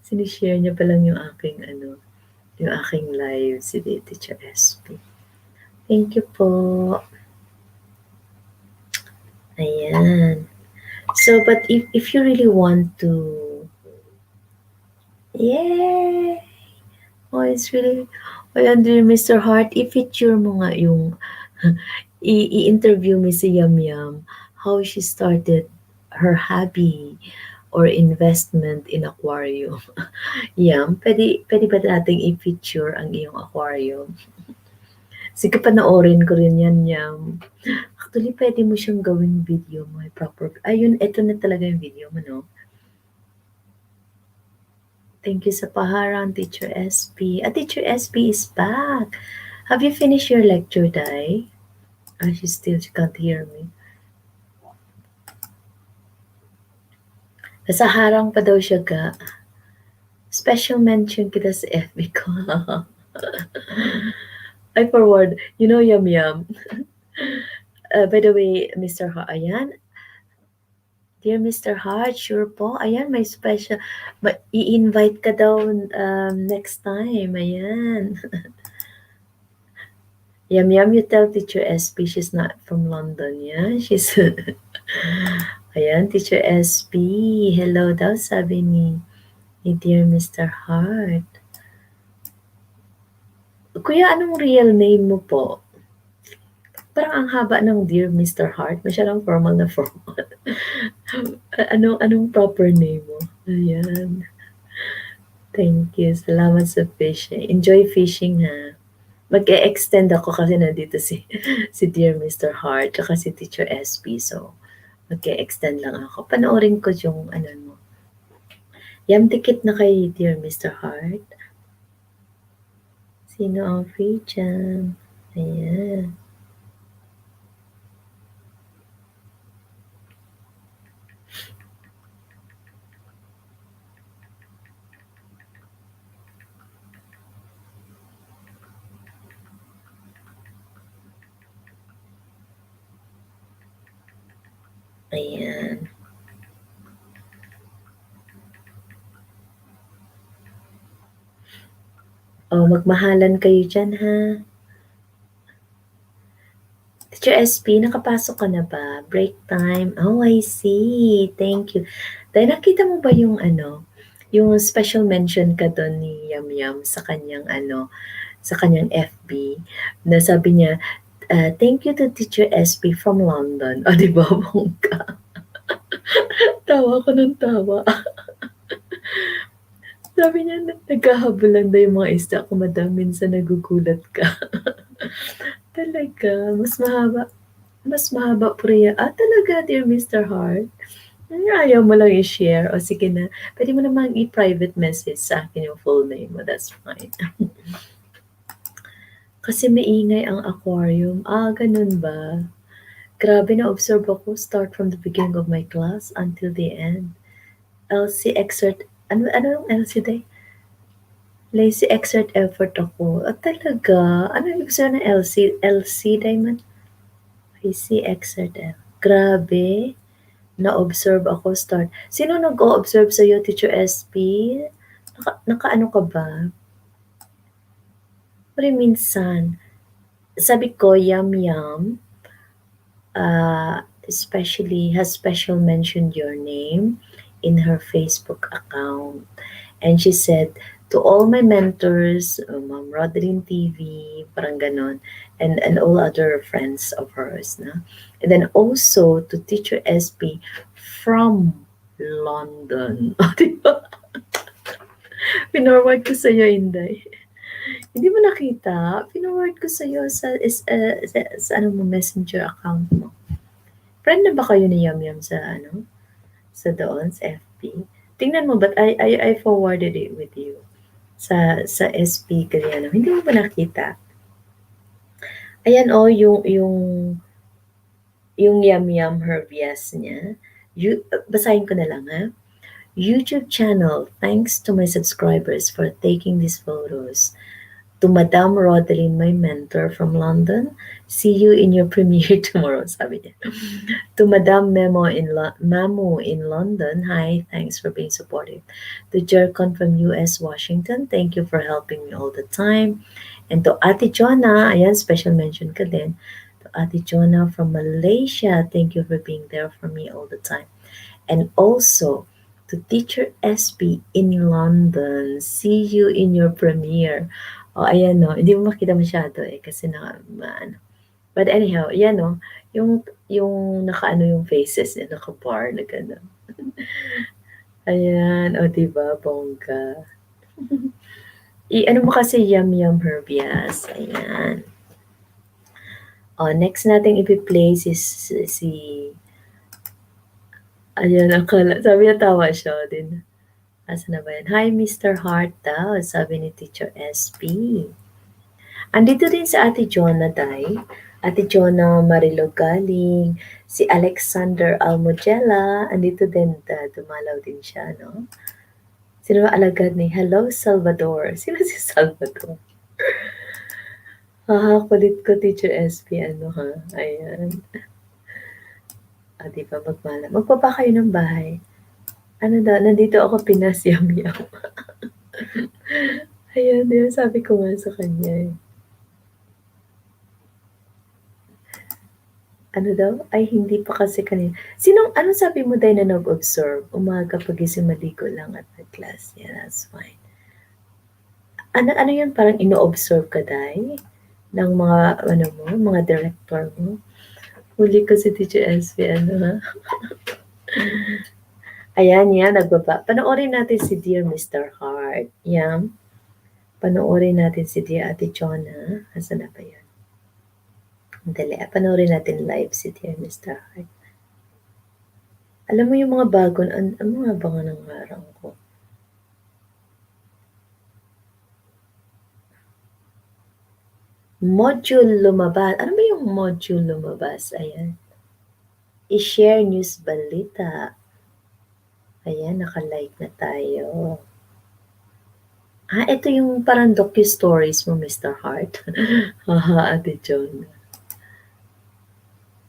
Sinishare niya pa lang yung aking ano, yung aking live si Teacher SP. Thank you po. Ayan. So, but if you really want to, yay! Oh, it's really, ayan din, Mr. Hart, i-feature mo nga yung, i-interview mo si Yum Yum, how she started her hobby or investment in aquarium. Yum, pwede ba nating i-feature ang iyong aquarium? Sige, panoorin ko rin yan, Yam. Actually, pwede mo siyang gawing video mo. Proper. Ayun, eto na talaga yung video mo, no? Thank you sa paharang, Teacher SB. Teacher SB is back. Have you finished your lecture, Dai? She can't hear me. Nasa harang pa daw siya, ga. Special mention kita sa FB ko. I forward. You know, Yum Yum. By the way, Mr. Ayan, dear Mr. Hart, sure po. Ayan, may special. I-invite ka daw next time. Ayan. Yum, you tell Teacher SB she's not from London, yeah? She's... Ayan, Teacher SB. Hello daw, sabi ni dear Mr. Hart. Kuya, anong real name mo po? Parang ang haba ng dear Mr. Hart. Masyadong formal na formal. Anong proper name mo? Ayan. Thank you. Salamat sa fishing. Enjoy fishing, ha. Mag-e-extend ako kasi nandito si dear Mr. Hart at si Teacher SB. So, mag-e-extend lang ako. Panoorin ko yung mo. Yam, tikit na kay dear Mr. Hart. Sino ang free dyan? Ayan. Ayan. Magmahalan kayo dyan, ha? Teacher SB, nakapasok ka na ba? Break time. Oh, I see. Thank you. Dahil nakita mo ba yung yung special mention ka doon ni Yam Yam sa kanyang sa kanyang FB, na sabi niya, thank you to Teacher SB from London. O, di ba, bongga? Tawa ko ng tawa. Sabi niya, nagkahabulan daw yung mga isda ko, madam, minsan nagugulat ka. Talaga, mas mahaba priya. Talaga, dear Mr. Hart. Ayaw mo lang i-share. O sige na, pwede mo namang i-private message sa akin yung full name mo. That's fine. Kasi maingay ang aquarium. Ganun ba? Grabe, na-observe ako start from the beginning of my class until the end. LC exert, ano yung LC day? Lazy exert effort ako. Talaga? Ano yung gusto ng LC? LC day man? Lazy exert effort. Grabe. Na-observe ako start. Sino nag-o-observe sa'yo, Teacher SB? Naka-ano ka ba? Pero minsan, sabi ko, Yum Yum, especially has special mentioned your name in her Facebook account. And she said, to all my mentors, Ma'am Rodalyn TV, parang ganon, and all other friends of hers. Na? And then also to Teacher SB from London. Diba? Pinorward ko sa'yo, Inday. Hindi mo nakita? Pinorward ko sa'yo sa mo, messenger account mo. Friend na ba kayo ni Yum Yum sa sa doon, sa FB? Tingnan mo, but I forwarded it with you sa SB kaya hindi mo ba nakita? Ayan yung Yum Yum Herbias niya. Basahin ko na lang, ha? YouTube channel, thanks to my subscribers for taking these photos. To Madam Rodalyn, my mentor from London, see you in your premiere tomorrow, sabi niya. To Madam Mamu in London, hi, thanks for being supportive. To Jercon from US, Washington, thank you for helping me all the time. And to Ate Jonah, ayan, special mention ka din. To Ate Jonah from Malaysia, thank you for being there for me all the time. And also, to Teacher SB in London, see you in your premiere. Ayan, no, hindi mo makita masyado kasi But anyhow, yan, no, yung naka yung faces niya, naka-bar na gano'n. Ayan, diba, bongga. Ano mo kasi Yum Yum Herbias, ayan. Next nating ipi-play si ayan, sabi niya tawa siya din. Asan na ba yan? Hi, Mr. Hart daw, sabi ni Teacher SP. Andito din si Ate Jonah Day. Ate Jonah Marilog Galing. Si Alexander Almogela. Andito din, dumalaw din siya, no? Sino ba alagad ni? Hello, Salvador. Sino si Salvador? Kulit ko, Teacher SP. Ano ha? Ayan. Di ba magmala? Magpapa kayo ng bahay. Ano daw, nandito ako Pinas, yum yum. Ayan, yun, sabi ko nga sa kanya eh. Ano daw? Ay, hindi pa kasi kanina. Anong sabi mo dahil na nag-observe? Umaga pagising maligo lang at nag-class. Yeah, that's fine. Ano yun? Parang ino-observe ka dahil? Ng mga, mga director mo? Huli ko si Teacher SV, ano ha? Ayan, yan, nagbaba. Panoorin natin si Dear Mr. Heart. Yan. Panoorin natin si Dear Ate Jonah. Asan na ba yun? Dali, panoorin natin live si Dear Mr. Heart. Alam mo yung mga bago, ano nga ba nga ng harang ko? Module lumabas. Ano ba yung module lumabas? Ayan. I-share news balita. Ayan, naka-like na tayo. Ito yung parang docu-stories mo, Mr. Hart. Haha, Ate John.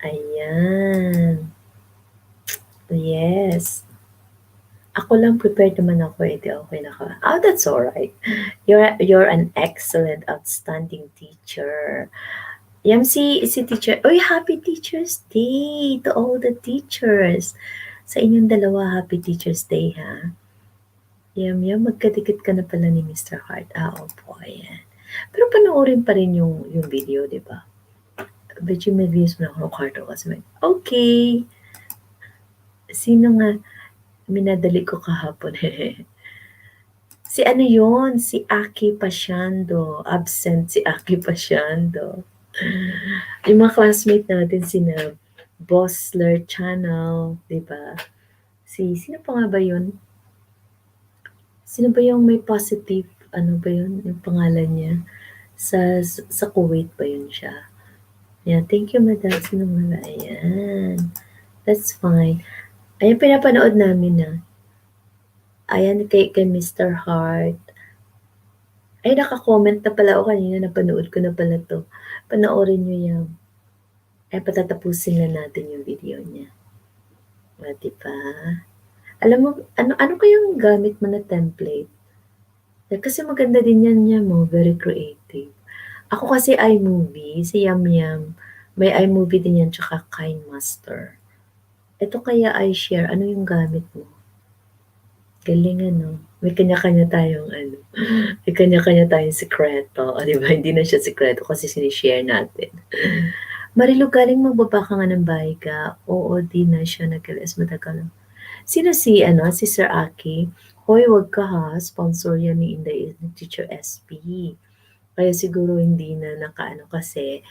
Ayan. Yes. Ako lang prepared naman ako. Okay na ka. That's alright. You're an excellent, outstanding teacher. Yan si teacher. Uy, happy Teacher's Day to all the teachers. Sa inyong dalawa, happy Teacher's Day, ha? Yum, magkadikit ka na pala ni Mr. Hart. Opo, ayan. Pero panoorin pa rin yung video, di ba? Bet you may views mo na ako ng kwarto kasi okay. Sino nga minadali ko kahapon? Si ano yun? Si Aki Pasyando. Absent si Aki Pasyando. Yung mga classmate natin, sina Bossler Channel, di ba? Sino pa nga ba yun? Sino ba yung may positive, ano ba yun, yung pangalan niya? Sa Kuwait ba yun siya? Yeah, thank you, madam. Sino nga? Ayan. That's fine. Ayan, pinapanood namin na. Ayan, kay Mr. Hart. Ay, naka-comment na pala ako kanina. Napanood ko na pala to. Panoorin nyo yan. Ay, patatapusin na natin yung video niya. Diba? Alam mo, ano kayang gamit mo na template? Kasi maganda din yan niya mo. Very creative. Ako kasi iMovie. Si Yum Yum. May iMovie din yan. Tsaka KineMaster. Ito kaya iShare. Ano yung gamit mo? Galing ano. May kanya-kanya tayong May kanya-kanya tayong sikreto. Diba? Hindi na siya sikreto kasi sinishare natin. Marilu, galing magbaba ka nga ng bahay ka. Oo, di na siya nag-LS matagal. Sino si Sir Aki? Hoy, wag ka ha. Sponsor yan ni Inday Teacher SP. Kaya siguro hindi na kasi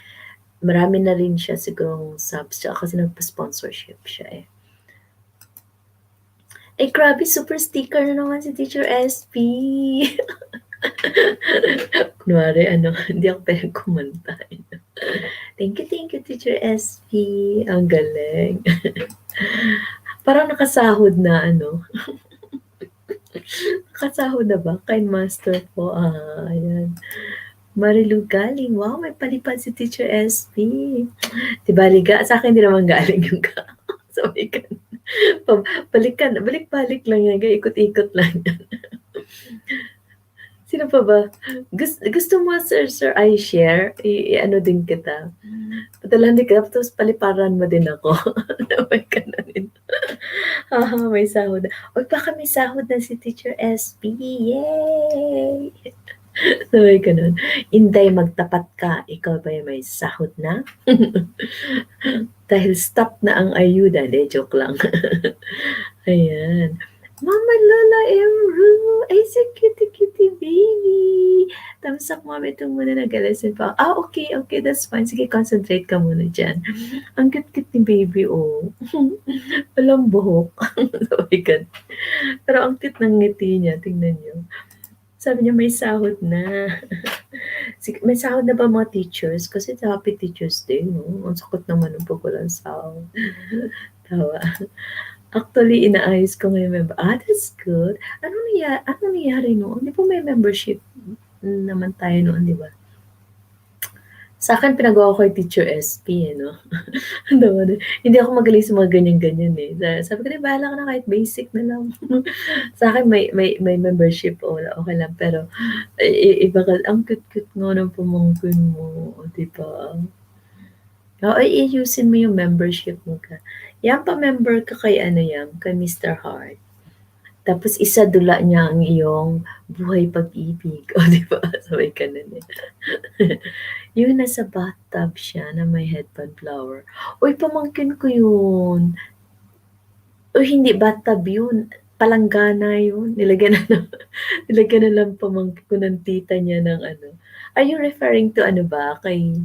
marami na rin siya sigurong subs siya kasi nagpa-sponsorship siya eh. Ay, grabe, super sticker na naman si Teacher SP. Kunwari, hindi ako pwedeng kumanta. Thank you, Teacher SP. Ang galing. Parang nakasahod na, Nakasahod na ba? KineMaster po. Ayan. Marilu galing. Wow, may palipad si Teacher SP. Diba, liga? Sa akin, di naman galing yung Sabi ka. Balik-balik lang yan. Ikot-ikot lang yan. Sino pa ba? Gusto mo, sir, I share? Din kita. Padalan din ka, tapos paliparan mo din ako. May ka na rin. May sahod na. Uy, baka may sahod na si Teacher SP. Yay! May ganun. Inday, magtapat ka. Ikaw ba may sahod na? Dahil stop na ang ayuda. De, joke lang. Ayan. Mama Lola Emru, ay si cutie baby. Tamsak mami itong muna nag-lesson pa. Okay, okay, that's fine. Sige, concentrate ka muna dyan. Ang cute-cute ni baby, oh. Walang buhok. Oh my God. Pero ang cute ng ngiti niya, tingnan niyo. Sabi niya may sahod na. May sahod na ba mga teachers? Kasi sa Happy Teachers Day, no? Ang sakot naman ng pag walang sahod. Tawa. Actually, inaayos ko ngayon member. That's good. Ano nangyari noon? Di ba may membership naman tayo noon, di ba? Sa akin, pinagawa ko yung Teacher SP, no? Hindi ako magaling sa mga ganyan-ganyan, eh. Sabi ko, bahala ka na kahit basic na lang. Sa akin, may membership, wala, okay lang. Pero, iba ka, ang cute-cute nga ng pamangkin mo, di ba? Iusin mo yung membership mo ka. Yan pa member ka kay kay Mr. Hart. Tapos isadula niya ang iyong buhay pag-ibig. O, di ba? Sabay ka na niya. Yung nasa bathtub siya na may headband flower. Uy, pamangkin ko yun. Uy, hindi bathtub yun. Palanggana yun. Nilagyan na lang pamangkin ko ng tita niya ng ano. Are you referring to ano ba? Kay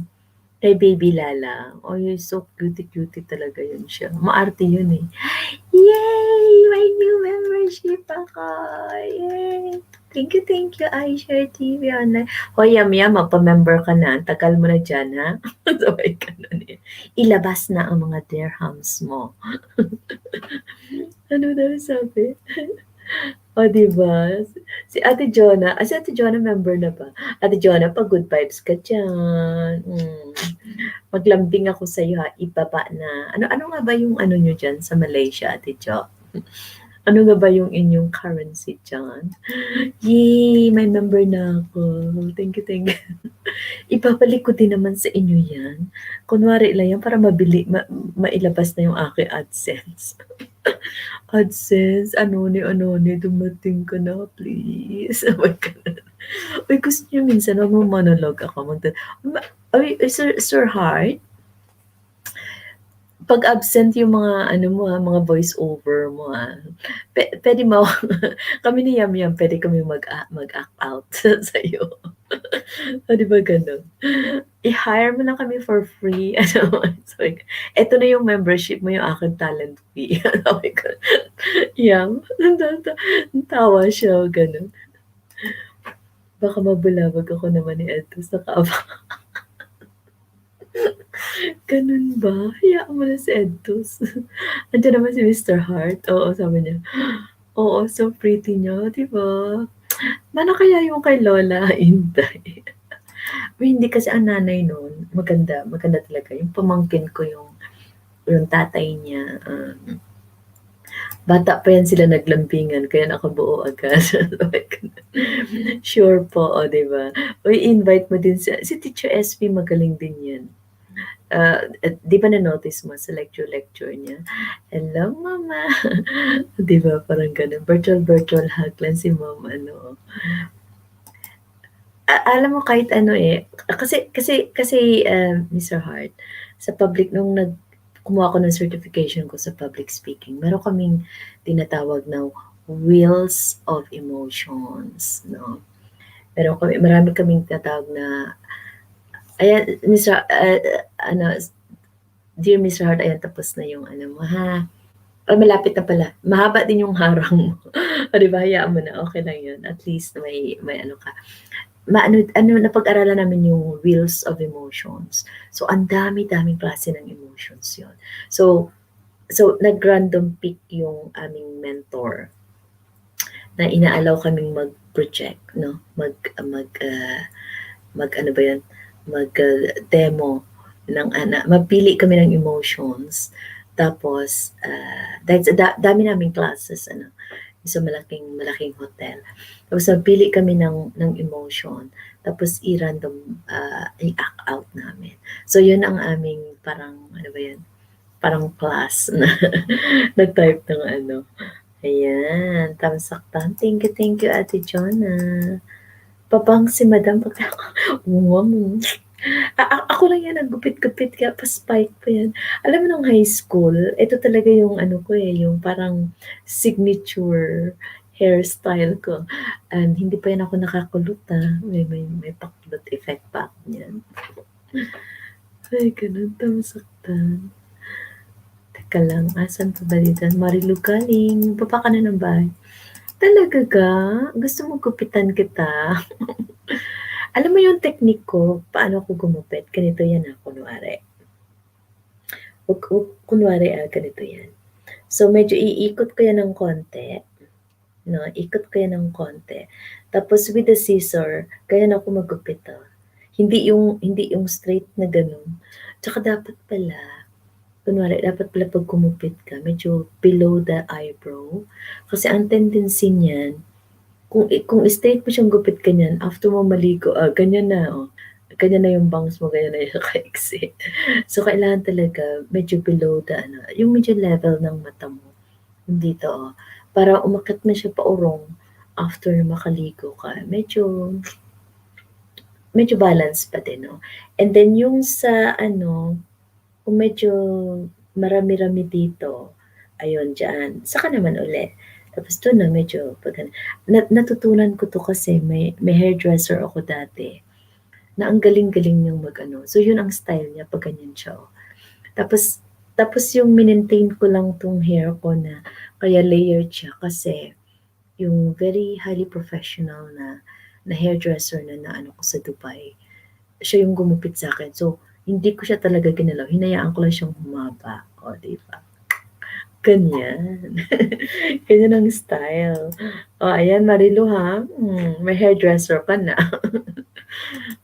Baby Lala. Oh, you're so cutie-cutie talaga yun siya. Maarte yun eh. Yay! May new membership ako! Yay! Thank you, iShare TV Online. Hoy, yam, magpa-member ka na. Tagal mo na dyan, ha? Sabay ka na niya. Ilabas na ang mga dirhams mo. Ano daw sabi? O, diba? Si Ate Jonah member na ba? Ate Jonah, pag good vibes ka dyan. Maglambing ako sa'yo ha, ibaba na. Ano nga ba yung ano nyo dyan sa Malaysia, Ate Jo? Ano nga ba yung inyong currency dyan? Yay! May member na ako. Thank you. Ibabalik ko din naman sa inyo yan. Kunwari lang yan para mailabas na yung aking AdSense. AdSense, ano ni, dumating ka na, please. Oh my God. Uy, gusto niyo minsan, wag mo monologue ako. Uy, Sir Hart, pag absent yung mga, mga voice over mo, pwede mo, kami ni Yam, pwede kami mag-act out sa'yo. O, di ba ganun? I-hire mo lang kami for free. Sorry. Eto na yung membership mo, yung aking talent fee. Sabi ko, Yam, tawa siya, ganun. Baka mabulabag ako naman ni Eto sa kaabang. Ganun ba? Hayaan mo na si Edtos. Andiyan naman si Mr. Hart. Oo, sabi niya. Oo, so pretty niya, di ba? Mana kaya yung kay Lola Inday? Hindi kasi ang nanay noon, maganda talaga. Yung pamangkin ko yung tatay niya, bata pa yan sila naglambingan, kaya nakabuo agad. Sure po, o, di ba? Uy, invite mo din si Teacher SP, magaling din yan. Di ba na-notice mo sa lecture niya? Hello, Mama. Di ba? Parang ganun. Virtual hug lang si Mom. Alam mo kahit kasi Mr. Hart, sa public, nung kumuha ko ng certification ko sa public speaking, meron kaming tinatawag na wheels of emotions. No? Marami kaming tinatawag na ayan, dear Mr. Hart, ayan, tapos na yung mo, ha? Malapit na pala. Mahaba din yung harang mo. O, diba, hayaan mo na, okay lang yun. At least may ka. Napag-aralan namin yung wheels of emotions. So, ang dami-daming klase ng emotions yun. So nag-random pick yung aming mentor na inaalaw kaming mag-project, no? Mag-demo ng mapili kami ng emotions. Tapos, dahil dami naming classes, sa malaking hotel. Tapos, napili kami ng emotion. Tapos, i-act out namin. So, yun ang aming parang, parang class na type ng Ayan, tamsaktan. Thank you, Ate Jonah. Papang si Madam, Ako lang yan naggupit-gupit kaya pa-spike pa yan. Alam mo nung high school, ito talaga yung ano ko eh, yung parang signature hairstyle ko. And hindi pa yan ako nakakulot may pakulot effect pa ako niyan. Ay, ganun, tamasaktan. Teka lang, asan pa ba dito? Marilu galing, baba ka na ng bahay. Talaga ka? Gusto mo gupitan kita? Alam mo yung technique ko, paano ako gumupit? Ganito yan kunwari. Kunwari ganito yan. So, medyo iikot ko yan ng konti. No, ikot ko yan ng konti. Tapos with the scissor, kaya na ako magupit hindi yung straight na ganun. Tsaka dapat pala, kunwari, dapat pala pag kumupit ka, medyo below the eyebrow. Kasi ang tendency niyan, kung straight mo siyang gupit ganyan, after mo maligo, ganyan na, ganyan na yung bangs mo, ganyan na yung kaiksi. So, kailangan talaga medyo below the, yung medyo level ng mata mo. Dito, para umakyat na siya paurong after na makaligo ka. Medyo balance pa din, no? And then yung sa kung medyo marami-rami dito, ayun, dyan. Saka naman uli. Tapos doon na medyo, natutunan ko to kasi may hairdresser ako dati na ang galing-galing niyang So, yun ang style niya pag ganyan siya. Tapos, yung minentain ko lang tong hair ko na kaya layered siya kasi yung very highly professional na hairdresser na ko sa Dubai, siya yung gumupit sa akin. So, hindi ko siya talaga ginalaw. Hinayaan ko lang siyang humaba. O, diba? Ganyan. Ganyan ang style. O, ayan, Marilu ha. May hairdresser ka na.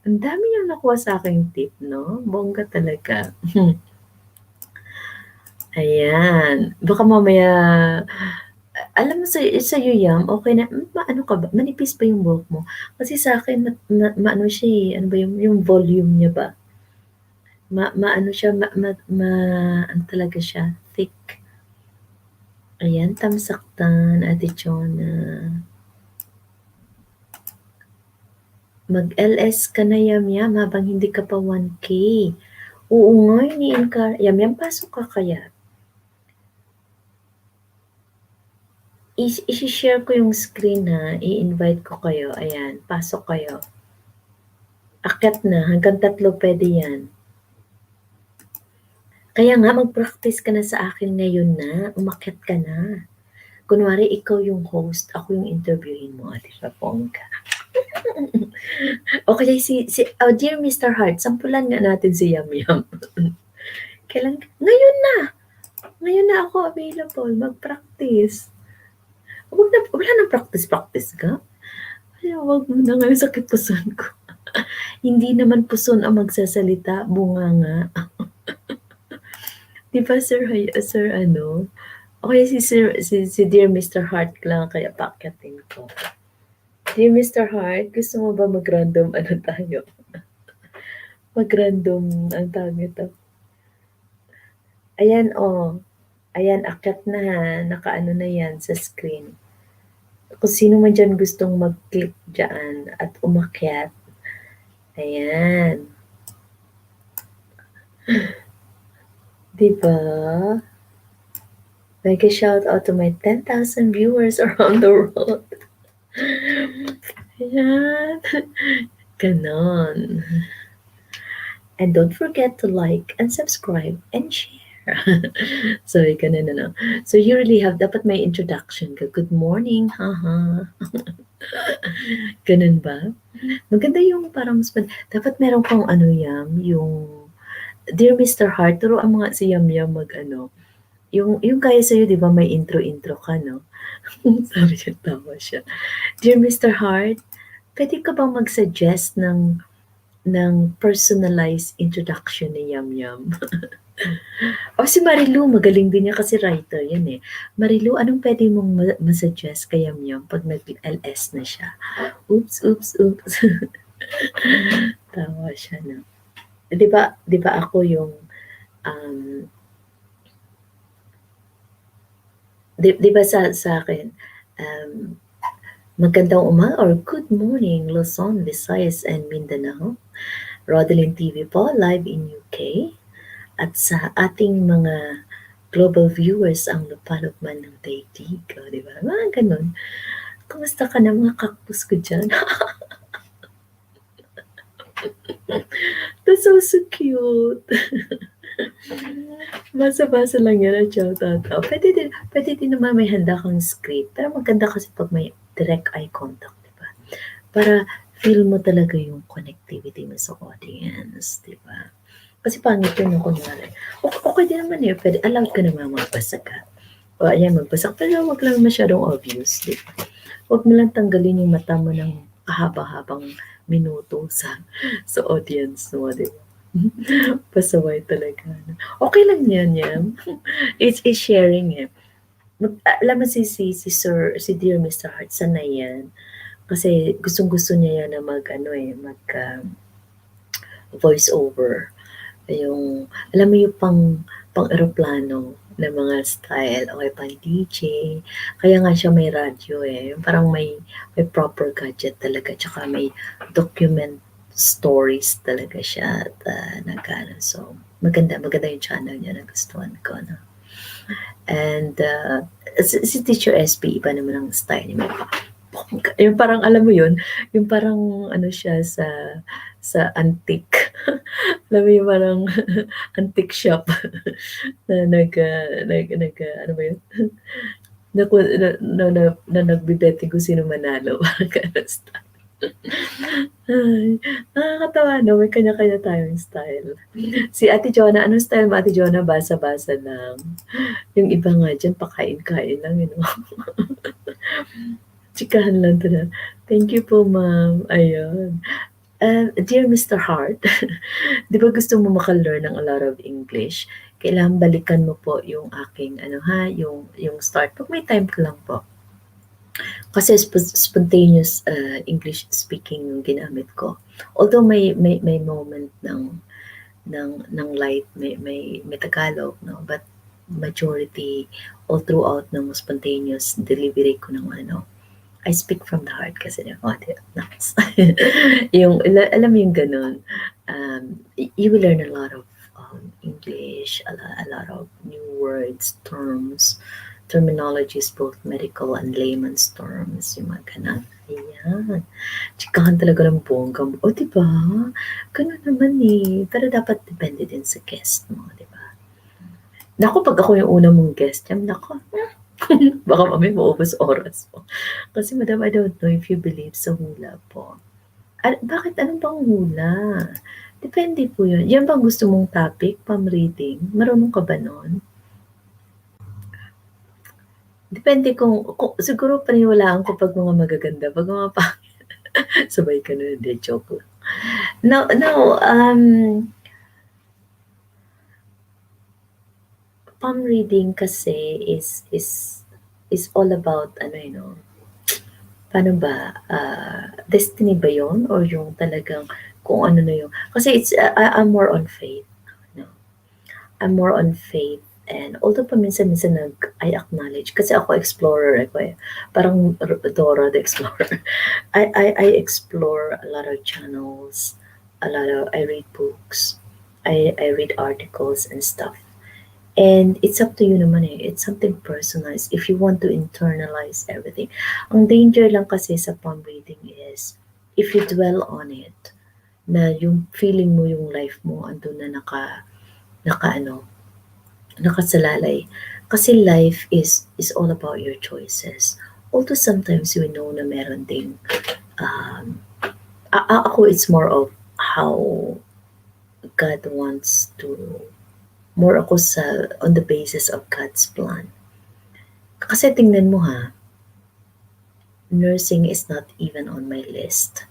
Ang dami niyang nakuha sa aking tip, no? Bongga talaga. Ayan. Baka mamaya, alam mo sa'yo Yam, okay na, ano ka ba, manipis ba yung buhok mo? Kasi sa akin, maano siya ano ba yung volume niya ba? Maano siya, ano talaga siya, thick. Ayan, tamsaktan, Ate Chona. Mag-LS ka na Yam habang hindi ka pa 1K. Oo nga, Yam, pasok ka kaya? I-share ko yung screen i-invite ko kayo, ayan, pasok kayo. Akyat na, hanggang 3 pwede yan. Kaya nga mag-practice ka na sa akin ngayon na, umakyat ka na. Kunwari ikaw yung host, ako yung interviewin mo, di ba, Pongka? Okay, dear Mr. Hart, sampulan nga natin si Yam. Kailan? Ngayon na ako available, mag-practice. Wala nang practice ka? Ay, wag mo na ngayon, sakit puson ko. Hindi naman puson ang magsasalita, bunganga. Di ba, sir, Okay, si Dear Mr. Hart lang, kaya paakyatin ko. Dear Mr. Hart, gusto mo ba mag-random tayo? Mag-random, ang tawag ito. Ayan, Ayan, akyat na nakaano na yan sa screen. Kung sino man dyan gustong mag-click dyan at umakyat. Ayan. Diba? Make a shout out to my 10,000 viewers around the world. Ayan. Ganon. And don't forget to like and subscribe and share. So, ganun na. So, you really have, dapat may introduction ka. Good morning, haha. Ganun ba? Maganda yung parang, dapat meron kang yung, Dear Mr. Hart, turuan mo nga si Yam yung kaya sa'yo, di ba, may intro ka, no? Sabi niya, tawa siya. Dear Mr. Hart, pwede ka bang mag-suggest ng personalized introduction ni Yam? Si Marilu, magaling din niya kasi writer yan eh. Marilu, anong pwede mong masuggest kay Yam pag nag-LS na siya? Oops. Tawa siya na. Di ba ako yung di ba sa akin magandang umaga or good morning Luzon, Visayas and Mindanao. Rodalyn TV po, live in UK. At sa ating mga global viewers ang lupalop man ng daigdig. O, di ba? Mga ganun. Kumusta ka na mga kaktus ko dyan? That's so cute. Basa-basa lang yan at shoutout. Oh, pwede din naman may handa kang script. Pero maganda kasi pag may direct eye contact, di ba? Para feel mo talaga yung connectivity mo sa audience, di ba? Kasi pangit yun yung kunwari. Okay din naman eh. Pwede, allowed ka naman magbasa ka. O ayan, magbasa. Pero wag lang masyadong obvious, di ba? Wag mo lang tanggalin yung mata mo ng kahaba-habang minuto sa audience mo, di ba? Pasaway talaga. Okay lang yan. It's sharing eh. Alam mo si Dear Mr. Hart, sanay yan. Kasi gustong-gusto niya yan na voice over. Yung, alam mo yung pang eroplano na mga style, okay, pang DJ. Kaya nga siya may radyo eh. Yung parang may proper gadget talaga. Tsaka may document stories talaga siya at so maganda yung channel niya, nagustuhan ko, no? And si Teacher SB, iba naman ang style niya. Yung parang alam mo yun, yung parang ano siya sa antique. Alam mo yung parang antique shop na ano ba yun? Na nagbibete kung sino manalo. Parang ganun style. Ay, nakakatawa, no? May kanya-kanya tayong style. Si Ate Jonah, anong style mo, Ate Jonah? Basa-basa lang. Yung iba nga dyan, pakain-kain lang, you know? Chikahan lang to na. Thank you po, ma'am. Ayun. Dear Mr. Hart, di ba gusto mo maka-learn ng a lot of English? Kailangan balikan mo po yung aking, yung start. Pag may time ka lang po. Kasi spontaneous English speaking yung ginamit ko. Although may moment ng light, may Tagalog, no? But majority all throughout ng spontaneous delivery ko ng I speak from the heart kasi nice. Yung alam mo yung ganun. You will learn a lot of English, a lot of new words, terms, terminologies, both medical and layman's terms, yung mga ganun. Ayan. Tsikahan talaga ng bongga mo. O, diba? Ganun naman eh. Pero dapat depende din sa guest mo, diba? Naku, pag ako yung una mong guest, naku, baka mamaya maubos oras mo. Kasi madam, I don't know if you believe sa hula po. Bakit? Anong bang hula? Depende po yun. Yan bang gusto mong topic, pam-reading? Marunong ka ba nun? Depende kung siguro paniwalaan ko pag mga magaganda, pag mga pangit, sabay ka na, hindi, joke lang. No, palm reading kasi is all about, paano ba, destiny ba yun? Or yung talagang, kung ano na yung, kasi I'm more on faith, no? I'm more on faith. And although paminsan-minsan I acknowledge, kasi ako explorer ako eh. Parang Dora the Explorer. I explore a lot of channels, I read books, I read articles and stuff. And it's up to you naman eh. It's something personalized if you want to internalize everything. Ang danger lang kasi sa palm reading is if you dwell on it, na yung feeling mo yung life mo andun na nakasalalay. Kasi life is all about your choices. Although sometimes we know na meron ding ako it's more of how God wants to, more ako on the basis of God's plan. Kasi tingnan mo ha, nursing is not even on my list.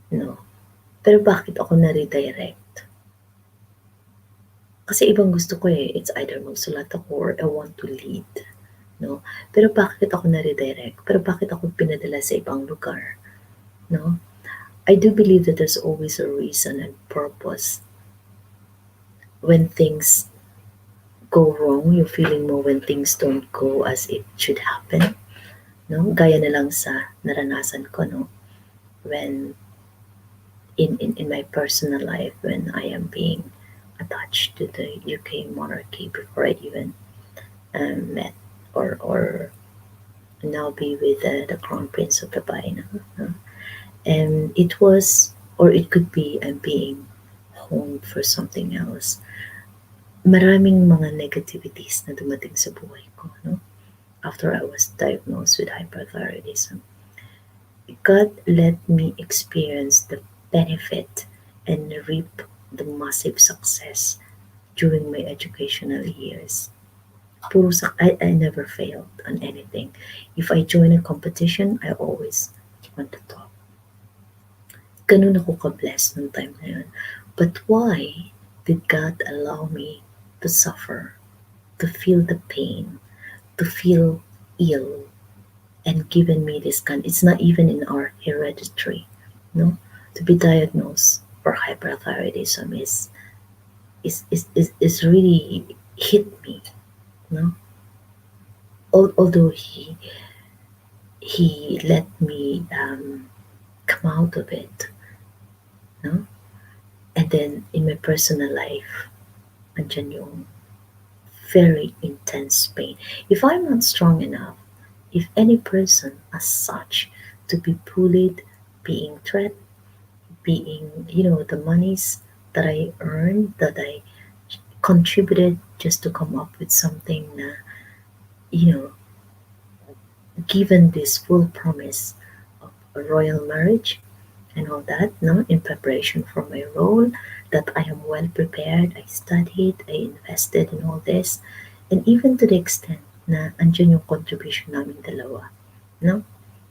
No. Pero bakit ako na-redirect? Kasi ibang gusto ko eh. It's either magsulat ako or I want to lead. No? Pero bakit ako na-redirect? Pero bakit ako pinadala sa ibang lugar? No? I do believe that there's always a reason and purpose. When things go wrong, yung feeling mo when things don't go as it should happen. No? Gaya na lang sa naranasan ko, no? When in my personal life when I am being attached to the UK monarchy before I even met or now be with the Crown Prince of Dubai. No? And it was, or it could be, I'm being honed for something else. Maraming mga negativities na dumating sa buhay ko, no? After I was diagnosed with hyperthyroidism. God let me experience the benefit and reap the massive success during my educational years. I never failed on anything. If I join a competition, I always want to top. Ganun ako ka-blessed nung time na yun. But why did God allow me to suffer, to feel the pain, to feel ill, and given me this kind? It's not even in our hereditary, no? To be diagnosed for hyperthyroidism is really hit me, no? Although he let me come out of it, no? And then in my personal life, andyan yung very intense pain. If I'm not strong enough, if any person as such to be bullied, being threatened, being, the monies that I earned, that I contributed just to come up with something na, you know, given this full promise of a royal marriage and all that, no, in preparation for my role, that I am well prepared, I studied, I invested in all this, and even to the extent na andyan yung contribution namin dalawa, no,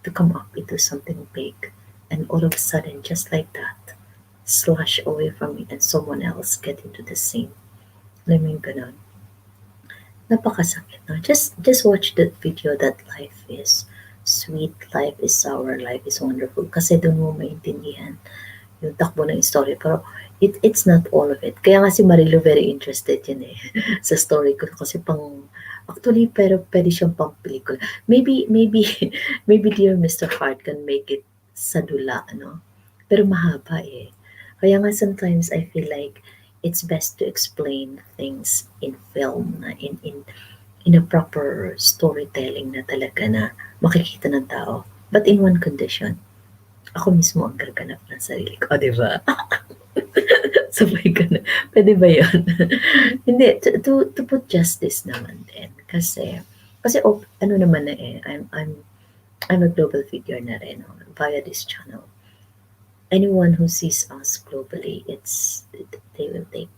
to come up into something big, and all of a sudden, just like that, slash away from me and someone else get into the scene. Alam mo yung ganun. Napakasakit, no? Just watch that video that life is sweet, life is sour, life is wonderful. Kasi doon mo maintindihan yung takbo ng story. Pero it's not all of it. Kaya nga si Marilu very interested yun eh sa story ko. Kasi actually, pero pwede siyang pang pelikula. Maybe, maybe Dear Mr. Heart can make it sa dula, no? Pero mahaba eh. Kaya nga sometimes I feel like it's best to explain things in film, in a proper storytelling na talaga na makikita ng tao. But in one condition, ako mismo ang gaganap ng sarili ko. O, diba? Sabay ka na. Pwede ba yun? Hindi, to put justice naman din. Kasi ano naman na eh, I'm a global figure na rin via this channel. Anyone who sees us globally, they will take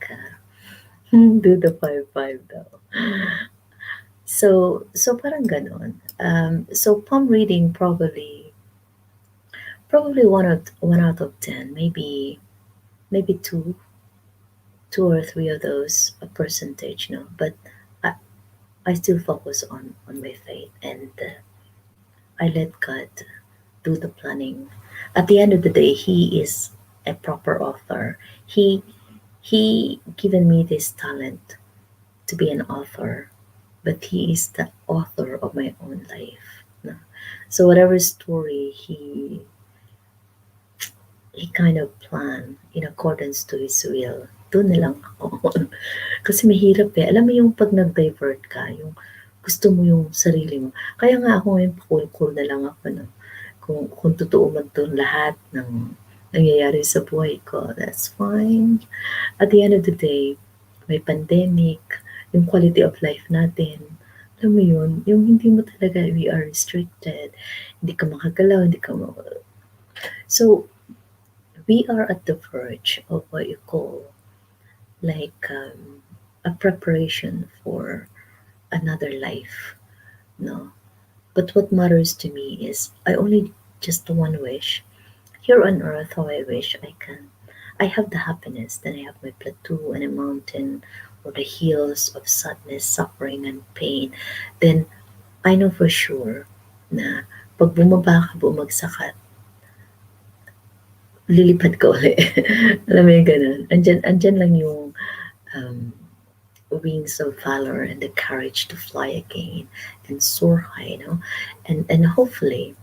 do the 5-5 though. So parang ganon. So palm reading probably one out of 10, maybe two or three of those a percentage, no. But I still focus on my faith, and I let God do the planning. At the end of the day, He is a proper author. He given me this talent to be an author, but He is the author of my own life. No? So whatever story He kind of planned in accordance to His will, doon na lang ako. Kasi mahirap eh. Alam mo yung pag nag-divert ka, yung gusto mo yung sarili mo. Kaya nga ako ngayon, cool na lang ako. No? Kung totoo man to lahat ng nangyayari sa buhay ko, that's fine. At the end of the day, may pandemic, yung quality of life natin, alam mo yun, yung hindi mo talaga, we are restricted, hindi ka makagalaw, So, we are at the verge of what you call like a preparation for another life, no? But what matters to me is I only just one wish here on earth. How I wish I have the happiness, then I have my plateau and a mountain or the hills of sadness, suffering, and pain. Then I know for sure na pag bumaba ka, bumagsak ka, lilipad ka uli. Alam mo yung ganun. Andyan lang yung wings of valor and the courage to fly again and soar high, and hopefully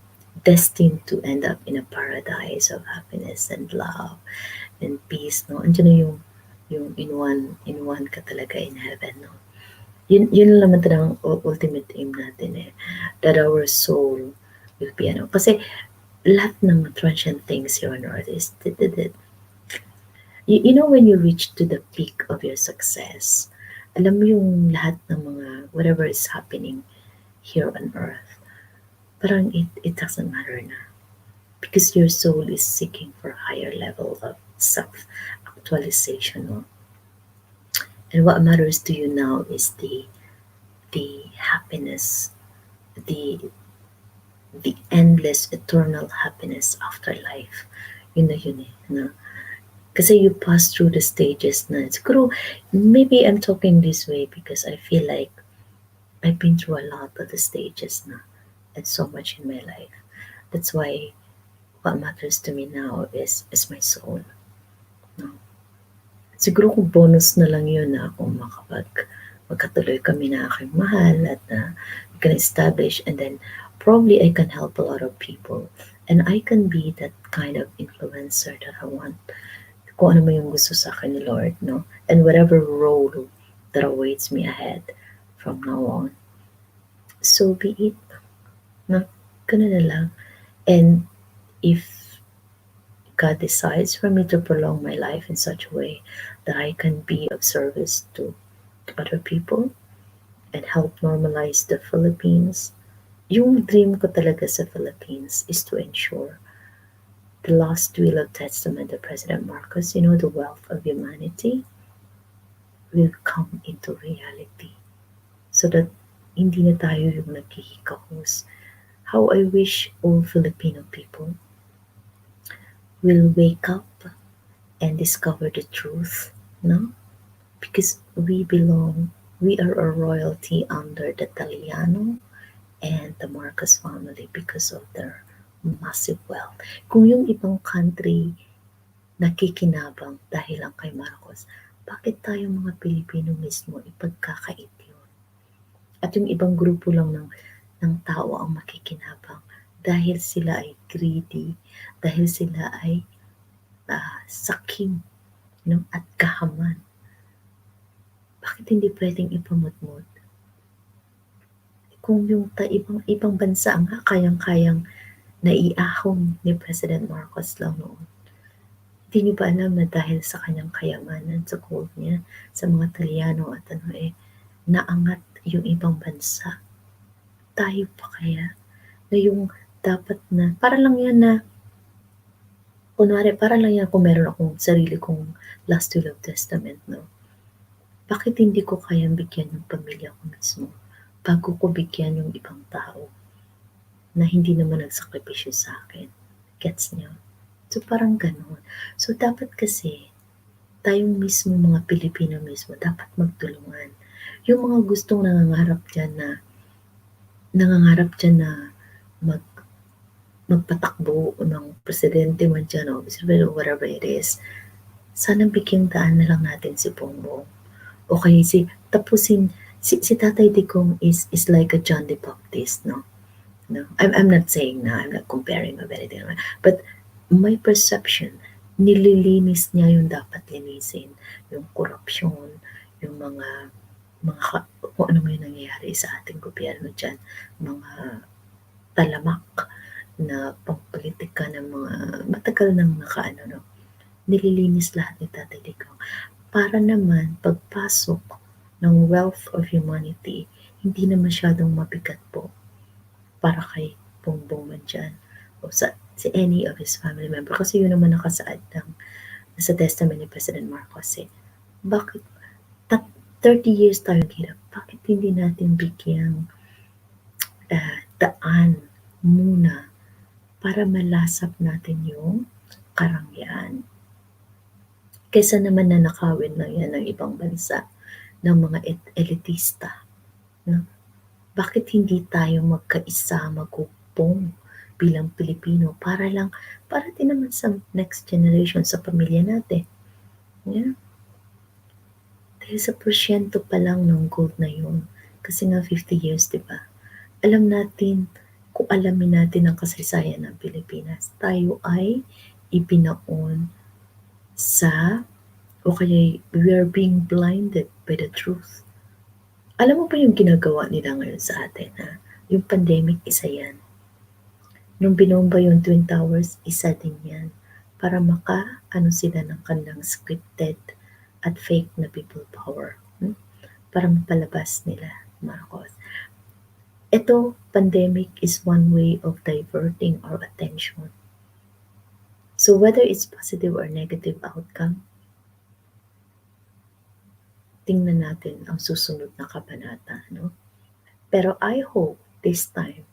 destined to end up in a paradise of happiness and love and peace, no? Andiyan na yung in one ka talaga in heaven, no? Yun naman talagang ultimate aim natin eh. That our soul will be ano. Kasi lahat ng transient things here on earth is you know when you reach to the peak of your success, alam mo yung lahat ng mga whatever is happening here on earth, parang it doesn't matter na. Because your soul is seeking for a higher level of self-actualization. No? And what matters to you now is the happiness, the the endless eternal happiness after life. Yun eh. No? Kasi you pass through the stages na. Siguro, maybe I'm talking this way because I feel like I've been through a lot of the stages na. And so much in my life. That's why what matters to me now is my soul. No? Siguro kung bonus na lang yun na kung magkatuloy kami na aking mahal at we can establish and then probably I can help a lot of people and I can be that kind of influencer that I want. Kung ano mo yung gusto sa akin ni Lord, no? And whatever role that awaits me ahead from now on. So be it. No? Ganun na lang. And if God decides for me to prolong my life in such a way that I can be of service to other people and help normalize the Philippines. Yung dream ko talaga sa Philippines is to ensure the last will of testament of President Marcos, the wealth of humanity, will come into reality. So that hindi na tayo yung naghihikahos. How I wish all Filipino people will wake up and discover the truth, no? Because we are a royalty under the Italiano and the Marcos family because of their massive wealth. Kung yung ibang country nakikinabang dahil lang kay Marcos, bakit tayo mga Pilipino mismo ipagkakait yun? At yung ibang grupo lang ng tao ang makikinabang dahil sila ay greedy, dahil sila ay sakim, at kahaman. Bakit hindi pwedeng ipamutmut? Kung yung ibang bansa ang kayang-kayang naiahon ni President Marcos lang noon. Hindi niyo ba alam na dahil sa kanyang kayamanan, sa gold niya, sa mga Italiano at naangat yung ibang bansa. Tayo pa kaya? Na yung dapat na, para lang yan na, kunwari, para lang yan kung meron akong sarili kong last will of testament, no? Bakit hindi ko kayang bigyan yung pamilya ko mismo bago ko bigyan yung ibang tao na hindi naman nagsakripisyo sa akin? Gets niyo? So, parang ganun. So, dapat kasi, tayong mismo, mga Pilipino mismo, dapat magtulungan. Yung mga gustong nangangarap dyan na magpatakbo ng presidente man dyan, o whatever it is, sana bigyan daan na lang natin si Bongbong. Okay, tapusin, si Tatay Digong is like a John the Baptist, no? No, I'm not saying na, I'm not comparing of anything, but my perception, nililinis niya yung dapat linisin, yung korupsyon, yung mga kung ano may nangyayari sa ating gobyerno dyan, mga talamak na pangpolitika ng mga matagal nang no? Nililinis lahat ni Tatay Digong. Para naman pagpasok ng wealth of humanity, hindi na masyadong mabigat po para kay Bongbong man dyan o si any of his family member. Kasi yun naman nakasaad sa testament ni President Marcos eh. Bakit 30 years tayong hirap? Bakit hindi natin bigyang daan muna para malasap natin yung karangyaan? Kaysa naman na nakawin lang yan ng ibang bansa, ng mga elitista. No? Bakit hindi tayo magkaisa, magupong bilang Pilipino para din naman sa next generation, sa pamilya natin. Yeah? Dahil sa porsyento pa lang ng gold na yun, kasi nga 50 years, di ba? Alam natin kung alamin natin ang kasaysayan ng Pilipinas, tayo ay ipinaon sa o kaya we are being blinded by the truth. Alam mo ba yung ginagawa nila ngayon sa atin, ha? Yung pandemic, isa yan. Nung binomba yung Twin Towers, isa din yan. Para ano sila ng kanilang scripted at fake na people power. Para mapalabas nila, Marcos. Ito, pandemic is one way of diverting our attention. So whether it's positive or negative outcome, tingnan natin ang susunod na kabanata, no? Pero I hope this time,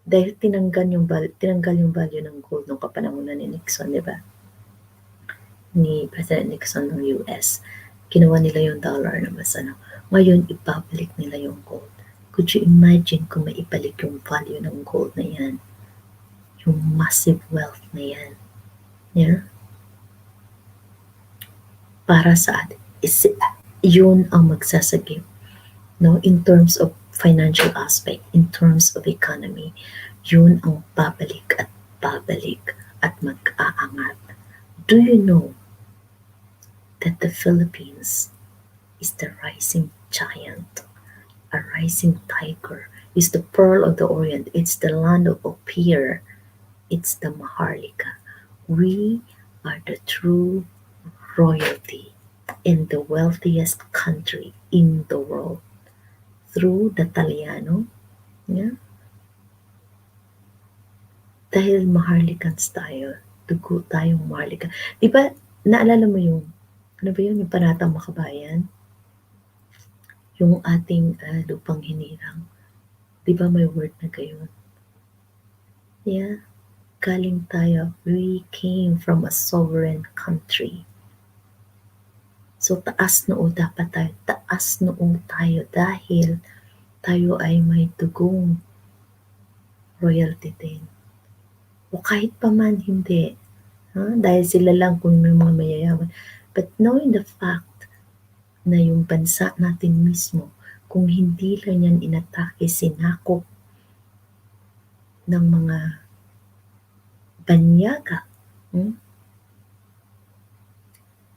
dahil tinanggal yung value ng gold nung kapanahunan ni Nixon, di ba? Ni President Nixon ng US. Ginawa nila yung dollar na mas ano. Ngayon, ibabalik nila yung gold. Could you imagine kung maibalik yung value ng gold na yan? Yung massive wealth na yan. Yeah? Para sa atin. Yun ang magsasagip. No? In terms of financial aspect, in terms of economy, yun ang babalik at mag-aangat. Do you know that the Philippines is the rising giant, a rising tiger, is the pearl of the Orient, it's the land of Opir, it's the Maharlika. We are the true royalty in the wealthiest country in the world. Through the Taliano, yeah? Dahil Maharlikans tayo, dugo tayong Maharlika. Di ba, naalala mo yung, ano ba yun, yung Panatang Makabayan? Yung ating lupang hinirang. Di ba may word na gayon? Yeah, galing tayo. We came from a sovereign country. So, taas noo dapat tayo. Taas noo tayo dahil tayo ay may dugong royalty din. O kahit pa man hindi. Dahil sila lang kung may mga mayayaman. But knowing the fact na yung bansa natin mismo, kung hindi lang yan inatake, sinakop ng mga banyaga,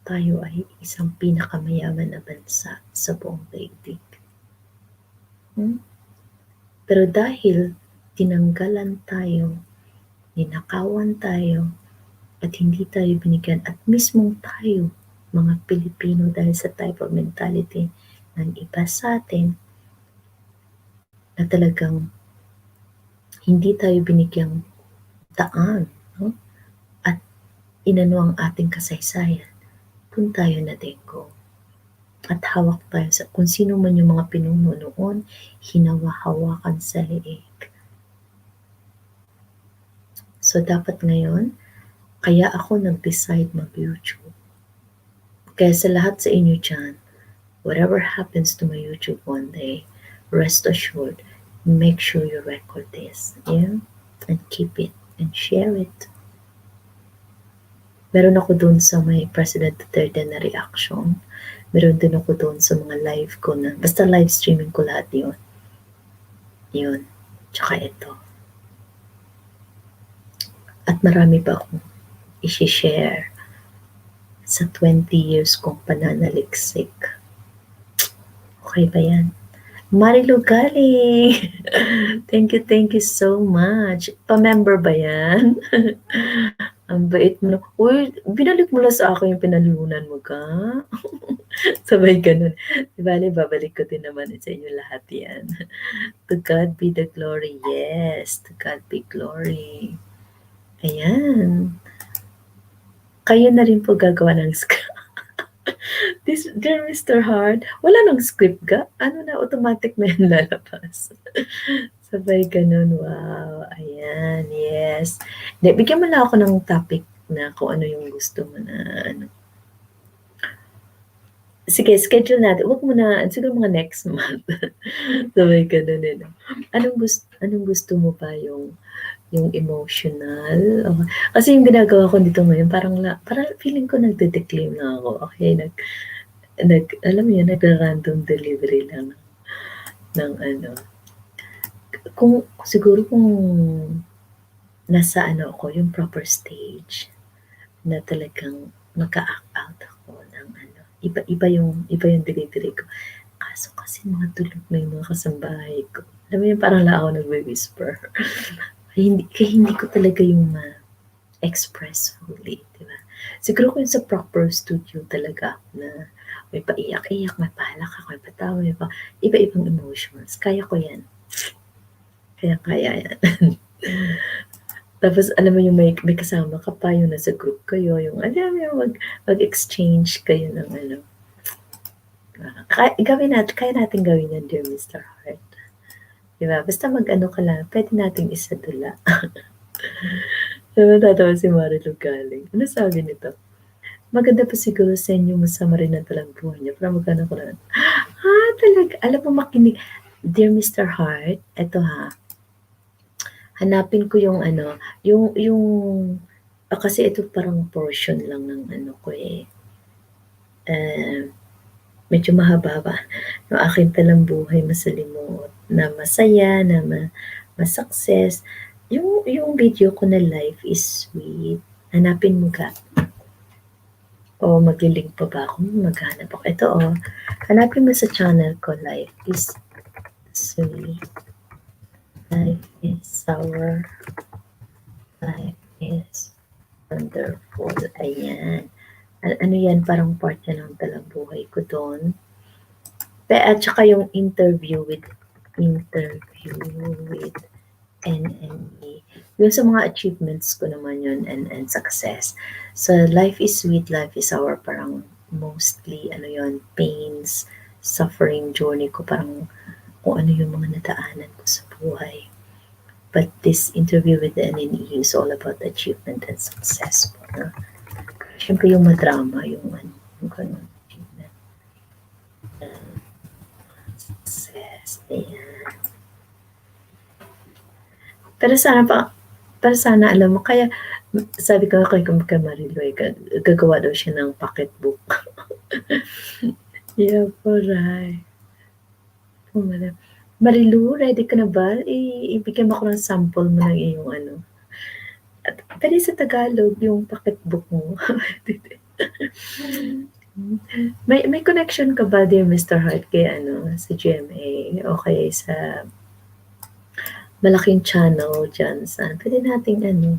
tayo ay isang pinakamayaman na bansa sa buong daigdig. Pero dahil tinanggalan tayo, ninakawan tayo, at hindi tayo binigyan, at mismong tayo, mga Pilipino, dahil sa type of mentality ng iba sa atin, na talagang hindi tayo binigyang daan, no? At inano ang ating kasaysayan, kung tayo natinggo. At hawak tayo sa, kung sino man yung mga pinuno noon, hinawa-hawakan sa leeg. So, dapat ngayon, kaya ako nag-decide mag-YouTube. Kaya sa lahat sa inyo dyan, whatever happens to my YouTube one day, rest assured, make sure you record this, yeah? And keep it, and share it. Meron ako doon sa may President Duterte na reaction. Meron din ako doon sa mga live ko na, basta live streaming ko lahat yun. Yun. Tsaka ito. At marami pa akong isi-share sa 20 years kong pananaliksik. Okay ba yan? Marilu galing! Thank you so much. Pa-member ba yan? Ang bait mo. Uy, binalik mo lang sa akin yung pinalunan mo ka. Sabay ganun. Bale, babalik ko din naman sa inyo lahat yan. To God be the glory. Yes, to God be glory. Ayan. Kayo na rin po gagawa ng script. This, dear Mr. Hart, wala nang script ka? Ano na, automatic na yan lalabas. Sabay ganun, wow. Ayan, yes. De, bigyan mo lang ako ng topic na kung ano yung gusto mo na, ano. Sige, schedule natin. Huwag mo na, siguro mga next month. Sabay ganun, eh. Anong gusto mo pa yung emotional? Okay. Kasi yung ginagawa ko dito ngayon, parang feeling ko nagde-declaim na ako. Okay, alam mo yun, nag-random delivery lang ng ano, kung nasa ano ako, yung proper stage na talagang maka-act out ako ng ano, iba yung delivery ko. Kaso kasi mga tulog na yung mga kasambahay ko. Alam mo yun, parang lang ako nagwi-whisper. Kaya hindi ko talaga yung ma-express fully, di ba? Siguro kung sa proper studio talaga na may paiyak-iyak, may palak ako, may patawa, may iba-ibang emotions. Kaya ko yan. Kaya yan. Tapos alam mo yung may kasama ka pa, yung nasa group kayo, yung alam mo yung mag-exchange kayo ng ano. Kaya natin gawin yan, dear Mr. Heart. Diba? Basta mag-ano ka lang, pwede nating isadula. Diba, tatawa si Marilu galing. Ano sabi nito? Maganda pa siguro sa inyo masama rin ang talang buhay niya. Para magkano ko na. Talaga. Alam mo makinig. Dear Mr. Heart, eto ha. Hanapin ko yung ano, yung kasi ito parang portion lang ng ano ko eh. Medyo mahaba-haba. Yung aking talang buhay masalimuot, na masaya, na ma-success. Yung video ko na life is sweet. Hanapin mo ka. O maglilink pa ba ako? Maghanap ako. Ito hanapin mo sa channel ko, life is sweet. Life is sour. Life is wonderful. Ayan. Ano yan, parang part yan ng talang buhay ko doon. At saka yung interview with NNE. Yung sa mga achievements ko naman yun and success. So, life is sweet, life is sour. Parang mostly, ano yun, pains, suffering, journey ko. Parang kung ano yung mga nadaanan ko sa buhay. But this interview with the NNE is all about achievement and success. Siyempre yung madrama, yung ganun, achievement. Success, ayan. Pero sana alam mo, kaya sabi ko kay Marilu, gagawa daw siya ng pocketbook. Yeah, alright. Marilu, ready ka na ba? Ibigyan mo ako ng sample mo ng iyong ano. At pwede sa Tagalog yung pocketbook mo. may connection ka ba, dear Mr. Heart, kay ano, sa GMA? Okay, sa malaking channel dyan sa, pwede nating ano.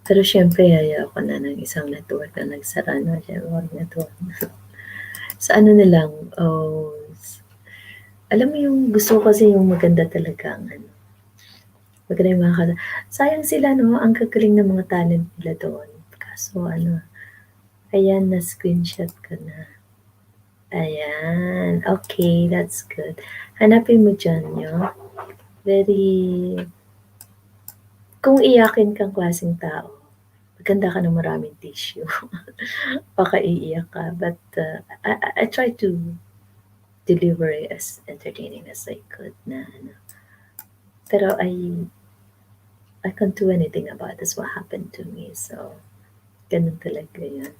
Pero syempre, ayoko na ng isang network na nagsara na. Syempre, network na. Sa ano na lang, alam mo yung gusto ko kasi yung maganda talaga ang ano. Maganda yung mga sayang sila, no? Ang kagaling ng mga talent nila doon. Kaso ano, ayan, na-screenshot ko na. Ayan. Okay, that's good. Hanapin mo dyan, yo. Very, kung iyakin kang klaseng tao, maganda ka ng maraming tissue. Baka iiyak ka. But I try to deliver it as entertaining as I could na ano. Pero I can't do anything about this, what happened to me. So, ganun talaga yan.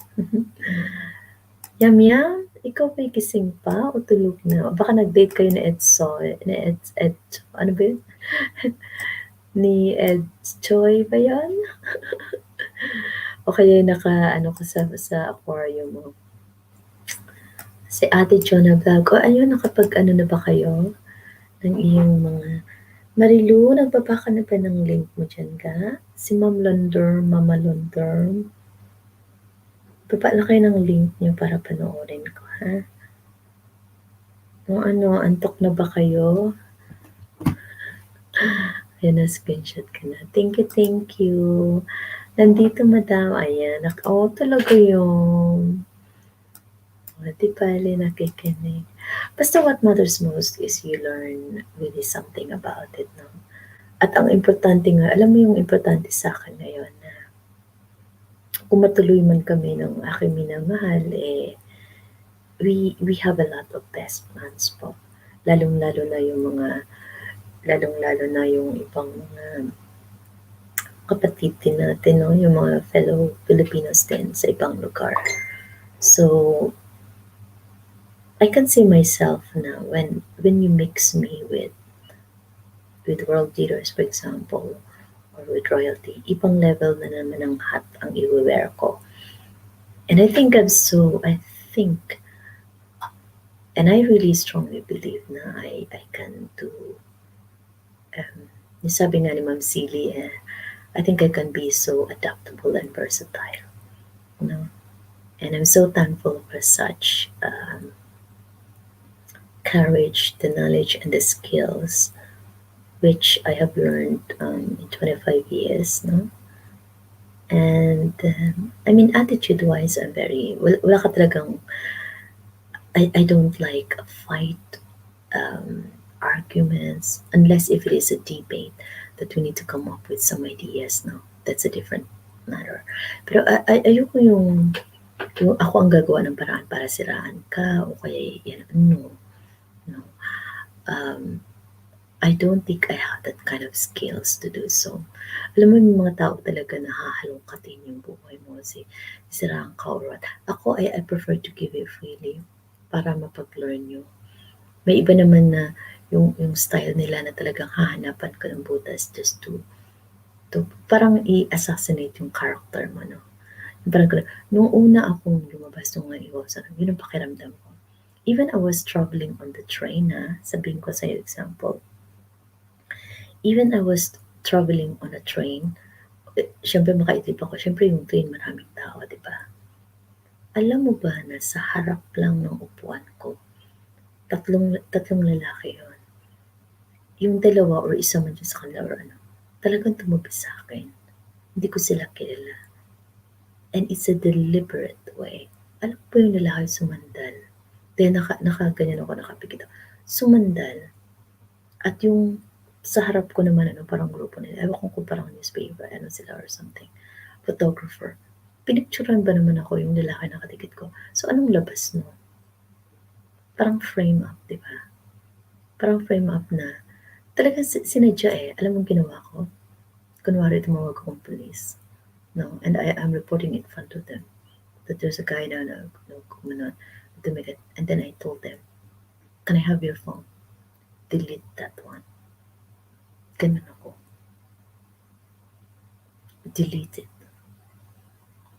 Yam, ikaw ba'y gising pa o tulog na? O baka nag-date kayo ni ano ba yun? Ni Ed Choi ba yan? O kaya ano ka sa aquarium mo? Si Ate Jonah Vlog. O ayun, nakapag-ano na ba kayo? Ng iyong mga... Marilu, nagbaba ka na ba ng link mo dyan ka? Si Mama Londer. Baba na kayo ng link niyo para panoorin ko, ha? O ano, antok na ba kayo? Ayan na, screenshot ka na. Thank you. Nandito, madam. Ayan. Talaga yung... Di bali nakikinig. Basta what matters most is you learn really something about it, no? At ang importante nga, alam mo yung importante sa akin ngayon na kung matuloy man kami ng aking minamahal, we have a lot of best friends po. Lalong-lalo na yung ibang mga kapatid din natin, no? Yung mga fellow Filipinos din sa ibang lugar. So, I can see myself now when you mix me with with world leaders, for example, or with royalty, ibang level na naman ng hat ang i-wear ko. And I think, and I really strongly believe na I can do, yung sabi nga ni Ma'am Silly, I think I can be so adaptable and versatile, you know. And I'm so thankful for such courage, the knowledge, and the skills which I have learned in 25 years, no? And I mean, attitude-wise, I'm very wala ka talagang I don't like fight arguments unless if it is a debate that we need to come up with some ideas. No, that's a different matter. Pero ayoko yung ako ang gagawa ng paraan para siraan ka o kaya yan. No, no. Um, I don't think I have that kind of skills to do so. Alam mo yung mga tao talaga na hahalongkatin yung buhay mo, siraan ka or what. Ako, I prefer to give it freely para mapag-learn nyo. May iba naman na yung style nila na talagang hahanapan ka ng butas just to parang i-assassinate yung character mo, no? Parang ganun. Nung una akong lumabas nung iwasan, yun ang pakiramdam ko. Even I was traveling on the train, sabihin ko sa'yo example, even I was traveling on a train, syempre makaitip ako, syempre yung train maraming tao, di ba? Alam mo ba na sa harap lang ng upuan ko, tatlong lalaki yun. Yung dalawa or isa man dyan sa kanila or ano, talagang tumabi sa akin. Hindi ko sila kilala. And it's a deliberate way. Alam po yung lalaki sumandal. Then nakaganyan ako, nakapikit ako. Sumandal. At yung sa harap ko naman, parang grupo nila. Ewan kung parang newspaper, sila or something. Photographer. Pinicturean ba naman ako yung lalaki nakatikit ko? So, anong labas no? Parang frame up, di ba? Parang frame up na talagang sinadya Alam mong ginawa ko? Kunwari tumawag akong police. No, and I am reporting in front of them that there's a guy na and then I told them, can I have your phone? Delete that one. Ganun ako. Delete it.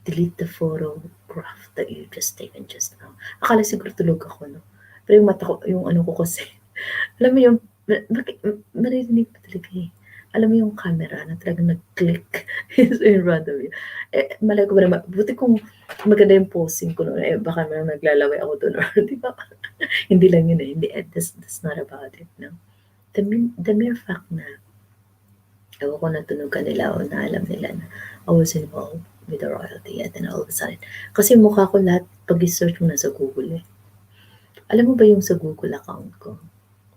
Delete the photograph that you just taken just now. Akala siguro tulog ako, no? Pero yung mata ko, yung ano ko kasi, alam mo yung, maririnig pa talaga Alam mo yung camera na talagang nag-click in Rodalyn. Malay ko ba naman, buti kung maganda yung posing ko noon, baka naman naglalaway ako doon, or di ba? Hindi lang yun hindi, that's not about it, no? The mere fact na, ewan ko natunugan nila o na alam nila na I was involved with the royalty and then all of a sudden, kasi mukha ko lahat, pag-search mo na sa Google Alam mo ba yung sa Google account ko?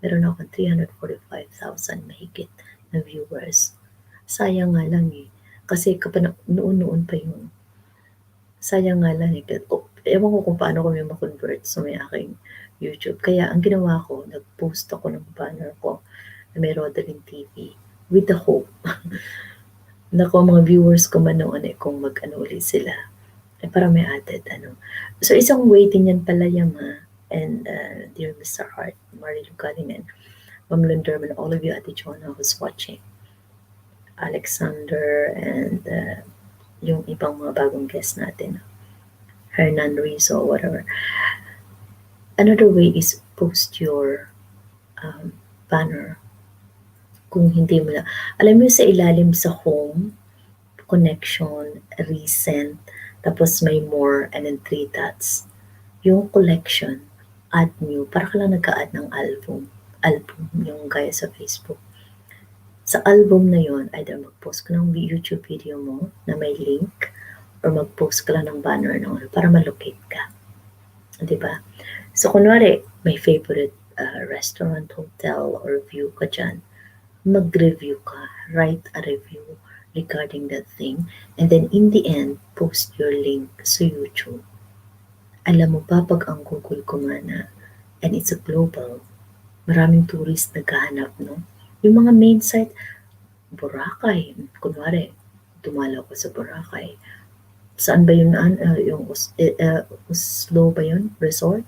Meron akong 345,000 mahigit na viewers. Sayang nga lang Kasi noon pa yung sayang nga lang ewan ko kung paano ko may ma-convert sa may aking YouTube. Kaya ang ginawa ko, nag-post ako ng banner ko na may Rodalyn TV with the hope na kung mga viewers ko man noon kung mag-ano ulit sila. Para may added So isang way din yan pala Yama and dear Mr. Hart, Marie Rodalyn, Ma'am Lunderman, all of you at Jonah who's watching. Alexander and yung ibang mga bagong guest natin. Hernan Rizzo, whatever. Another way is post your banner. Kung hindi mo na. Alam mo sa ilalim sa home, connection, recent, tapos may more, and then 3 dots. Yung collection, add new. Para ka lang nag-a-add ng album, yung gaya sa Facebook. Sa album na yon, either mag-post ka ng YouTube video mo na may link or mag-post ka lang ng banner para malocate ka. Diba? So, kunwari, may favorite restaurant, hotel, or view ka dyan, mag-review ka, write a review regarding that thing, and then in the end, post your link sa YouTube. Alam mo ba, pag ang Google kumana, and it's a global, maraming tourist naghahanap, no? Yung mga main site, Boracay, kunwari, dumalaw ko sa Boracay. Saan ba yun? Yung Oslo ba yun? Resort?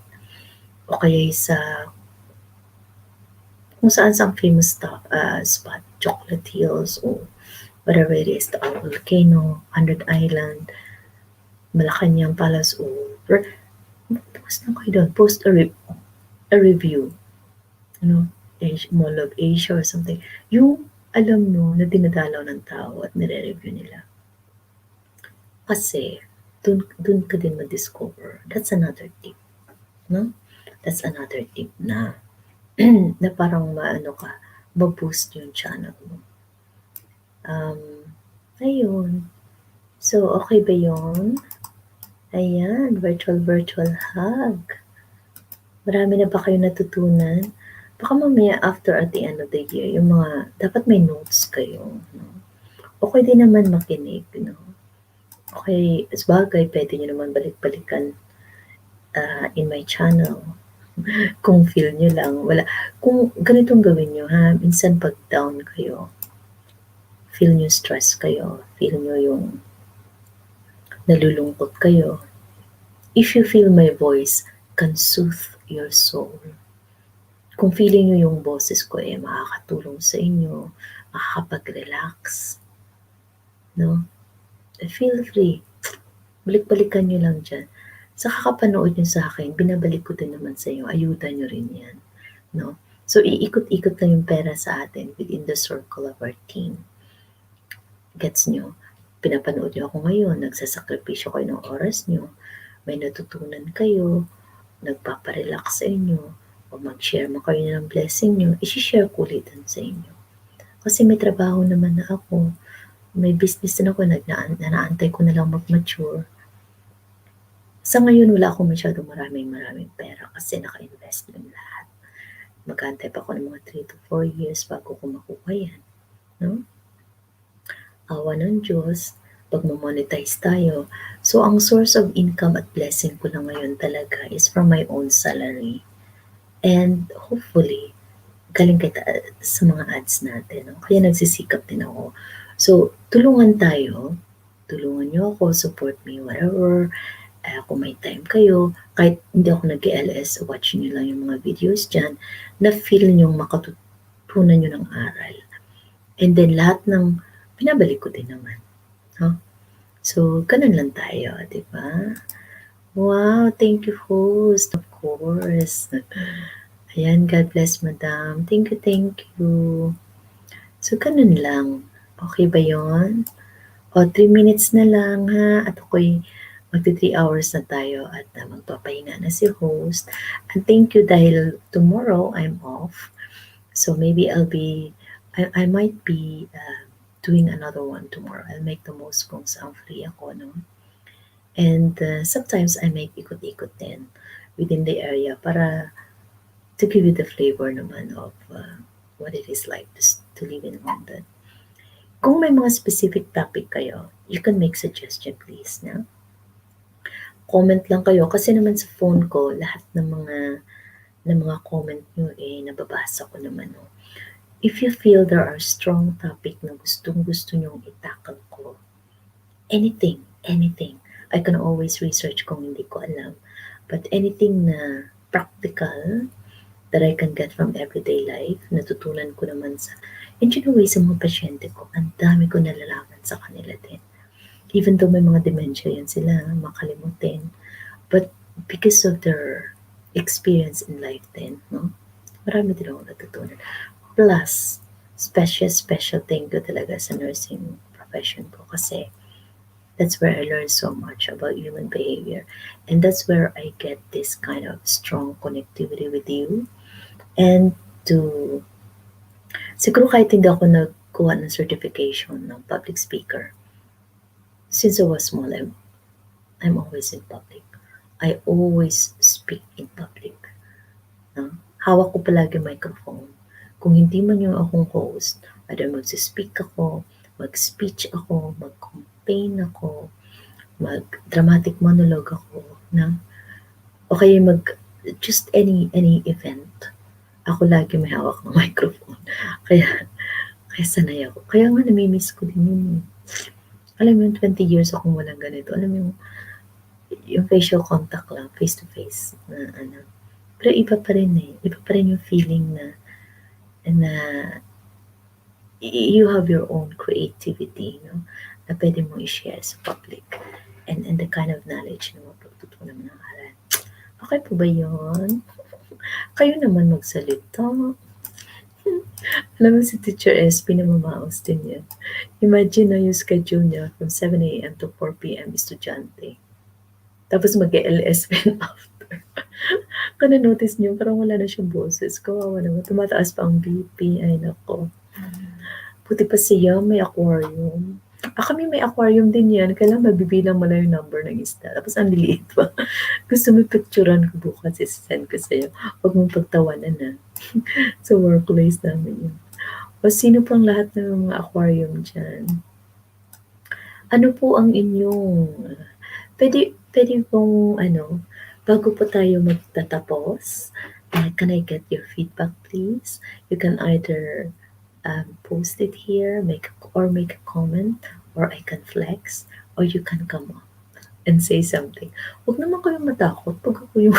O kaya sa kung saan famous stuff, spot, Chocolate Hills, or whatever it is, the volcano, 100 Island, Malacanang Palace, or post na kayo doon, post a review, ano, Mall of Asia or something. Yung alam nyo na dinadalaw ng tao at nire-review nila. Kasi, dun ka din ma-discover. That's another tip. No? That's another tip na na parang maano ka, ma-boost yung channel mo. Ayun. So, okay ba yun? Ayan, virtual hug. Marami na ba kayo natutunan? Baka mamaya after at the end of the year, yung mga, dapat may notes kayo. No? Okay din naman makinig. No? Okay, sabagay, pwede nyo naman balik-balikan in my channel. Kung feel nyo lang, wala. Kung ganitong gawin nyo, ha, minsan pag down kayo, feel nyo stress kayo, feel nyo yung nalulungkot kayo. If you feel my voice can soothe your soul, kung feeling nyo yung boses ko makakatulong sa inyo, makakapag-relax, no? Feel free. Balik-balikan nyo lang dyan. Sa kakapanood nyo sa akin, binabalik ko din naman sa inyo. Ayuda nyo rin yan. No? So, iikot-ikot lang yung pera sa atin within the circle of our team. Gets nyo? Pinapanood nyo ako ngayon, nagsasakripisyo kayo ng oras nyo, may natutunan kayo, nagpaparelax sa inyo, o mag-share mo kayo ng blessing nyo, isi-share ko ulit sa inyo. Kasi may trabaho naman na ako, may business na ako, naantay ko na lang mag-mature. Sa ngayon, wala akong masyadong maraming pera kasi naka-invest yung lahat. Mag-aantay pa ako ng mga 3 to 4 years bago ko makuha yan. No? Awa ng Diyos, pag monetize tayo. So, ang source of income at blessing ko na ngayon talaga is from my own salary. And hopefully, galing kita sa mga ads natin. No? Kaya nagsisikap din ako. So, tulungan tayo. Tulungan nyo ako, support me, whatever. Kung may time kayo, kahit hindi ako nag-LS, watch nyo lang yung mga videos dyan, na feel nyo makatutunan nyo ng aral. And then, lahat ng pinabalik ko din naman. Huh? So, ganun lang tayo, di ba? Wow, thank you, host. Of course. Ayan, God bless, madam. Thank you. So, ganun lang. Okay ba yon? O, 3 minutes na lang, ha? At ako'y magti 3 hours na tayo at magpapahinga na si host. And thank you dahil tomorrow I'm off. So, maybe I might be doing another one tomorrow. I'll make the most kung saan free ako, no? And sometimes I make ikot-ikot din within the area para to give you the flavor naman of what it is like to live in London. Kung may mga specific topic kayo, you can make suggestion please, no? Comment lang kayo kasi naman sa phone ko lahat ng mga comment nyo nababasa ko naman, no? If you feel there are strong topic na gustong-gusto nyong itakal ko, anything, I can always research kung hindi ko alam. But anything na practical that I can get from everyday life, natutunan ko naman and you know, sa mga pasyente ko, ang dami ko nalalaman sa kanila din. Even though may mga dementia yan sila, makalimutin. But because of their experience in life din, no? Marami din ako natutunan. Plus, special thank you talaga sa nursing profession ko kasi that's where I learned so much about human behavior. And that's where I get this kind of strong connectivity with you. And siguro kahit hindi ako nagkuha ng certification ng public speaker, since I was small, I'm always in public. I always speak in public. No? Hawak ko palagi microphone. Kung hindi man yung akong host, either magsispeak ako, mag-speech ako, mag-campaign ako, mag-dramatic monologue ako, na? O kaya just any event. Ako lagi may hawak ng microphone. Kaya sanay ako. Kaya nga namimiss ko din yun. Alam mo yung 20 years akong walang ganito. Alam mo yung facial contact lang, face to face. Na, ano. Pero iba pa rin Iba pa rin yung feeling na na you have your own creativity, no? Na pwede mo i-share sa public. And the kind of knowledge na mapagtutunan mo ng aral. Okay po ba yun? Kayo naman magsalita. Alam mo si Teacher S, pinamamaos din yan. Imagine na yung schedule niya from 7 a.m. to 4 p.m. estudyante. Tapos mag-LS pen after. Kung na-notice niyo, parang wala na siyang boses. Kawawa naman. Tumataas pa ang BP. Ay, nako. Buti pa siya, may aquarium. Kami may aquarium din yan. Kailangan mabibilang mo lang yung number ng isda. Tapos ang liliit pa. Gusto mo picturean ko bukas, send ko sa'yo. Huwag mong pagtawanan na. Sa workplace namin yun. O sino pang lahat ng mga aquarium dyan? Ano po ang inyong pwede pong bago po tayo magtatapos, can I get your feedback please? You can either post it here, make a comment, or I can flex, or you can come up and say something. Huwag naman kayong matakot pag ako yung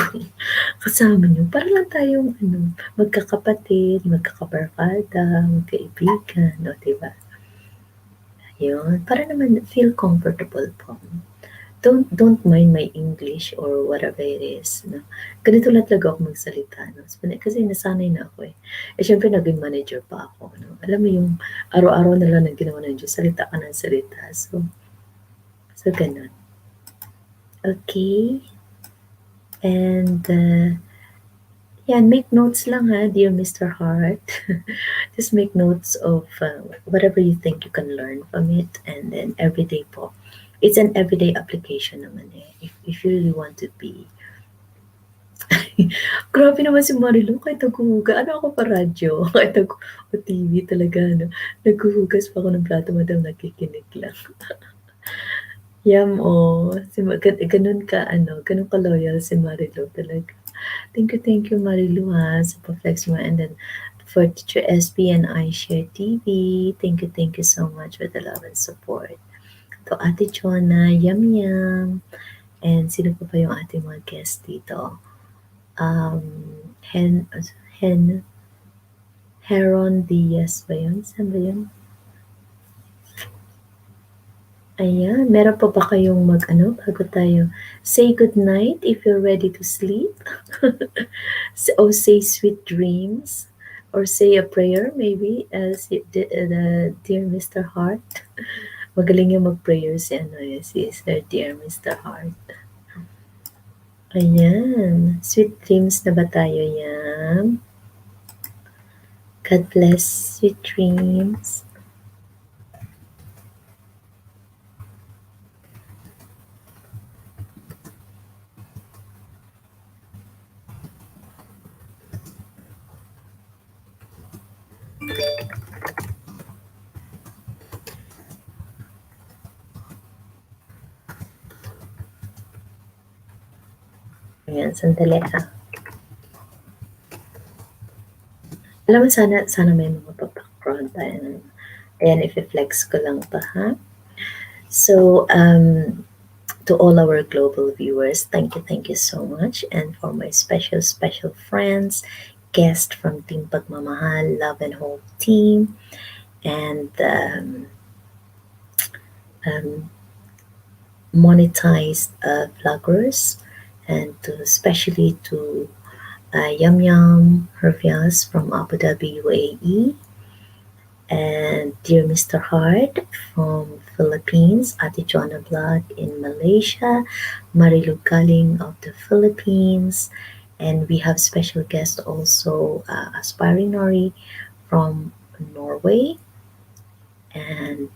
kasama nyo. Para lang tayong magkakapatid, magkakabarkada, magkaibigan, no, diba? Yun, para naman feel comfortable po. Don't mind my English or whatever it is. No? Ganito lang talaga ako magsalita. No? Kasi nasanay na ako eh. Eh syempre naging manager pa ako. No? Alam mo yung araw-araw na lang ang ginawa ng Diyos. Salita ka ng salita. So ganun. Okay. And yeah, make notes lang ha, dear Mr. Hart. Just make notes of whatever you think you can learn from it. And then everyday po. It's an everyday application naman eh. If you really want to be. Grabe naman si Marilu, kahit naghuhuga. Ano ako pa radyo? Kahit o TV talaga, no? Naghuhugas pa ako ng plato, madam, nakikinig lang. Yam, oh. Ganun ka loyal si Marilu talaga. Thank you, Marilu, ha, sa pa-flex mo. And then, for Teacher SB and iShare TV, thank you so much for the love and support. To Ate Chona, yum. And sino pa yung ating mga guest dito? Heron Diaz ba yun? Saan ba yun? Ayan, meron pa ba kayong bago tayo? Say good night if you're ready to sleep. Or say sweet dreams. Or say a prayer maybe, as dear Mr. Hart. Magaling yung mag-prayer si Sir Dear Mr. Hart. Ayan. Sweet dreams na ba tayo yan? God bless. Sweet dreams. Ayan, sandali ha. Alam mo, sana may mga background tayo. Ayan, i-flex ko lang pa ha. So, to all our global viewers, thank you so much. And for my special friends, guests from Team Pagmamahal, Love and Hope team, and monetized vloggers, and especially to Yum Hervias from Abu Dhabi, UAE, and dear Mr. Hart from Philippines, Ate Jonna Vlog in Malaysia, Marilu Galing of the Philippines, and we have special guest also, Aspiring Nori from Norway, and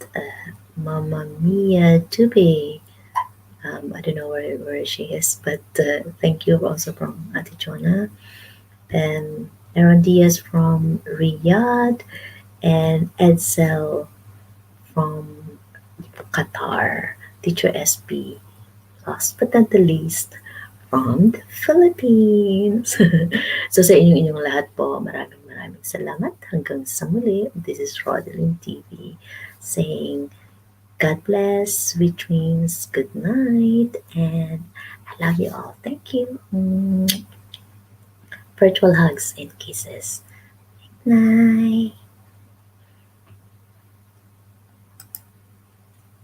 Mama Mia Dube. I don't know where she is, but thank you also from Ate Jonna, and Aaron Diaz from Riyadh, and Edsel from Qatar, Teacher SB, last but not the least, from the Philippines. So sa inyong lahat po, maraming salamat. Hanggang sa muli, this is Rodalyn TV saying, God bless, sweet dreams, good night, and I love you all. Thank you. Virtual hugs and kisses. Night.